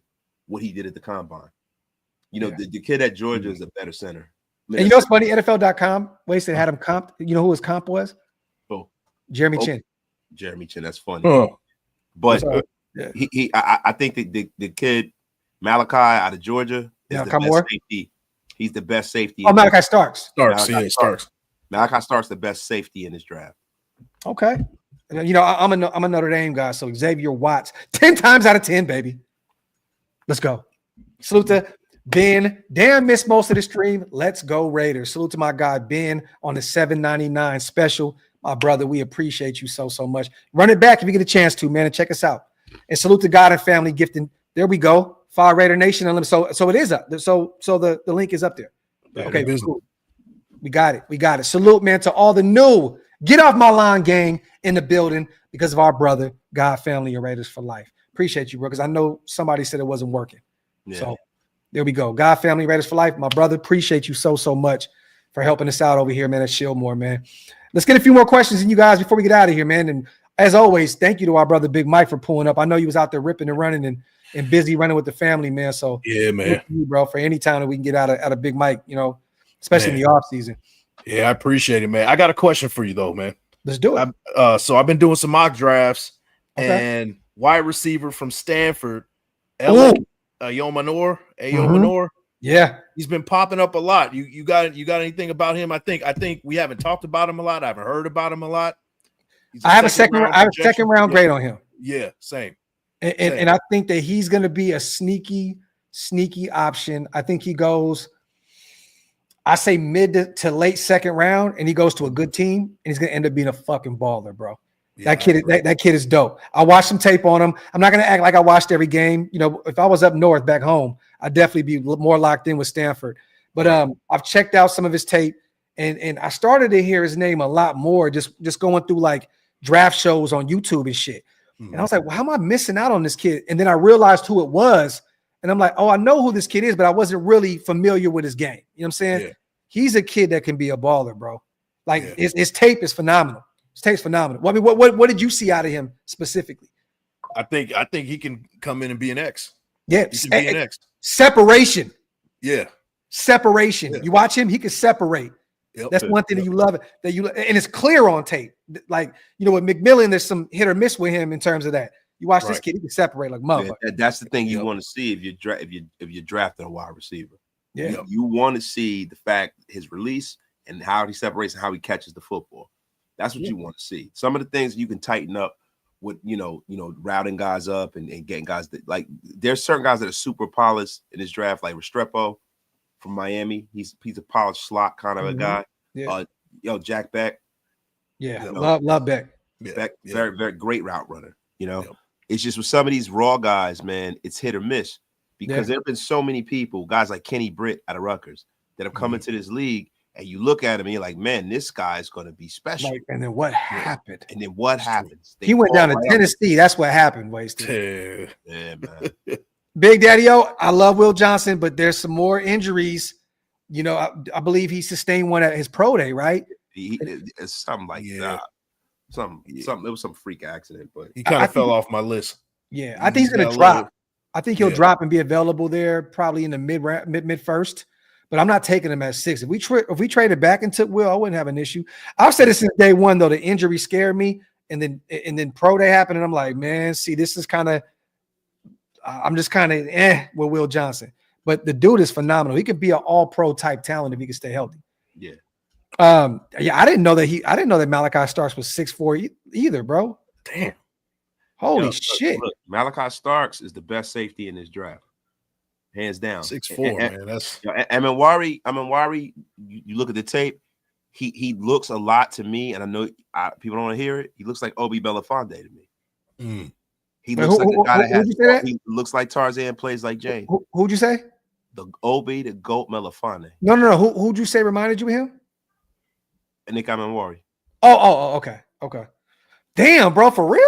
Speaker 2: what he did at the combine. You know, the kid at Georgia is a better center.
Speaker 1: And you know what's funny? NFL.com Wasted had him comped. You know who his comp was?
Speaker 2: Oh,
Speaker 1: Jeremy Chin.
Speaker 2: Jeremy Chin. That's funny. But I think the kid Malachi out of Georgia is the best safety. He's the best safety.
Speaker 1: Oh, Malachi Starks.
Speaker 3: Starks.
Speaker 2: Malachi Starks the best safety in this draft.
Speaker 1: Okay. You know, I'm a Notre Dame guy, so Xavier Watts, 10 times out of 10, baby. Let's go. Salute to Ben. Dan missed most of the stream. Let's go Raiders. Salute to my guy Ben on the $7.99 special. My brother, we appreciate you so much. Run it back if you get a chance to, man, and check us out. And salute to God and family gifting. There we go. Fire Raider Nation. So it is up. So the link is up there. Okay, cool. We got it. We got it. Salute, man, to all the new Get Off My Line gang in the building because of our brother, God, family, and Raiders for life. Appreciate you, bro, because I know somebody said it wasn't working. Yeah. So there we go. God, family, Raiders for life. My brother, appreciate you so much for helping us out over here, man, at Shieldmore, man. Let's get a few more questions in you guys before we get out of here, man. And as always, thank you to our brother Big Mike for pulling up. I know you was out there ripping and running and busy running with the family, man. So
Speaker 3: yeah, man,
Speaker 1: thank you, bro, for any time that we can get out of Big Mike, you know, especially in the off season.
Speaker 3: Yeah, I appreciate it, man. I got a question for you though, man.
Speaker 1: Let's do it.
Speaker 3: So I've been doing some mock drafts, and wide receiver from Stanford, ailing, Manor.
Speaker 1: Yeah,
Speaker 3: he's been popping up a lot. You got anything about him? I think we haven't talked about him a lot. I haven't heard about him a lot.
Speaker 1: I have a second round grade on him.
Speaker 3: Yeah, same.
Speaker 1: And I think that he's going to be a sneaky option. I think he goes, I say mid to late second round, and he goes to a good team, and he's going to end up being a fucking baller, bro. Yeah, that kid is dope. I watched some tape on him. I'm not going to act like I watched every game. You know, if I was up north back home, I'd definitely be more locked in with Stanford. But I've checked out some of his tape, and I started to hear his name a lot more just going through like draft shows on YouTube and shit. And I was like, well, how am I missing out on this kid? And then I realized who it was. And I'm like, oh, I know who this kid is, but I wasn't really familiar with his game. You know what I'm saying? Yeah. He's a kid that can be a baller, bro. Like his tape is phenomenal. His tape's phenomenal. Well, I mean, what did you see out of him specifically?
Speaker 3: I think he can come in and be an X.
Speaker 1: Yeah.
Speaker 3: He can be an X.
Speaker 1: Separation.
Speaker 3: Yeah.
Speaker 1: Separation. Yeah. You watch him, he can separate. Yep. That's one thing that you love it. And it's clear on tape. Like, you know, with McMillan, there's some hit or miss with him in terms of that. You watch this kid, he can separate like motherfucker.
Speaker 2: Yeah, that's the thing you want to see if you're drafting a wide receiver. Yeah, you want to see the fact his release and how he separates and how he catches the football. That's what you want to see. Some of the things you can tighten up with, you know, routing guys up and getting guys that, like, there's certain guys that are super polished in this draft, like Restrepo from Miami. He's a polished slot kind of a guy. Yeah. Jack Beck.
Speaker 1: Yeah, love Beck.
Speaker 2: Beck, very, very great route runner. You know, it's just with some of these raw guys, man, it's hit or miss because there have been so many people, guys like Kenny Britt out of Rutgers, that have come into this league, and you look at him and you're like, man, this guy's going to be special.
Speaker 1: Like, and then what happened?
Speaker 2: And then what happens?
Speaker 1: He went down to Tennessee. That's what happened, Wasted.
Speaker 2: Yeah, man.
Speaker 1: Big Daddy-O, I love Will Johnson, but there's some more injuries. You know, I believe he sustained one at his pro day, right?
Speaker 2: It's something like that. Something. It was some freak accident, but
Speaker 3: he kind of fell off my list.
Speaker 1: Yeah, I think he's going to drop. I think he'll drop and be available there probably in the mid first. But I'm not taking him at 6. If we traded back and took Will, I wouldn't have an issue. I've said it since day one though. The injury scared me, and then pro day happened, and I'm like, man, see, this is kind of. I'm just kind of with Will Johnson, but the dude is phenomenal. He could be an all-pro type talent if he could stay healthy.
Speaker 2: Yeah.
Speaker 1: I didn't know that Malachi Starks was 6'4" either, bro.
Speaker 3: Damn.
Speaker 1: Holy shit.
Speaker 2: Look, Malachi Starks is the best safety in this draft. Hands down.
Speaker 3: 6'4", man. That's
Speaker 2: Amenwari, you look at the tape, he looks a lot to me, and I know people don't want to hear it. He looks like Obi Belafonte to me. He looks like a guy that he looks like Tarzan, plays like Jane.
Speaker 1: Who'd you say?
Speaker 2: The Obi, the GOAT Belafonte.
Speaker 1: No. Who'd you say reminded you of him?
Speaker 2: Nick Amenwari.
Speaker 1: Oh, okay. Damn, bro, for real?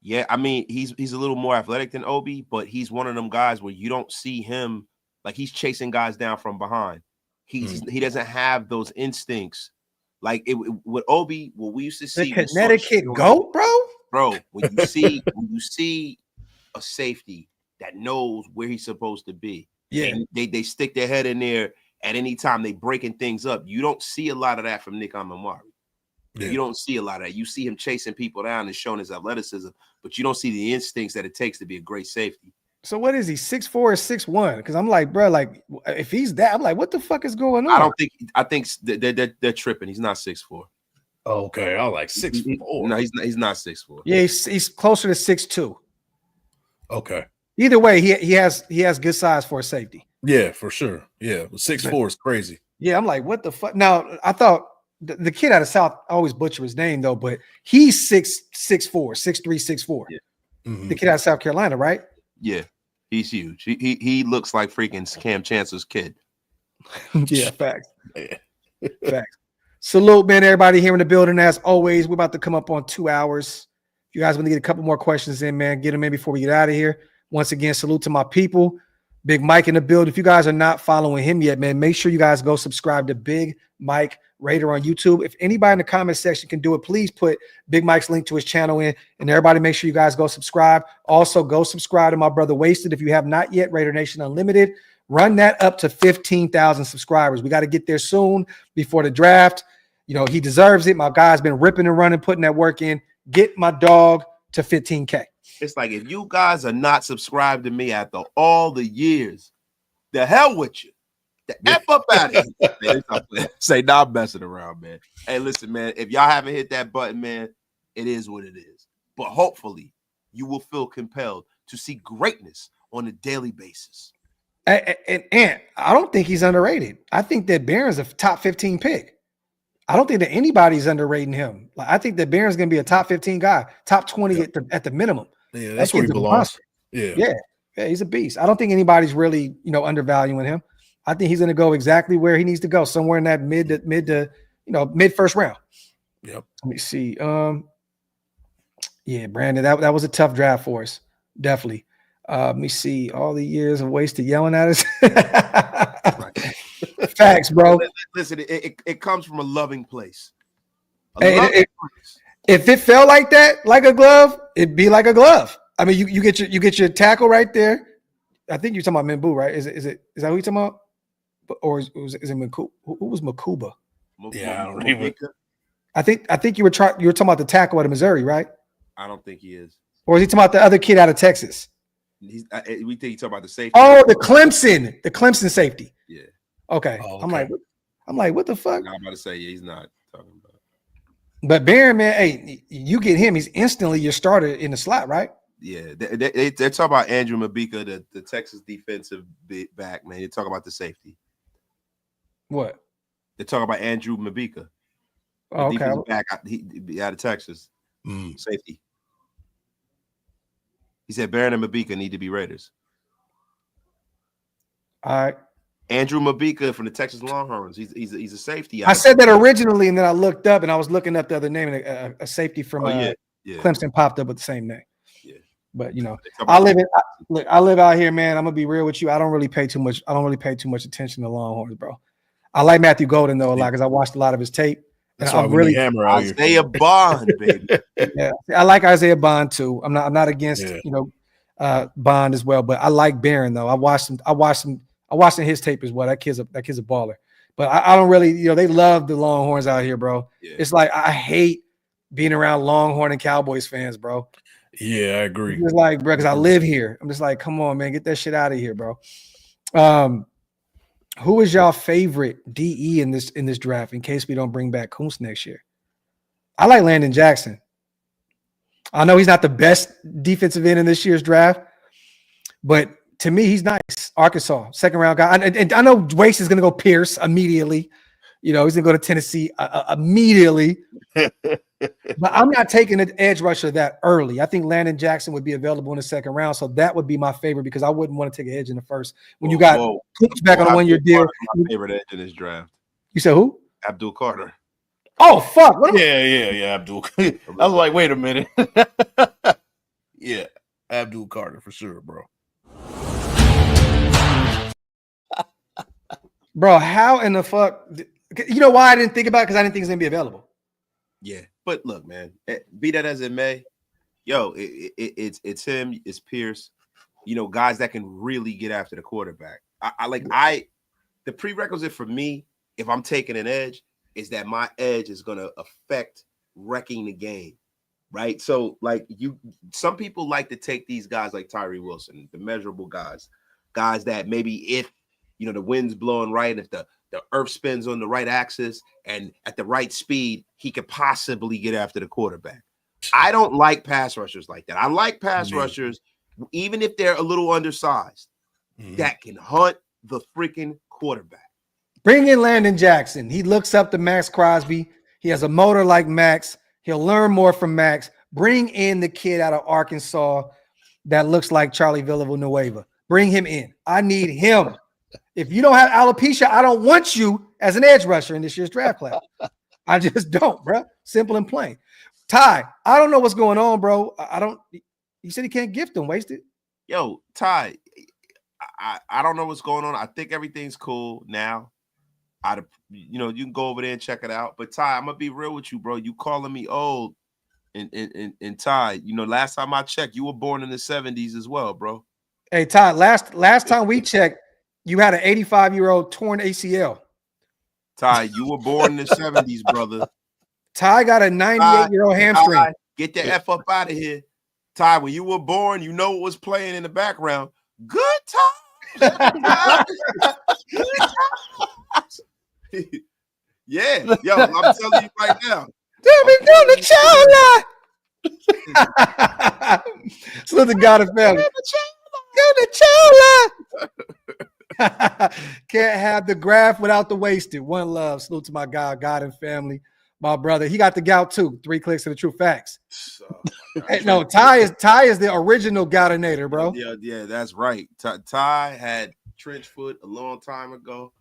Speaker 2: Yeah, I mean, he's a little more athletic than Obi, but he's one of them guys where you don't see him like he's chasing guys down from behind. He doesn't have those instincts like with Obi. What we used to see,
Speaker 1: the Connecticut GOAT,
Speaker 2: bro. When you see a safety that knows where he's supposed to be, they stick their head in there at any time. They breaking things up. You don't see a lot of that from Nick Amenwari. Yeah. You don't see a lot of that. You see him chasing people down and showing his athleticism, but you don't see the instincts that it takes to be a great safety.
Speaker 1: So what is he, 6'4" or 6'1"? Because I'm like, bro, like if he's that, I'm like, what the fuck is going on?
Speaker 2: I think they're tripping. He's not 6'4".
Speaker 3: Okay, I was like 6'4".
Speaker 2: No, he's not 6'4".
Speaker 1: Yeah, he's closer to 6'2".
Speaker 3: Okay.
Speaker 1: Either way, he has good size for a safety.
Speaker 3: Yeah, for sure. Yeah, 6'4" is crazy.
Speaker 1: Yeah, I'm like, what the fuck? Now I thought. The kid out of South, I always butcher his name though, but he's 6'4", 6'3", 6'4". Yeah. The kid out of South Carolina, right?
Speaker 2: Yeah, he's huge. He looks like freaking Cam Chancellor's kid.
Speaker 1: Yeah, facts. Facts. Salute, man, everybody here in the building. As always, we're about to come up on 2 hours. If you guys want to get a couple more questions in, man, get them in before we get out of here. Once again, salute to my people. Big Mike in the build. If you guys are not following him yet, man, make sure you guys go subscribe to Big Mike Raider on YouTube. If anybody in the comment section can do it, please put Big Mike's link to his channel in, and everybody make sure you guys go subscribe. Also, go subscribe to my brother Wasted. If you have not yet, Raider Nation Unlimited, run that up to 15,000 subscribers. We got to get there soon before the draft. You know, he deserves it. My guy's been ripping and running, putting that work in. Get my dog to 15K.
Speaker 2: It's like, if you guys are not subscribed to me after all the years, the hell with you. The F up out of here. Say, nah, I'm messing around, man. Hey, listen, man, if y'all haven't hit that button, man, it is what it is. But hopefully you will feel compelled to see greatness on a daily basis.
Speaker 1: And I don't think he's underrated. I think that Barron's a top 15 pick. I don't think that anybody's underrating him. Like, I think that Barron's going to be a top 15 guy, top 20 at the minimum.
Speaker 3: Yeah, that's where he belongs.
Speaker 1: Yeah, he's a beast. I don't think anybody's really, undervaluing him. I think he's going to go exactly where he needs to go, somewhere in that mid first round.
Speaker 3: Yep.
Speaker 1: Let me see. Yeah, Brandon, that was a tough draft for us. Definitely. Let me see. All the years of wasted yelling at us. Facts, bro.
Speaker 2: Listen, it comes from a loving place.
Speaker 1: If it felt like that, like a glove, it'd be like a glove. I mean, you get your tackle right there. I think you're talking about Mimbu, right? Is that who you're talking about? Or is it Makuba? Who was Makuba?
Speaker 3: Yeah, I don't even.
Speaker 1: I think you were talking about the tackle out of Missouri, right?
Speaker 2: I don't think he is. Or
Speaker 1: is he talking about the other kid out of Texas?
Speaker 2: We think he's talking about the safety.
Speaker 1: Oh, the Clemson safety.
Speaker 2: Yeah.
Speaker 1: Okay.
Speaker 3: Oh, okay.
Speaker 1: I'm like, what the fuck?
Speaker 2: I'm about to say, yeah, he's not talking about.
Speaker 1: But Barron, man, hey, you get him, he's instantly your starter in the slot, right?
Speaker 2: Yeah, they're talking about Andrew Mabika, the Texas defensive back, man. They talk about the safety.
Speaker 1: What?
Speaker 2: They're talking about Andrew Mabika.
Speaker 1: Oh, okay.
Speaker 2: Defensive back out of Texas. Safety. He said Barron and Mabika need to be Raiders.
Speaker 1: All right.
Speaker 2: Andrew Mabika from the Texas Longhorns. He's a safety.
Speaker 1: I said that originally, and then I looked up, and I was looking up the other name, and a safety from Clemson popped up with the same name. Yeah. But I live out here, man. I'm gonna be real with you. I don't really pay too much attention to Longhorns, bro. I like Matthew Golden though a lot because I watched a lot of his tape.
Speaker 3: That's why I'm really hammer out here.
Speaker 2: Isaiah Bond, baby.
Speaker 1: Yeah, I like Isaiah Bond too. I'm not against Bond as well, but I like Barron though. I watched his tape as well. That kid's a baller. But I don't really, they love the Longhorns out here, bro. Yeah. It's like I hate being around Longhorn and Cowboys fans, bro.
Speaker 3: Yeah, I agree.
Speaker 1: It's like, bro, because I live here. I'm just like, come on, man, get that shit out of here, bro. Who is y'all favorite DE in this draft in case we don't bring back Kuntz next year? I like Landon Jackson. I know he's not the best defensive end in this year's draft, but to me, he's nice. Arkansas, second round guy. And I know Waste is going to go Pierce immediately. He's going to go to Tennessee immediately. But I'm not taking an edge rusher that early. I think Landon Jackson would be available in the second round. So that would be my favorite because I wouldn't want to take an edge in the first. When you got Cooks back on a 1-year deal.
Speaker 2: My favorite edge in this draft.
Speaker 1: You said who?
Speaker 2: Abdul Carter.
Speaker 1: Oh, fuck.
Speaker 3: Yeah, Abdul. I was like, wait a minute. Yeah, Abdul Carter for sure, bro.
Speaker 1: Bro, how in the fuck? You know why I didn't think about it? Because I didn't think it's going to be available.
Speaker 2: Yeah, but look, man, be that as it may, it's him, it's Pierce, guys that can really get after the quarterback. The prerequisite for me, if I'm taking an edge, is that my edge is going to affect wrecking the game, right? So, some people like to take these guys like Tyree Wilson, the measurable guys that maybe if, the wind's blowing right, if the earth spins on the right axis and at the right speed, he could possibly get after the quarterback. I don't like pass rushers like that. I like pass rushers, even if they're a little undersized, that can hunt the freaking quarterback.
Speaker 1: Bring in Landon Jackson. He looks up to Max Crosby. He has a motor like Max. He'll learn more from Max. Bring in the kid out of Arkansas that looks like Charlie Villanueva. Bring him in. I need him. If you don't have alopecia, I don't want you as an edge rusher in this year's draft class. I just don't, bro. Simple and plain. Ty, I don't know what's going on, bro. You said he can't gift them, wasted.
Speaker 2: Yo, Ty, I don't know what's going on. I think everything's cool now. You can go over there and check it out. But Ty, I'm gonna be real with you, bro. You calling me old, and Ty, last time I checked, you were born in the 70s as well, bro.
Speaker 1: Hey, Ty, last time we checked, you had an 85-year-old torn ACL.
Speaker 2: Ty, you were born in the 70s, brother.
Speaker 1: Ty got a 98-year-old hamstring.
Speaker 2: Ty, get the F up out of here. Ty, when you were born, you know what was playing in the background. Good times. Yeah, yo, I'm telling you right now.
Speaker 1: So the God of family. Can't have the graph without the wasted. One love. Salute to my God and family. My brother, he got the gout too. 3 clicks to the true facts. Hey, no, Ty is the original goutinator, bro.
Speaker 2: Yeah, that's right. Ty had trench foot a long time ago.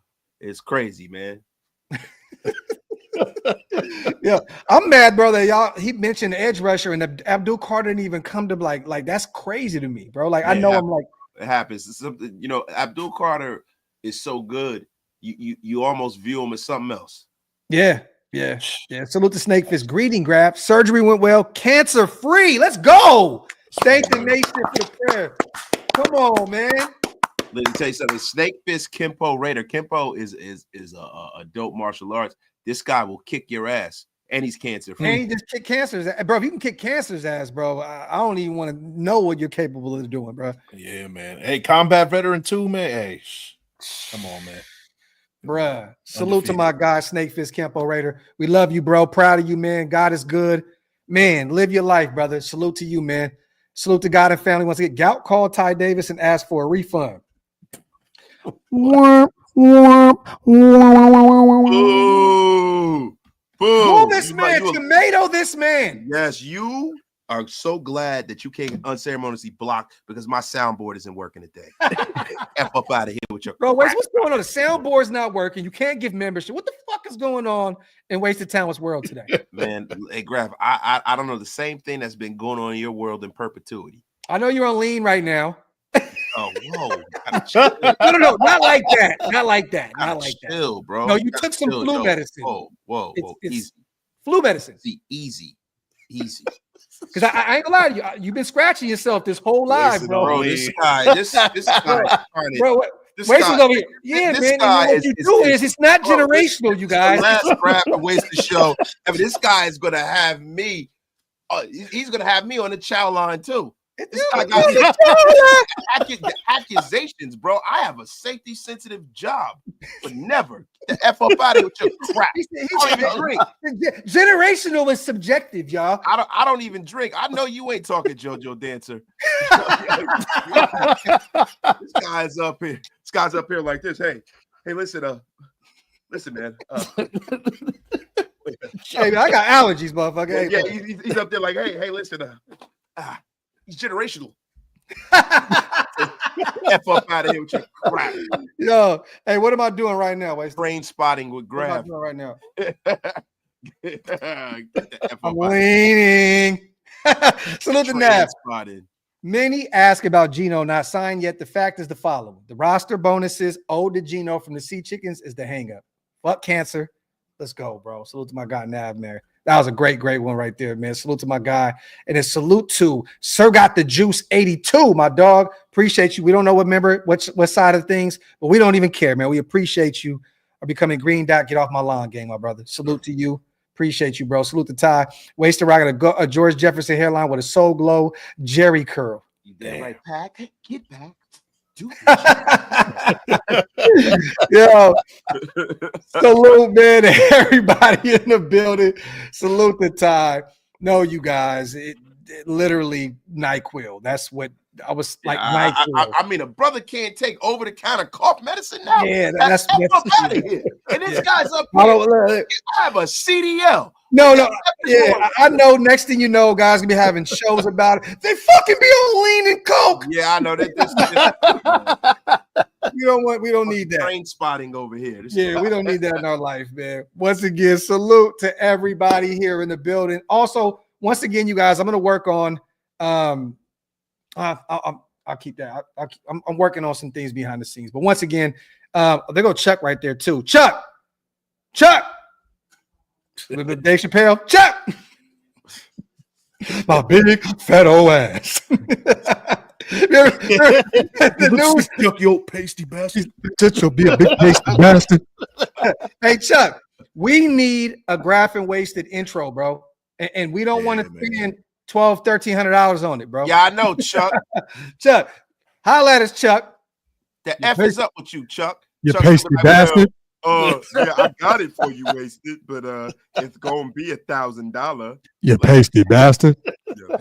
Speaker 2: It's crazy, man.
Speaker 1: Yeah, I'm mad, bro. That he mentioned the edge rusher and Abdul Carter didn't even come to like that's crazy to me, bro. Like, yeah, I know I'm like
Speaker 2: it happens. It's something, Abdul Carter is so good. You almost view him as something else.
Speaker 1: Yeah. Salute to Snake Fist. Greeting, Grab. Surgery went well. Cancer free. Let's go. Thank the nation for the prayer. Come on, man.
Speaker 2: Let me tell you something. Snake Fist Kempo Raider. Kempo is a dope martial arts. This guy will kick your ass, and he's cancer free.
Speaker 1: And he just kick cancer's ass. Bro, if you can kick cancer's ass, bro, I don't even want to know what you're capable of doing, bro.
Speaker 3: Yeah, man. Hey, combat veteran too, man. Hey, come on, man.
Speaker 1: Bruh. Salute to my guy, Snake Fist Kempo Raider. We love you, bro. Proud of you, man. God is good. Man, live your life, brother. Salute to you, man. Salute to God and family. Once again, Gout called Ty Davis and asked for a refund.
Speaker 2: Boo.
Speaker 1: Boo this man. Tomato this man.
Speaker 2: Yes, you are so glad that you can't unceremoniously block because my soundboard isn't working today. F up out of here with your
Speaker 1: bro. Wait, what's going on? The soundboard's not working. You can't give membership. What the fuck is going on in Wasted Talent's world today?
Speaker 2: Man, hey, Graf, I don't know the same thing that's been going on in your world in perpetuity.
Speaker 1: I know you're on lean right now.
Speaker 2: Oh, whoa.
Speaker 1: No, not like that. Not like that. Not like that.
Speaker 2: Chill, bro.
Speaker 1: No, you took some flu medicine.
Speaker 2: Whoa.
Speaker 1: It's flu medicine.
Speaker 2: Easy.
Speaker 1: Because I ain't gonna lie to you. You've been scratching yourself this whole life, bro.
Speaker 2: This guy.
Speaker 1: Bro, Wasted over here. Yeah, this man. Guy what you do is it's not generational, you guys.
Speaker 2: The last rap of Wasted show. I mean, this guy is gonna have me. He's gonna have me on the chow line too. This guy got accusations, bro. I have a safety sensitive job, but never the F up out of with your crap. I don't even drink.
Speaker 1: Generational is subjective, y'all.
Speaker 2: I don't even drink. I know you ain't talking JoJo Dancer. This guy's up here. This guy's up here like this. Hey, listen, man.
Speaker 1: Hey, man, I got allergies, motherfucker.
Speaker 2: Yeah, he's up there like, hey, listen, he's generational. F up out of here with your crap.
Speaker 1: Yo, hey, what am I doing right now?
Speaker 2: Brain spotting with Grab.
Speaker 1: What am I doing right now? I'm leaning. Salute to Nav. Many ask about Geno not signed yet. The fact is the following. The roster bonuses owed to Geno from the Sea Chickens is the hang-up. Fuck cancer. Let's go, bro. Salute to my guy, Nav, man. That was a great one right there, man. Salute to my guy. And then salute to Sir Got the Juice 82, my dog. Appreciate you. We don't know what side of things, but we don't even care, man. We appreciate you are becoming green dot. Get off my lawn game, my brother. Salute to you. Appreciate you, bro. Salute to Ty. Wasted Rock a George Jefferson hairline with a soul glow Jerry curl.
Speaker 2: You damn right, Pack. Get back.
Speaker 1: Yo, salute, man, to everybody in the building. Salute to Ty. No, you guys, it literally NyQuil. That's what I was like. NyQuil.
Speaker 2: I mean, a brother can't take over-the-counter cough medicine now.
Speaker 1: Yeah, that's
Speaker 2: out of here. And this guy's up here. I have a CDL.
Speaker 1: No. Yeah, I know. Next thing you know, guys gonna be having shows about it. They fucking be on lean and coke.
Speaker 2: Yeah, I know that.
Speaker 1: We don't need that.
Speaker 2: Train spotting over here.
Speaker 1: Yeah, we don't need that in our life, man. Once again, salute to everybody here in the building. Also, once again, you guys, I'm going to work on. I'll keep that. I'm working on some things behind the scenes. But once again, there go Chuck right there too. Chuck. With Dave Chappelle. Chuck. My big fat old ass. The news.
Speaker 3: Chuck, you old pasty bastard.
Speaker 1: You'll be a big pasty bastard. Hey, Chuck, we need a graph and wasted intro, bro. And we don't want to spend $1,200-$1,300 on it, bro.
Speaker 2: Yeah, I know, Chuck.
Speaker 1: Chuck, holla at us, Chuck.
Speaker 2: The F is up with you, Chuck.
Speaker 1: You
Speaker 2: Chuck,
Speaker 1: pasty bastard.
Speaker 2: Yeah, I got it for you, wasted, but it's gonna be $1,000.
Speaker 1: You pasty bastard.
Speaker 2: Yeah.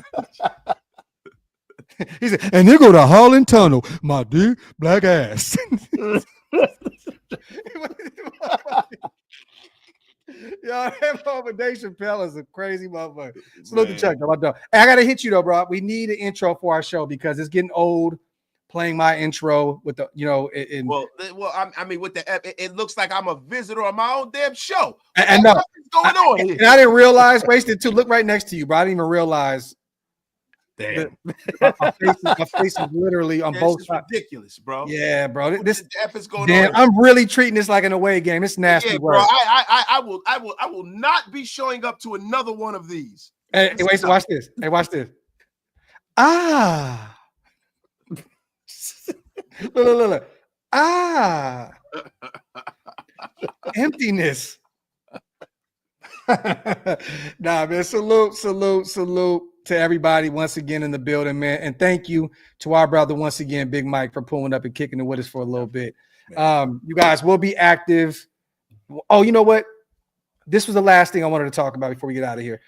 Speaker 1: He said, and you go to Holland Tunnel, my dude, black ass. Yo, that motherfucker Dave Chappelle is a crazy motherfucker. Salute to Chuck. I gotta hit you though, bro. We need an intro for our show because it's getting old. Playing my intro with the,
Speaker 2: I mean, with the, it looks like I'm a visitor on my own damn show.
Speaker 1: And no,
Speaker 2: what's going on here?
Speaker 1: And I didn't realize, wasted too. Look right next to you, bro. I didn't even realize.
Speaker 3: Damn.
Speaker 1: My face is literally on both sides.
Speaker 2: Ridiculous, bro.
Speaker 1: Yeah, bro. This
Speaker 2: F is going
Speaker 1: damn,
Speaker 2: on.
Speaker 1: I'm really treating this like an away game. It's nasty,
Speaker 2: yeah,
Speaker 1: bro.
Speaker 2: I will not be showing up to another one of these.
Speaker 1: Hey, wait, watch this. Hey, watch this. Ah. Look. Ah. Emptiness. Nah, man. Salute to everybody once again in the building, man. And thank you to our brother once again, Big Mike, for pulling up and kicking it with us for a little bit. You guys will be active. Oh, you know what? This was the last thing I wanted to talk about before we get out of here.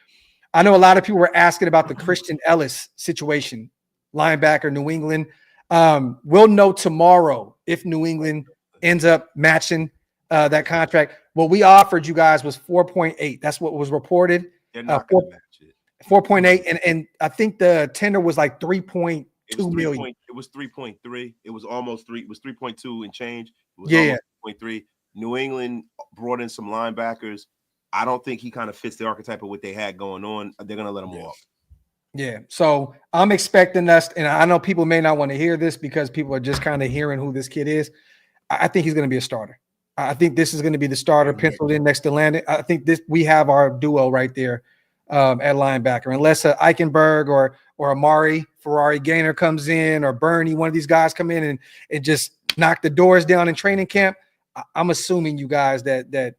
Speaker 1: I know a lot of people were asking about the Christian Ellis situation, linebacker, New England. We'll know tomorrow if New England ends up matching that contract. What we offered you guys was 4.8. That's what was reported.
Speaker 2: They're not going to match it.
Speaker 1: 4.8, and I think the tender was like 3.2 million.
Speaker 2: It was 3.3. It was almost 3. It was 3.2 and change. It was
Speaker 1: almost
Speaker 2: 3.3. New England brought in some linebackers. I don't think he kind of fits the archetype of what they had going on. They're going to let him walk.
Speaker 1: Yeah, so I'm expecting us, and I know people may not want to hear this because people are just kind of hearing who this kid is. I think he's going to be a starter. I think this is going to be the starter penciled in next to Landon. I think we have our duo right there at linebacker, unless Eichenberg or Amari Ferrari Gaynor comes in, or Bernie, one of these guys come in and just knock the doors down in training camp. I'm assuming you guys that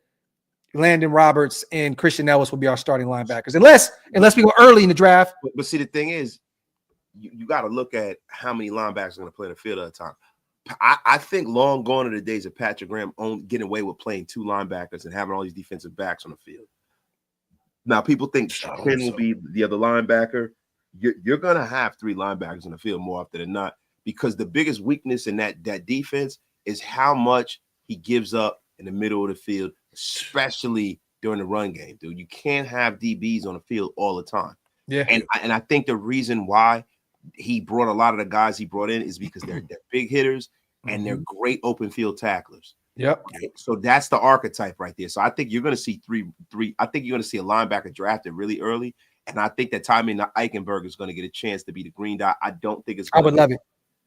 Speaker 1: Landon Roberts and Christian Ellis will be our starting linebackers, unless we go early in the draft.
Speaker 2: But see, the thing is, you got to look at how many linebackers are going to play the field at a time. I think long gone are the days of Patrick Graham getting away with playing two linebackers and having all these defensive backs on the field. Now, people think Ken will be the other linebacker. You're going to have three linebackers on the field more often than not, because the biggest weakness in that defense is how much he gives up in the middle of the field, especially during the run game, dude. You can't have DBs on the field all the time.
Speaker 1: Yeah.
Speaker 2: And I think the reason why he brought a lot of the guys he brought in is because they're big hitters and they're great open field tacklers.
Speaker 1: Yep.
Speaker 2: So that's the archetype right there. So I think you're going to see three. I think you're going to see a linebacker drafted really early. And I think that Tommy Eichenberg is going to get a chance to be the green dot. I don't think it's going
Speaker 1: I would love it.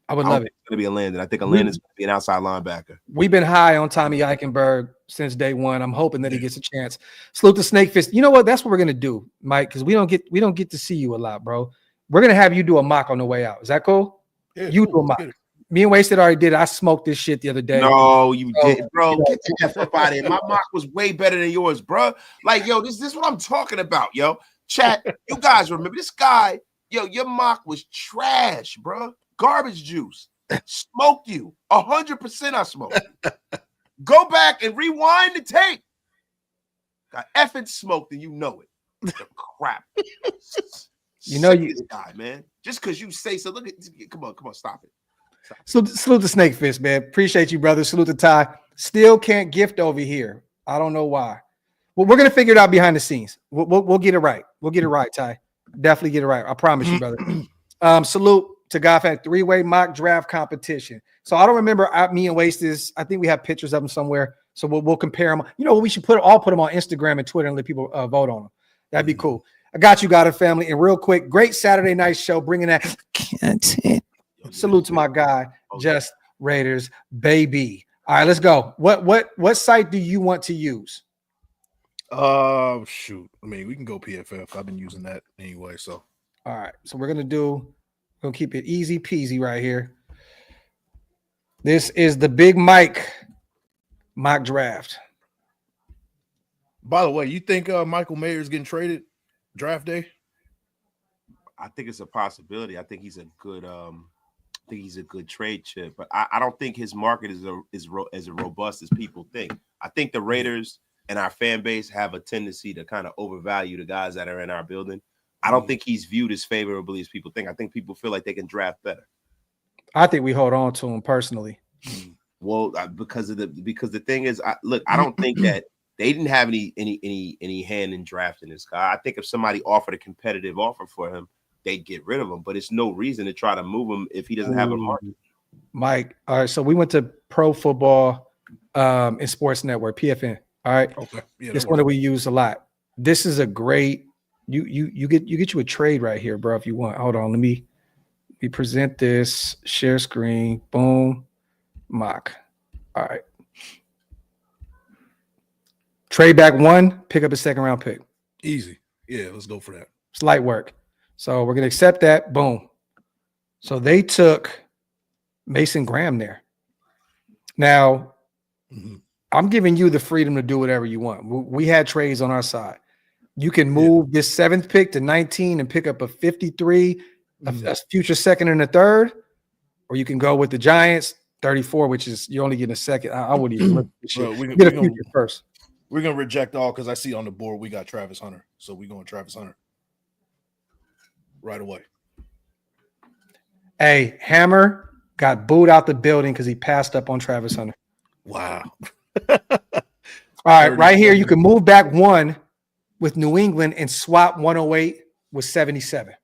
Speaker 1: I would love it.
Speaker 2: It's going to be a Landon. I think a Landon's going to be an outside linebacker.
Speaker 1: We've been high on Tommy Eichenberg since day one. I'm hoping that he gets a chance. Salute to Snake Fist. You know what? That's what we're going to do, Mike, because we don't get to see you a lot, bro. We're going to have you do a mock on the way out. Is that cool?
Speaker 3: Yeah,
Speaker 1: you do a mock. Me and Wasted already did it. I smoked this shit the other day.
Speaker 2: No, you didn't, bro. Get the F up out of here. My mock was way better than yours, bro. Like, yo, this is what I'm talking about, yo. Chat, you guys remember this guy? Yo, your mock was trash, bro. Garbage juice. Smoked you. 100% I smoked. Go back and rewind the tape. Got effing smoked and you know it. The crap.
Speaker 1: You know
Speaker 2: this guy, man. Just because you say so. Look at, come on, stop it.
Speaker 1: Salute to Snake Fist, man. Appreciate you, brother. Salute to Ty. Still can't gift over here. I don't know why. Well, we're gonna figure it out behind the scenes. We'll get it right. We'll get it right, Ty. Definitely get it right. I promise you, brother. Salute to Golf had 3-way mock draft competition. So I don't remember me and Wastes. I think we have pictures of them somewhere. So we'll compare them. You know, we should put them on Instagram and Twitter and let people vote on them. That'd be cool. I got you, got it, family. And real quick, great Saturday night show, bringing that content. Salute to my guy, Just Raiders, baby. All right, let's go. What site do you want to use?
Speaker 3: Shoot. I mean, we can go PFF. I've been using that anyway. So
Speaker 1: all right. So we're gonna keep it easy peasy right here. This is the Big Mike mock draft.
Speaker 3: By the way, you think Michael Mayer's getting traded draft day?
Speaker 2: I think it's a possibility. I think he's a good trade chip, but I don't think his market is as robust as people think. I think the Raiders and our fan base have a tendency to kind of overvalue the guys that are in our building. I don't think he's viewed as favorably as people think. I think people feel like they can draft better.
Speaker 1: I think we hold on to him personally.
Speaker 2: Well, because the thing is, I don't think that they didn't have any hand in drafting this guy. I think if somebody offered a competitive offer for him, they'd get rid of him. But it's no reason to try to move him if he doesn't have a market.
Speaker 1: Mike, all right. So we went to Pro Football and Sports Network, PFN. All right.
Speaker 3: Okay. Yeah,
Speaker 1: this one that we use a lot. This is a great. You get you a trade right here, bro. If you want, hold on. Let me present this. Share screen. Boom. Mock. All right. Trade back 1, pick up a second round pick.
Speaker 3: Easy. Yeah, let's go for that.
Speaker 1: It's light work. So we're gonna accept that. Boom. So they took Mason Graham there. Now, I'm giving you the freedom to do whatever you want. We had trades on our side. You can move this 7th pick to 19 and pick up a 53, a future second and a third, or you can go with the Giants 34, which is you're only getting a second. I wouldn't even look at this shit.
Speaker 3: Bro,
Speaker 1: get a future first.
Speaker 3: We're gonna reject all because I see on the board we got Travis Hunter, so we're going Travis Hunter right away.
Speaker 1: Hey, Hammer got booed out the building because he passed up on Travis Hunter.
Speaker 3: Wow.
Speaker 1: All right, right here you can move back 1 with New England and swap 108 with 77,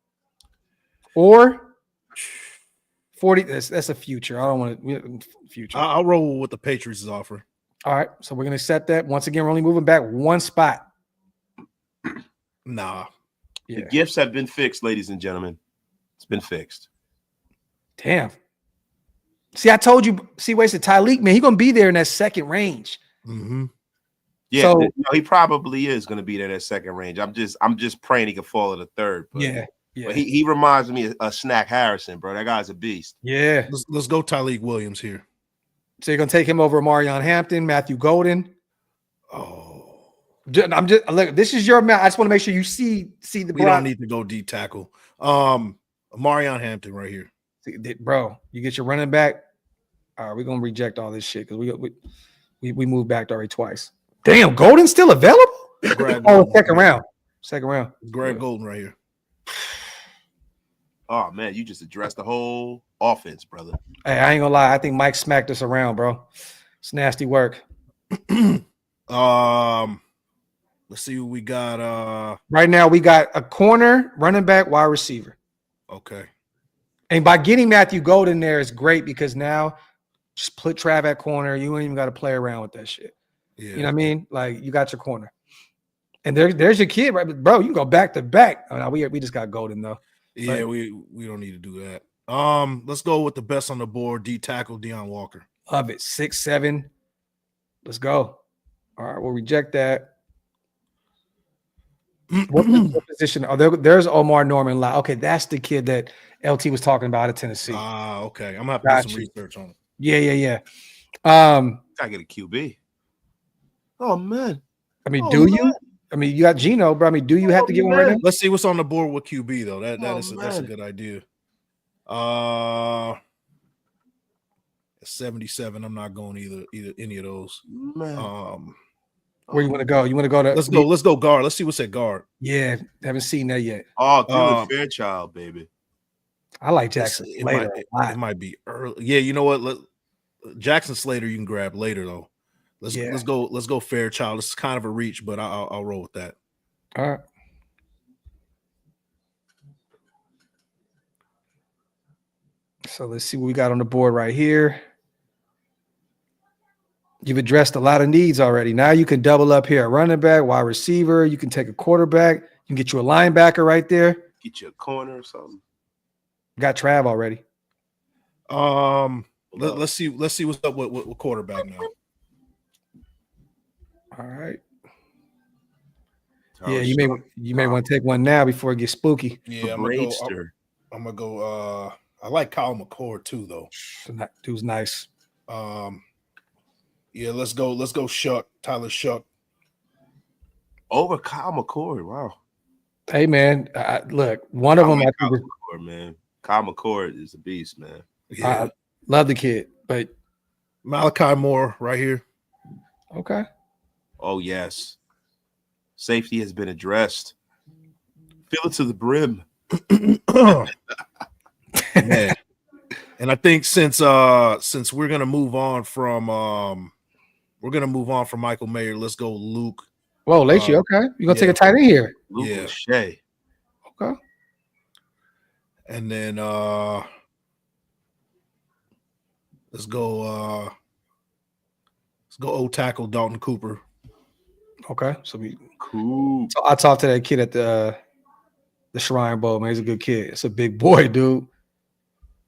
Speaker 1: or 40. That's a future. I don't want to future.
Speaker 3: I'll roll with the Patriots' offer.
Speaker 1: All right, so we're gonna set that. Once again, we're only moving back 1 spot.
Speaker 3: Nah.
Speaker 2: The gifts have been fixed, ladies and gentlemen. It's been fixed.
Speaker 1: Damn. See, I told you. See, wasted Tyleek, man. He's gonna be there in that second range.
Speaker 2: Yeah,
Speaker 1: so,
Speaker 2: he probably is going to be there in that second range. I'm just praying he can fall in the third. But,
Speaker 1: yeah.
Speaker 2: But he reminds me of Snack Harrison, bro. That guy's a beast.
Speaker 1: Yeah.
Speaker 3: Let's go Tyleek Williams here.
Speaker 1: So you're gonna take him over Marion Hampton, Matthew Golden.
Speaker 3: Oh,
Speaker 1: I'm just look. This is your man. I just want to make sure you see the.
Speaker 3: We don't need to go D tackle. Marion Hampton right here,
Speaker 1: bro. You get your running back. All right, we're gonna reject all this shit because we moved back already twice. Damn, Golden's still available. Second round.
Speaker 3: Grab Golden right here.
Speaker 2: Oh man, you just addressed the whole offense, brother.
Speaker 1: Hey, I ain't gonna lie. I think Mike smacked us around, bro. It's nasty work.
Speaker 3: Let's see what we got.
Speaker 1: Right now, we got a corner, running back, wide receiver.
Speaker 3: Okay.
Speaker 1: And by getting Matthew Golden there is great because now just put Trav at corner. You ain't even got to play around with that shit. Yeah. You know what I mean? Like you got your corner. And there's your kid, right? Bro, you can go back to back. Oh, no, we just got Golden though.
Speaker 3: Yeah, we don't need to do that. Let's go with the best on the board. D tackle Deion Walker.
Speaker 1: Love it. 6'7". Let's go. All right, we'll reject that. What position? Oh, there's Omar Norman. Okay, that's the kid that LT was talking about at Tennessee.
Speaker 3: Okay. I'm gonna have to do some research on it.
Speaker 1: Yeah.
Speaker 2: I get a QB. Oh man.
Speaker 1: I mean, you? I mean, you got Geno, bro. I mean, do you have to get one right now?
Speaker 3: Let's see what's on the board with QB though. That's a good idea. 77. I'm not going either any of those. Man.
Speaker 1: Where you want to go? You want to go to?
Speaker 3: Let's go guard. Let's see what's at guard.
Speaker 1: Yeah, haven't seen that yet.
Speaker 2: Oh, Dylan Fairchild, baby.
Speaker 1: I like Jackson Slater.
Speaker 3: It might be early. Yeah, you know what? Jackson Slater you can grab later though. Let's go Fairchild. This is kind of a reach, but I'll roll with that.
Speaker 1: All right. So let's see what we got on the board right here. You've addressed a lot of needs already. Now you can double up here. A running back, wide receiver. You can take a quarterback. You can get you a linebacker right there.
Speaker 2: Get you a corner or something.
Speaker 1: Got Trav already.
Speaker 3: Let's see what's up with quarterback now.
Speaker 1: All right. Yeah, you may want to take one now before it gets spooky.
Speaker 3: Yeah, I'm gonna go. I like Kyle McCord too, though.
Speaker 1: That dude's nice.
Speaker 3: Yeah, let's go. Shuck, Tyler Shuck
Speaker 2: over Kyle McCord. Wow.
Speaker 1: Hey man, look, one of them.
Speaker 2: Kyle McCord, man. Kyle McCord is a beast, man.
Speaker 1: Yeah, I love the kid, but
Speaker 3: Malachi Moore right here.
Speaker 1: Okay.
Speaker 2: Oh yes, safety has been addressed. Fill it to the brim.
Speaker 3: Man. And I think since we're gonna move on from Michael Mayer, let's go Luke.
Speaker 1: Whoa, Lacey, okay. You're gonna take a tight end here.
Speaker 2: Luke Lachey.
Speaker 1: Okay.
Speaker 3: And then let's go old tackle Dalton Cooper.
Speaker 1: Okay. So
Speaker 2: cool.
Speaker 1: So I talked to that kid at the Shrine Bowl, man. He's a good kid. It's a big boy, dude.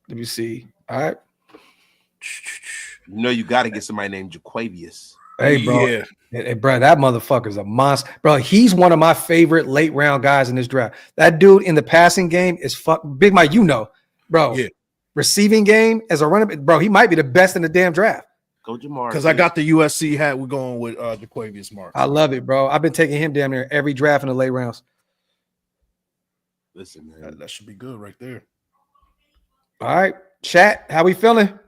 Speaker 1: Let me see. All right.
Speaker 2: You know you got to get somebody named Jaquavius.
Speaker 1: Hey, bro. Yeah. Hey, bro, that motherfucker's a monster. Bro, he's one of my favorite late round guys in this draft. That dude in the passing game is Big Mike, you know. Bro, receiving game as a runner, bro, he might be the best in the damn draft.
Speaker 2: Go Jamar.
Speaker 3: Because I got the USC hat. We're going with Jaquavius Marks.
Speaker 1: I love it, bro. I've been taking him damn near every draft in the late rounds.
Speaker 2: Listen, man.
Speaker 3: That should be good right there.
Speaker 1: All right, chat. How we feeling?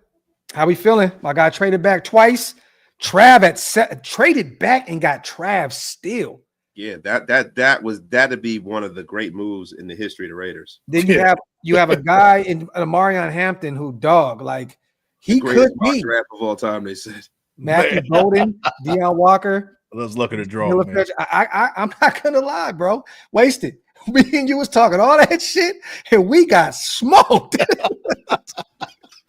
Speaker 1: My guy traded back twice. Trav traded back and got Trav still.
Speaker 2: Yeah, that'd be one of the great moves in the history of the Raiders.
Speaker 1: Then you have a guy in Marion Hampton who he could be
Speaker 2: draft of all time. They said
Speaker 1: Matthew Golden, Deion Walker.
Speaker 3: Let's look at the draw. Man.
Speaker 1: I'm not gonna lie, bro. Wasted. Me and you was talking all that shit, and we got smoked.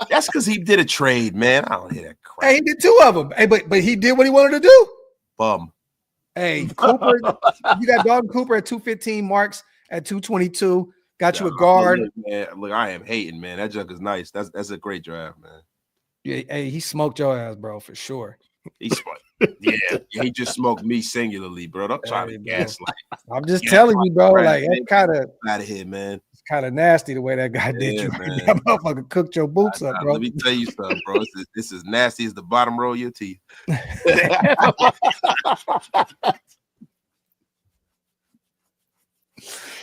Speaker 2: That's because he did a trade, man. I don't hear that crap.
Speaker 1: Hey, he did two of them. Hey, but he did what he wanted to do.
Speaker 2: Bum.
Speaker 1: Hey, Cooper, you got Dalton Cooper at 215, Marks at 222. Got you a guard.
Speaker 2: Look, I am hating, man. That junk is nice. That's a great draft, man.
Speaker 1: Yeah, hey, he smoked your ass, bro, for sure.
Speaker 2: He smoked. Yeah, he just smoked me singularly, bro. Don't try to gaslight.
Speaker 1: I'm just telling you, bro. Like it's kind of
Speaker 2: out of here, man.
Speaker 1: It's kind of nasty the way that guy did you. Man. That motherfucker cooked your boots up, bro.
Speaker 2: Let me tell you something, bro. This is nasty as the bottom row of your teeth.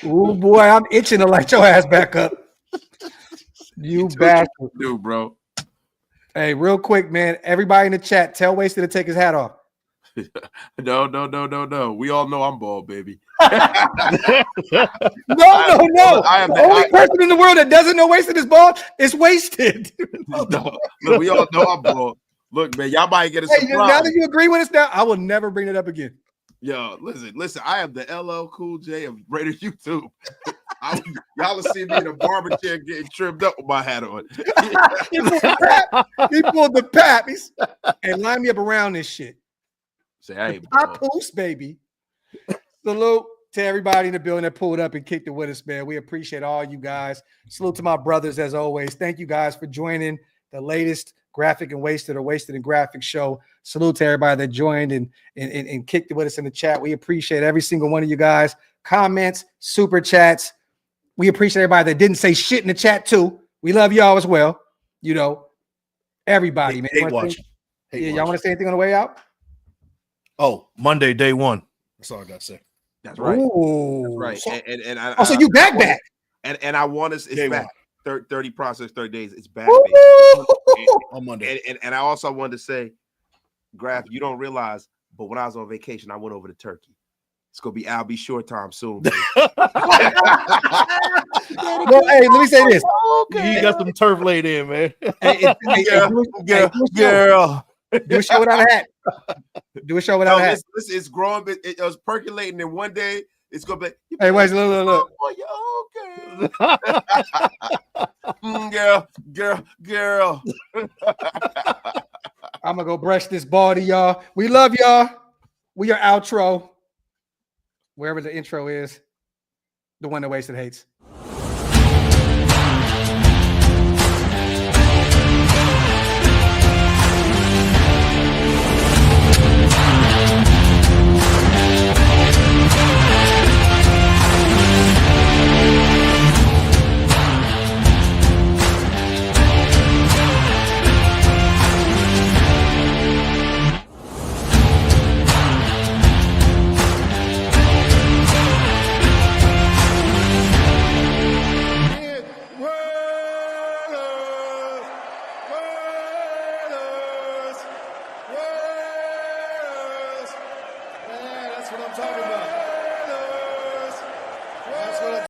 Speaker 1: Oh boy, I'm itching to light your ass back up. You bastard,
Speaker 2: dude, bro.
Speaker 1: Hey, real quick, man. Everybody in the chat, tell Wasted to take his hat off.
Speaker 2: No. We all know I'm bald, baby.
Speaker 1: No.
Speaker 2: I am
Speaker 1: the only person in the world that doesn't know Wasted is bald is Wasted.
Speaker 2: No, look, we all know I'm bald. Look, man, y'all might get a surprise.
Speaker 1: Now that you agree with us now, I will never bring it up again.
Speaker 2: Yo, listen. I am the LL Cool J of Raider YouTube. Y'all will see me in a barber chair getting trimmed up with my hat on.
Speaker 1: He pulled the pap. And line me up around this shit.
Speaker 2: Say, hey,
Speaker 1: Papoose, baby. Salute to everybody in the building that pulled up and kicked it with us, man. We appreciate all you guys. Salute to my brothers as always. Thank you guys for joining the latest Graphic and Wasted or Wasted and Graphic show. Salute to everybody that joined and kicked it with us in the chat. We appreciate every single one of you guys. Comments, super chats. We appreciate everybody that didn't say shit in the chat too. We love y'all as well. You know, everybody, man.
Speaker 3: Y'all want
Speaker 1: to say anything on the way out?
Speaker 3: Oh, Monday, day one. That's all I got to say.
Speaker 2: That's right.
Speaker 1: Ooh.
Speaker 2: That's right.
Speaker 1: So you back.
Speaker 2: And I want us, it's back. 30 process, 30 days. It's back.
Speaker 3: On Monday.
Speaker 2: And I also wanted to say, Graf, you don't realize, but when I was on vacation, I went over to Turkey. It's gonna be I'll be short time soon.
Speaker 1: Well, hey, let me say this.
Speaker 3: Okay. You got some turf laid in, man.
Speaker 1: Girl. Do a show without a hat. Do a show without a hat.
Speaker 2: It's growing. It was percolating, and one day It's gonna be.
Speaker 1: Hey, wait, look.
Speaker 2: For your own girl. Girl.
Speaker 1: I'm gonna go brush this body, y'all. We love y'all. We are outro. Wherever the intro is, the one that wasted hates.
Speaker 4: That's what I'm talking about.